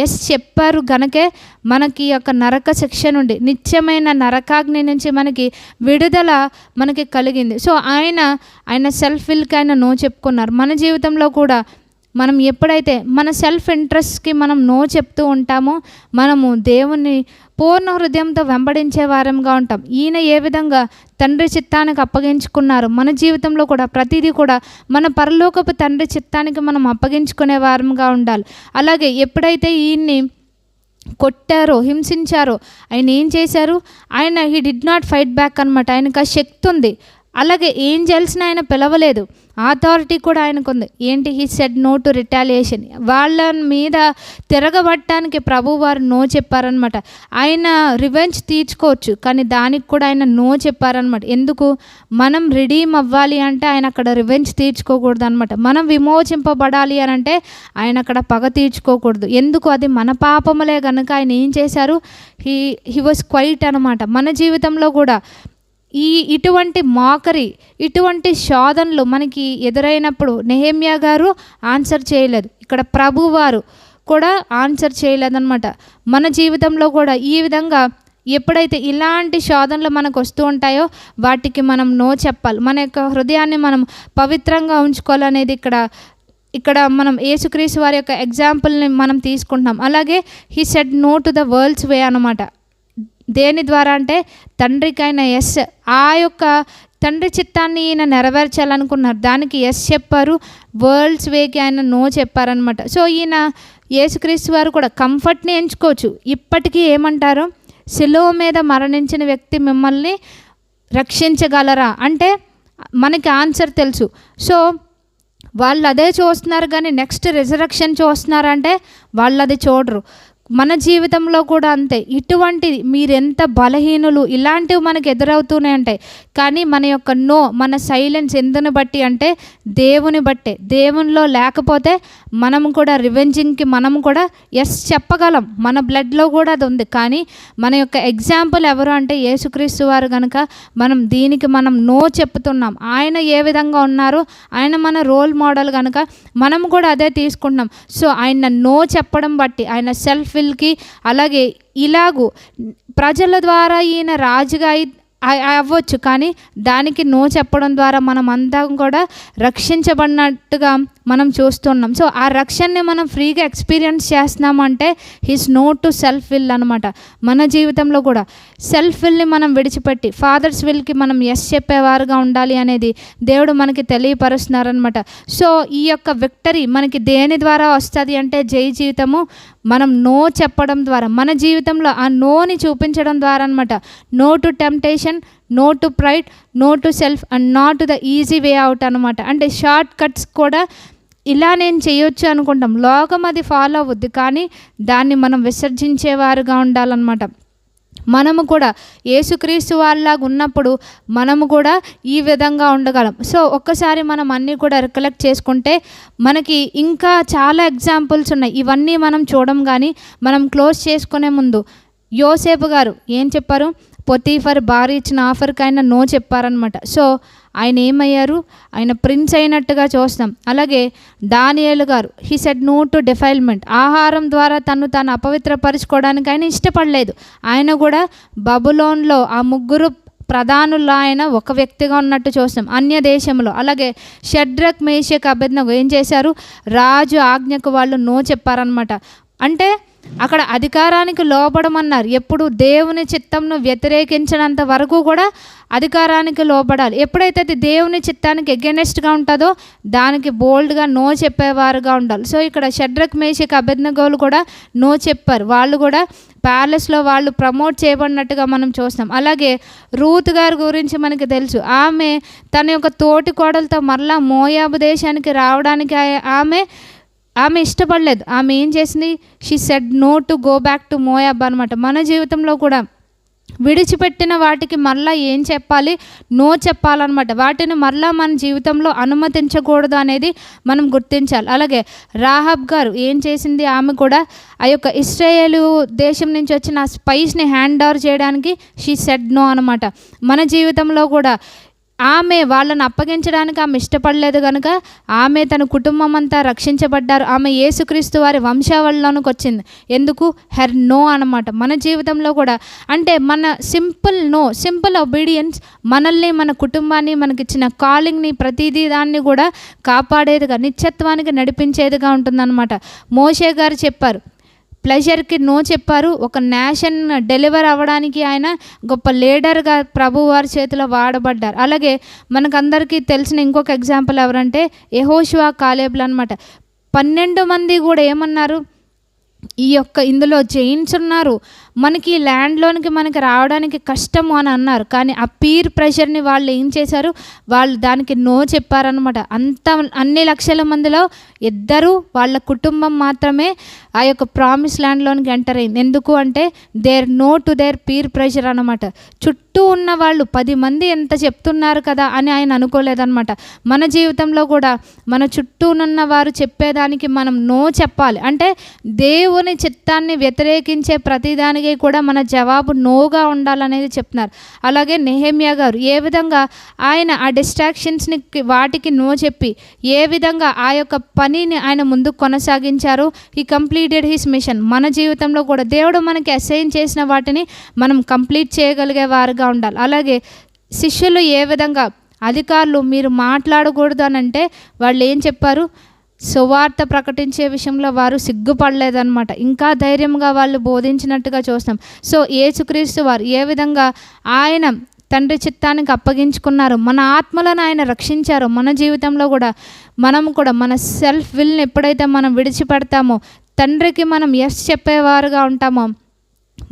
ఎస్ చెప్పారు గనకే మనకి యొక్క నరక శిక్ష నుండి, నిత్యమైన నరకాగ్ని నుంచి మనకి విడుదల మనకి కలిగింది. సో ఆయన సెల్ఫ్ విల్కి ఆయన నో చెప్పుకున్నారు. మన జీవితంలో కూడా మనం ఎప్పుడైతే మన సెల్ఫ్ ఇంట్రెస్ట్కి మనం నో చెప్తూ ఉంటామో మనము దేవుని పూర్ణ హృదయంతో వెంబడించే వారంగా ఉంటాం. ఈయన ఏ విధంగా తండ్రి చిత్తానికి అప్పగించుకున్నారు, మన జీవితంలో కూడా ప్రతిదీ కూడా మన పరలోకపు తండ్రి చిత్తానికి మనం అప్పగించుకునే వారంగా ఉండాలి. అలాగే ఎప్పుడైతే ఈయన్ని కొట్టారో హింసించారో ఆయన ఏం చేశారు, ఆయన he did not fight back అనమాట. ఆయనకు ఆ శక్తి ఉంది. అలాగే ఏంజల్స్ని ఆయన పిలవలేదు, అథారిటీ కూడా ఆయనకు ఉంది. ఏంటి, he said no to retaliation. వాళ్ళ మీద తిరగబట్టడానికి ప్రభువారు నో చెప్పారనమాట. ఆయన రివెంజ్ తీర్చుకోవచ్చు, కానీ దానికి కూడా ఆయన నో చెప్పారనమాట. ఎందుకు, మనం రిడీమ్ అవ్వాలి అంటే ఆయన అక్కడ రివెంజ్ తీర్చుకోకూడదు అనమాట. మనం విమోచింపబడాలి అని అంటే ఆయన అక్కడ పగ తీర్చుకోకూడదు. ఎందుకు, అది మన పాపములే కనుక ఆయన ఏం చేశారు, హీ వాజ్ క్వైట్ అనమాట. మన జీవితంలో కూడా ఇటువంటి మోకరి, ఇటువంటి శోధనలు మనకి ఎదురైనప్పుడు నెహెమ్యా గారు ఆన్సర్ చేయలేదు, ఇక్కడ ప్రభువారు కూడా ఆన్సర్ చేయలేదన్నమాట. మన జీవితంలో కూడా ఈ విధంగా ఎప్పుడైతే ఇలాంటి శోధనలు మనకు వస్తూ ఉంటాయో వాటికి మనం నో చెప్పాలి. మన యొక్క హృదయాన్ని మనం పవిత్రంగా ఉంచుకోవాలనేది ఇక్కడ మనం యేసుక్రీస్తు వారి యొక్క ఎగ్జాంపుల్ని మనం తీసుకుంటాం. అలాగే he said no to the world's way అనమాట. దేని ద్వారా అంటే తండ్రికైనా ఎస్, ఆ యొక్క తండ్రి చిత్తాన్ని ఈయన నెరవేర్చాలనుకున్నారు, దానికి ఎస్ చెప్పారు. వరల్డ్స్ వేకి ఆయన నో చెప్పారనమాట. సో ఈయన యేసుక్రీస్తు వారు కూడా కంఫర్ట్ని ఎంచుకోవచ్చు. ఇప్పటికీ ఏమంటారు, శిలువ మీద మరణించిన వ్యక్తి మిమ్మల్ని రక్షించగలరా అంటే మనకి ఆన్సర్ తెలుసు. సో వాళ్ళు అదే చూస్తున్నారు, కానీ నెక్స్ట్ రిజరక్షన్ చూస్తున్నారంటే వాళ్ళు అది చూడరు. మన జీవితంలో కూడా అంతే. ఇటువంటి మీరెంత బలహీనులు ఇలాంటివి మనకు ఎదురవుతూనే ఉంటాయి. కానీ మన యొక్క నో, మన సైలెన్స్ ఎందుని బట్టి అంటే దేవుని బట్టే. దేవునిలో లేకపోతే మనం కూడా రివెంజింగ్కి మనం కూడా ఎస్ చెప్పగలం, మన బ్లడ్లో కూడా అది ఉంది. కానీ మన యొక్క ఎగ్జాంపుల్ ఎవరు అంటే యేసుక్రీస్తు వారు కనుక మనం దీనికి మనం నో చెప్తున్నాం. ఆయన ఏ విధంగా ఉన్నారో ఆయన మన రోల్ మోడల్ కనుక మనం కూడా అదే తీసుకుంటున్నాం. సో ఆయన నో చెప్పడం బట్టి ఆయన సెల్ఫ్ విల్కి, అలాగే ఇలాగూ ప్రజల ద్వారా ఈయన రాజుగా అవ్వచ్చు, కానీ దానికి నో చెప్పడం ద్వారా మనం అంతా కూడా రక్షించబడినట్టుగా మనం చూస్తున్నాం. సో ఆ రక్షణని మనం ఫ్రీగా ఎక్స్పీరియన్స్ చేస్తున్నామంటే his no to self will అనమాట. మన జీవితంలో కూడా సెల్ఫ్ విల్ని మనం విడిచిపెట్టి ఫాదర్స్ విల్కి మనం ఎస్ చెప్పేవారుగా ఉండాలి అనేది దేవుడు మనకి తెలియపరుస్తున్నారనమాట. సో ఈ యొక్క విక్టరీ మనకి దేని ద్వారా వస్తుంది అంటే జై జీవితము మనం నో చెప్పడం ద్వారా, మన జీవితంలో ఆ నోని చూపించడం ద్వారా అనమాట. No to temptation, no to pride, no to self and not to the easy way out అనమాట. అంటే షార్ట్ కట్స్ కూడా ఇలా నేను చేయొచ్చు అనుకుంటాం, లోకం అది ఫాలో అవుద్ది, కానీ దాన్ని మనం విసర్జించేవారుగా ఉండాలన్నమాట. మనము కూడా యేసుక్రీస్తు వాళ్ళలాగా ఉన్నప్పుడు మనము కూడా ఈ విధంగా ఉండగలం. సో ఒక్కసారి మనం అన్నీ కూడా రికలెక్ట్ చేసుకుంటే మనకి ఇంకా చాలా ఎగ్జాంపుల్స్ ఉన్నాయి. ఇవన్నీ మనం చూడం, కానీ మనం క్లోజ్ చేసుకునే ముందు యోసేపు గారు ఏం చెప్పారు? పొతీఫర్ భార్య ఇచ్చిన ఆఫర్కి ఆయన నో చెప్పారనమాట. సో ఆయన ఏమయ్యారు? ఆయన ప్రిన్స్ అయినట్టుగా చూస్తాం. అలాగే దానియేలు గారు he said no to defilement. ఆహారం ద్వారా తాను అపవిత్రపరచుకోవడానికి ఆయన ఇష్టపడలేదు. ఆయన కూడా బబులోన్లో ఆ ముగ్గురు ప్రధానుల్లో ఆయన ఒక వ్యక్తిగా ఉన్నట్టు చూస్తాం అన్య దేశంలో. అలాగే షడ్రక్ మేషక్ అబేద్నగో ఏం చేశారు? రాజు ఆజ్ఞకు వాళ్ళు నో చెప్పారనమాట. అంటే అక్కడ అధికారానికి లోబడమన్నారు. ఎప్పుడు దేవుని చిత్తంను వ్యతిరేకించినంత వరకు కూడా అధికారానికి లోబడాలి. ఎప్పుడైతే అది దేవుని చిత్తానికి ఎగెనెస్ట్గా ఉంటుందో దానికి బోల్డ్గా నో చెప్పేవారుగా ఉండాలి. సో ఇక్కడ షడ్రక్ మేషక్ అబేద్నగోలు కూడా నో చెప్పారు. వాళ్ళు కూడా ప్యాలెస్లో వాళ్ళు ప్రమోట్ చేయబడినట్టుగా మనం చూస్తాం. అలాగే రూత్ గారి గురించి మనకి తెలుసు. ఆమె తన యొక్క తోటి కోడలతో మరలా మోయాబు దేశానికి రావడానికి ఆమె ఇష్టపడలేదు. ఆమె ఏం చేసింది? She said no to go back to Moab అనమాట. మన జీవితంలో కూడా విడిచిపెట్టిన వాటికి మరలా ఏం చెప్పాలి? నో చెప్పాలన్నమాట. వాటిని మరలా మన జీవితంలో అనుమతించకూడదు అనేది మనం గుర్తించాలి. అలాగే రాహాబ్ గారు ఏం చేసింది? ఆమె కూడా ఆ యొక్క ఇశ్రాయేలు దేశం నుంచి వచ్చిన ఆ స్పైస్ని హ్యాండ్ ఓవర్ చేయడానికి షీ సెడ్ నో అనమాట. మన జీవితంలో కూడా ఆమె వాళ్ళని అప్పగించడానికి ఆమె ఇష్టపడలేదు కనుక ఆమె తన కుటుంబం అంతా రక్షించబడ్డారు. ఆమె యేసుక్రీస్తు వారి వంశావళిలోనికి వచ్చింది. ఎందుకు? హెర్ నో అనమాట. మన జీవితంలో కూడా అంటే మన సింపుల్ ఒబీడియన్స్ మనల్ని, మన కుటుంబాన్ని, మనకిచ్చిన కాలింగ్ని, ప్రతిదీ దాన్ని కూడా కాపాడేదిగా, నిత్యత్వానికి నడిపించేదిగా ఉంటుందన్నమాట. మోషే గారు చెప్పారు, ప్లెజర్కి నో చెప్పారు. ఒక నేషన్ డెలివర్ అవ్వడానికి ఆయన గొప్ప లీడర్గా ప్రభు వారి చేతిలో వాడబడ్డారు. అలాగే మనకందరికీ తెలిసిన ఇంకొక ఎగ్జాంపుల్ ఎవరంటే యెహోషువ కాలేబులు అనమాట. 12 మంది కూడా ఏమన్నారు? ఇందులో జైన్స్ ఉన్నారు, మనకి ల్యాండ్లోనికి మనకి రావడానికి కష్టము అని అన్నారు. కానీ ఆ పీర్ ప్రెషర్ని వాళ్ళు ఏం చేశారు? వాళ్ళు దానికి నో చెప్పారనమాట. అన్ని లక్షల మందిలో 2 వాళ్ళ కుటుంబం మాత్రమే ఆ యొక్క ప్రామిస్ ల్యాండ్లోనికి ఎంటర్ అయింది. ఎందుకు అంటే their no to their peer pressure అనమాట. చుట్టూ ఉన్న వాళ్ళు 10 మంది ఎంత చెప్తున్నారు కదా అని ఆయన అనుకోలేదన్నమాట. మన జీవితంలో కూడా మన చుట్టూ ఉన్న వారు చెప్పేదానికి మనం నో చెప్పాలి. అంటే దేవుని చిత్తాన్ని వ్యతిరేకించే ప్రతిదానికి కూడా మన జవాబు నోగా ఉండాలనేది చెప్తున్నారు. అలాగే నెహెమ్యా గారు ఏ విధంగా ఆయన ఆ డిస్ట్రాక్షన్స్ని వాటికి నో చెప్పి ఏ విధంగా ఆ యొక్క పనిని ఆయన ముందుకు కొనసాగించారో హీ కంప్లీటెడ్ హిస్ మిషన్. మన జీవితంలో కూడా దేవుడు మనకి అసైన్ చేసిన వాటిని మనం కంప్లీట్ చేయగలిగే వారుగా ఉండాలి. అలాగే శిష్యులు ఏ విధంగా అధికారులు మీరు మాట్లాడకూడదు అని అంటే వాళ్ళు ఏం చెప్పారు? సువార్త ప్రకటించే విషయంలో వారు సిగ్గుపడలేదన్నమాట. ఇంకా ధైర్యంగా వాళ్ళు బోధించినట్టుగా చూస్తాం. సో యేసుక్రీస్తు వారు ఏ విధంగా ఆయన తండ్రి చిత్తానికి అప్పగించుకున్నారు, మన ఆత్మలను ఆయన రక్షించారు. మన జీవితంలో కూడా మనం కూడా మన సెల్ఫ్ విల్ని ఎప్పుడైతే మనం విడిచిపెడతామో, తండ్రికి మనం ఎస్ చెప్పేవారుగా ఉంటామో,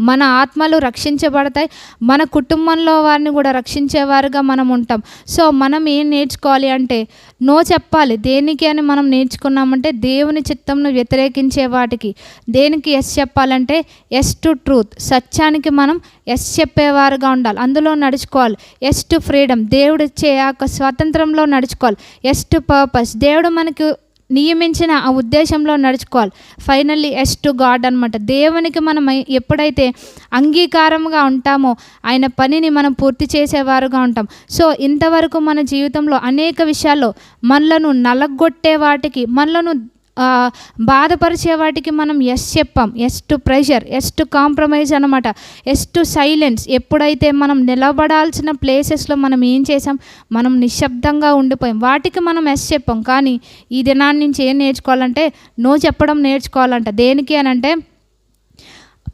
మన ఆత్మలు రక్షించబడతాయి, మన కుటుంబంలో వారిని కూడా రక్షించేవారుగా మనం ఉంటాం. సో మనం ఏం నేర్చుకోవాలి అంటే నో చెప్పాలి. దేనికి అని మనం నేర్చుకున్నామంటే దేవుని చిత్తంను వ్యతిరేకించే వాటికి. దేనికి ఎస్ చెప్పాలంటే ఎస్ టు ట్రూత్, సత్యానికి మనం ఎస్ చెప్పేవారుగా ఉండాలి, అందులో నడుచుకోవాలి. ఎస్ టు ఫ్రీడమ్, దేవుడు ఇచ్చే ఆ స్వాతంత్రంలో నడుచుకోవాలి. ఎస్ టు పర్పస్, దేవుడు మనకు నియమించిన ఆ ఉద్దేశంలో నడుచుకోవాలి. ఫైనల్లీ ఎస్ టు గాడ్ అనమాట. దేవునికి మనం ఎప్పుడైతే అంగీకారంగా ఉంటామో ఆయన పనిని మనం పూర్తి చేసేవారుగా ఉంటాం. సో ఇంతవరకు మన జీవితంలో అనేక విషయాల్లో మనలను నలగొట్టే వాటికి, మనలను బాధపరిచే వాటికి మనం ఎస్ చెప్పాం. Yes to pressure, yes to compromise అనమాట, ఎస్ టు సైలెన్స్. ఎప్పుడైతే మనం నిలబడాల్సిన ప్లేసెస్లో మనం ఏం చేసాం, మనం నిశ్శబ్దంగా ఉండిపోయాం, వాటికి మనం ఎస్ చెప్పాం. కానీ ఈ దినాన్ని నుంచి ఏం నేర్చుకోవాలంటే నో చెప్పడం నేర్చుకోవాలంట. దేనికి అని అంటే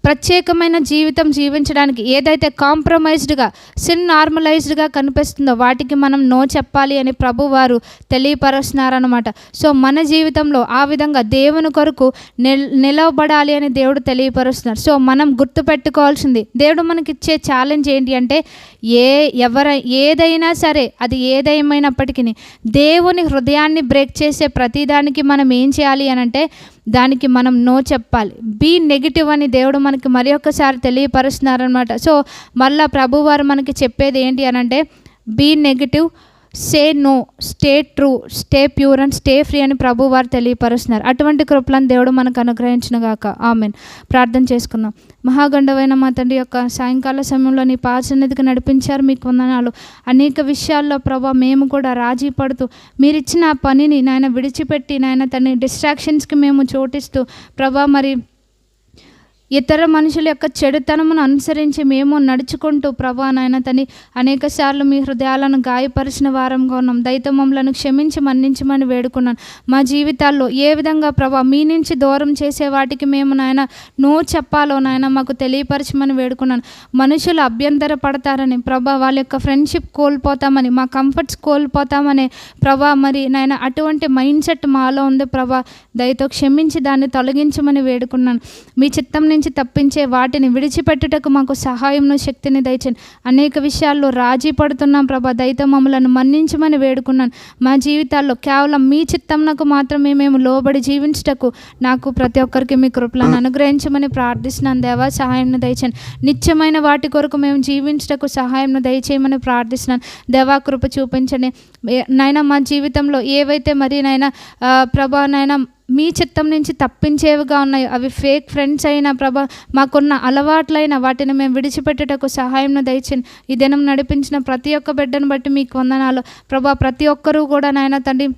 ప్రత్యేకమైన జీవితం జీవించడానికి ఏదైతే కాంప్రమైజ్డ్గా సిన్ నార్మలైజ్డ్గా కనిపిస్తుందో వాటికి మనం నో చెప్పాలి అని ప్రభు వారు తెలియపరుస్తున్నారనమాట. సో మన జీవితంలో ఆ విధంగా దేవుని కొరకు నిలవబడాలి అని దేవుడు తెలియపరుస్తున్నారు. సో మనం గుర్తుపెట్టుకోవాల్సింది, దేవుడు మనకిచ్చే ఛాలెంజ్ ఏంటి అంటే ఏదైనా సరే, అది ఏదేమైనప్పటికీ దేవుని హృదయాన్ని బ్రేక్ చేసే ప్రతిదానికి మనం ఏం చేయాలి అని అంటే దానికి మనం నో చెప్పాలి. బీ నెగిటివ్ అని దేవుడు మనకి మరి ఒక్కసారి తెలియపరుస్తున్నారనమాట. సో మళ్ళీ ప్రభువారు మనకి చెప్పేది ఏంటి అని అంటే be negative, say no, stay true, stay pure and stay free అని ప్రభు వారు తెలియపరుస్తున్నారు. అటువంటి కృపలను దేవుడు మనకు అనుగ్రహించిన గాక. ఆమెన్. ప్రార్థన చేసుకుందాం. మహాగండవైన మా తండ్రి యొక్క సాయంకాల సమయంలో నీ పాసన్నిధికి నడిపించారు, మీకు వందనాలు. అనేక విషయాల్లో ప్రభా మేము కూడా రాజీ పడుతూ మీరిచ్చిన ఆ పనిని నాయన విడిచిపెట్టి నాయన తన డిస్ట్రాక్షన్స్కి మేము చోటిస్తూ ప్రభా మరి ఇతర మనుషుల యొక్క చెడుతనమును అనుసరించి మేము నడుచుకుంటూ ప్రభా నాయన తని అనేక సార్లు మీ హృదయాలను గాయపరిచిన వారంగా ఉన్నాం. దయతో మమ్మలను క్షమించి మన్నించమని వేడుకున్నాను. మా జీవితాల్లో ఏ విధంగా ప్రభా మీ నుంచి దూరం చేసే వాటికి మేము నాయన నో చెప్పాలో నాయన మాకు తెలియపరచమని వేడుకున్నాను. మనుషులు అభ్యంతర పడతారని ప్రభా, వాళ్ళ యొక్క ఫ్రెండ్షిప్ కోల్పోతామని, మా కంఫర్ట్స్ కోల్పోతామని ప్రభా మరి నాయన అటువంటి మైండ్ సెట్ మాలో ఉంది ప్రభా. దయతో క్షమించి దాన్ని తొలగించమని వేడుకున్నాను. మీ చిత్తం నుంచి తప్పించే వాటిని విడిచిపెట్టుటకు మాకు సహాయంను శక్తిని దయచేయండి. అనేక విషయాల్లో రాజీ పడుతున్నాం ప్రభా, దయతో మమ్మలను మన్నించమని వేడుకున్నాను. మా జీవితాల్లో కేవలం మీ చిత్తంనకు మాత్రమే మేము లోబడి జీవించుటకు నాకు ప్రతి ఒక్కరికి మీ కృపలను అనుగ్రహించమని ప్రార్థిస్తున్నాను. దేవా సహాయంను దయచేయండి. నిత్యమైన వాటి కొరకు మేము జీవించుటకు సహాయంను దయచేయమని ప్రార్థిస్తున్నాను. దేవా కృప చూపించండి నాయన. మా జీవితంలో ఏవైతే మరి నాయన ప్రభా నాయన మీ చిత్తం నుంచి తప్పించేవిగా ఉన్నాయి, అవి ఫేక్ ఫ్రెండ్స్ అయినా ప్రభా, మాకున్న అలవాట్లైన వాటిని మేము విడిచిపెట్టుటకు సహాయంను దయచేయండి. ఈ దినం నడిపించిన ప్రతి ఒక్క బిడ్డను బట్టి మీకు వందనాలు ప్రభా. ప్రతి ఒక్కరూ కూడా నాయన తండ్రి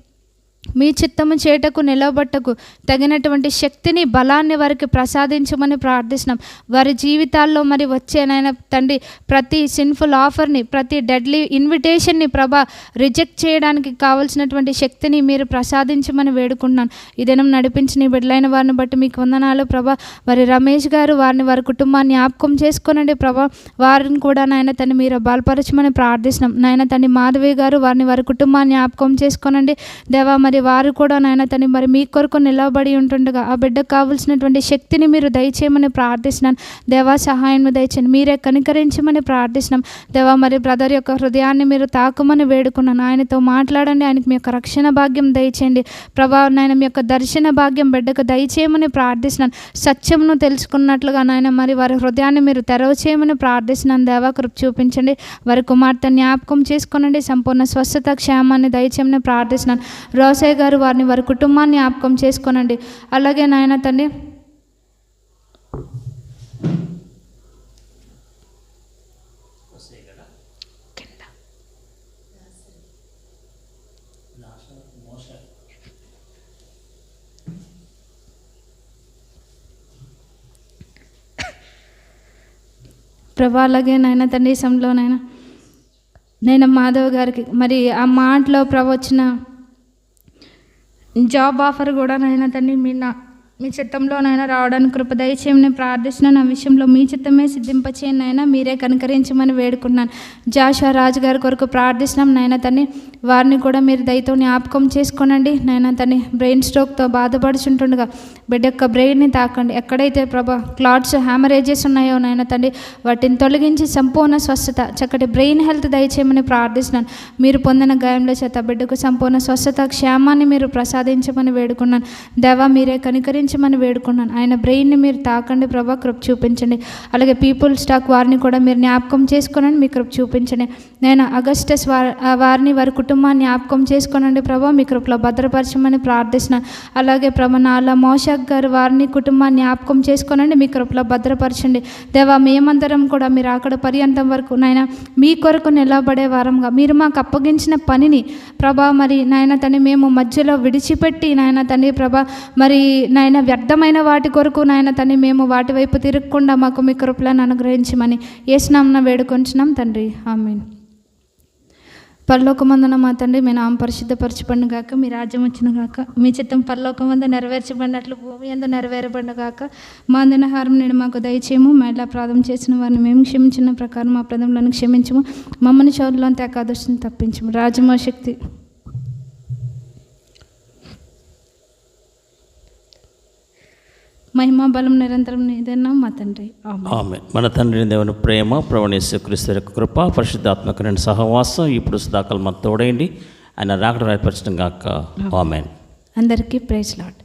మీ చిత్తము చేటకు నిలబట్టకు తగినటువంటి శక్తిని బలాన్ని వారికి ప్రసాదించమని ప్రార్థిస్తున్నాం. వారి జీవితాల్లో మరి వచ్చే నాయన తండ్రి ప్రతి సిన్ఫుల్ ఆఫర్ని, ప్రతి డెడ్లీ ఇన్విటేషన్ని ప్రభా రిజెక్ట్ చేయడానికి కావాల్సినటువంటి శక్తిని మీరు ప్రసాదించమని వేడుకుంటున్నాను. ఈ దినం నడిపించిన బిడ్డలైన వారిని బట్టి మీకు వందనాలు ప్రభా. మరి రమేష్ గారు వారిని వారి కుటుంబాన్ని జ్ఞాపకం చేసుకోనండి ప్రభా. వారిని కూడా నాయన తను మీరు బలపరచమని ప్రార్థిస్తున్నాం. నాయన తని మాధవి గారు వారిని వారి కుటుంబాన్ని జ్ఞాపకం చేసుకోనండి దేవా. మరి వారు కూడా నాయన తని మరి మీ కొరకు నిలబడి ఉంటుండగా ఆ బిడ్డకు కావాల్సినటువంటి శక్తిని మీరు దయచేయమని ప్రార్థిస్తున్నాను. దేవా సహాయం దయచేయండి, మీరే కనికరించమని ప్రార్థిస్తున్నాం. దేవా మరి బ్రదర్ యొక్క హృదయాన్ని మీరు తాకమని వేడుకున్నాను. ఆయనతో మాట్లాడండి, ఆయనకి మీ యొక్క రక్షణ భాగ్యం దయచేయండి ప్రభా. నాయన మీ యొక్క దర్శన భాగ్యం బిడ్డకు దయచేయమని ప్రార్థిస్తున్నాను. సత్యమును తెలుసుకున్నట్లుగా నాయన మరి వారి హృదయాన్ని మీరు తెరవచేయమని ప్రార్థిస్తున్నాను. దేవా కృప చూపించండి. వారి కుమార్తె జ్ఞాపకం చేసుకోనండి. సంపూర్ణ స్వస్థత క్షేమాన్ని దయచేయమని ప్రార్థిస్తున్నాను. రోసయ్య గారు వారిని వారి కుటుంబాన్ని జ్ఞాపకం చేసుకోనండి. అలాగే నాయన తండ్రి ప్రభా, అలాగే నాయన తండ్రి సమయంలో నేను మాధవ్ గారికి మరి ఆ మాటలో ప్రభు వచ్చిన జాబ్ ఆఫర్ కూడా నాయన తండ్రి మీ చిత్తంలో నాయన రావడానికి కృప దయచేయమని ప్రార్థిస్తున్నాను. ఆ విషయంలో మీ చిత్తమే సిద్ధింపచేయండి నాయన, మీరే కనికరించమని వేడుకున్నాను. జాషువా రాజు గారి కొరకు ప్రార్థిస్తున్నాం నాయన తండ్రి. వారిని కూడా మీరు దయతో జ్ఞాపకం చేసుకోనండి నాయన తండ్రి. బ్రెయిన్ స్ట్రోక్తో బాధపడుచుంటుండగా బిడ్డ యొక్క బ్రెయిన్ని తాకండి. ఎక్కడైతే ప్రభా క్లాట్స్, హ్యామరేజెస్ ఉన్నాయో నాయన తండ్రి వాటిని తొలగించి సంపూర్ణ స్వస్థత, చక్కటి బ్రెయిన్ హెల్త్ దయచేయమని ప్రార్థిస్తున్నాను. మీరు పొందిన గాయంలో చేత బిడ్డకు సంపూర్ణ స్వస్థత క్షేమాన్ని మీరు ప్రసాదించమని వేడుకున్నాను. దేవా మీరే కనికరించమని వేడుకున్నాను. ఆయన బ్రెయిన్ని మీరు తాకండి ప్రభా, కృప చూపించండి. అలాగే పీపుల్ స్టాక్ వారిని కూడా మీరు జ్ఞాపకం చేసుకోనండి, మీ కృప చూపించండి. నేను అగస్టస్ వారిని వారి కుటుంబం కుటుంబాన్ని జ్ఞాపకం చేసుకోనండి ప్రభా, మీ కృపలో భద్రపరచమని ప్రార్థిస్తున్నాను. అలాగే ప్రభా నాలా మోషక్ గారు వారిని కుటుంబాన్ని జ్ఞాపకం చేసుకోనండి, మీ కృపలో భద్రపరచండి దేవా. మేమందరం కూడా మీరు అక్కడ పర్యంతం వరకు నాయన మీ కొరకు నిలబడే వారంగా మీరు మాకు అప్పగించిన పనిని ప్రభా మరి నాయన తండ్రి మేము మధ్యలో విడిచిపెట్టి నాయన తండ్రి ప్రభా మరి నాయన వ్యర్థమైన వాటి కొరకు నాయన తండ్రి మేము వాటి వైపు తిరగకుండా మాకు మీ కృపలను అనుగ్రహించమని యేసునామమున వేడుకొంచున్నాం తండ్రి, ఆమేన్. పరలోకమందున మా తండ్రి, మీ నామం పరిశుద్ధపరచబడును గాక, మీ రాజ్యం వచ్చిన గాక, మీ చిత్తం పరలోకమందు నెరవేర్చబడినట్లు భూమి యందు నెరవేరబడును గాక. మా దినహారం నేడు మాకు దయచేయము, మా ఇలా అపరాధం చేసిన వారిని మేము క్షమించిన ప్రకారం మా అపరాధములను క్షమించము, మమ్మల్ని శోధనలోని తెకాదృష్టిని తప్పించము. రాజమా శక్తి మహిమా బలం నిరంతరం నీదన్నా మా తండ్రి, ఆమేన్. మన తండ్రి దేవుని ప్రేమ, ప్రభువైన యేసుక్రీస్తు యొక్క కృప, పరిశుద్ధాత్మక సహవాసం ఇప్పుడు సదాకాలం మనతో తోడేయండి. ఆయన రాకడ రాయపరచడం గాక. ఆమేన్. అందరికీ ప్రైజ్ లార్డ్.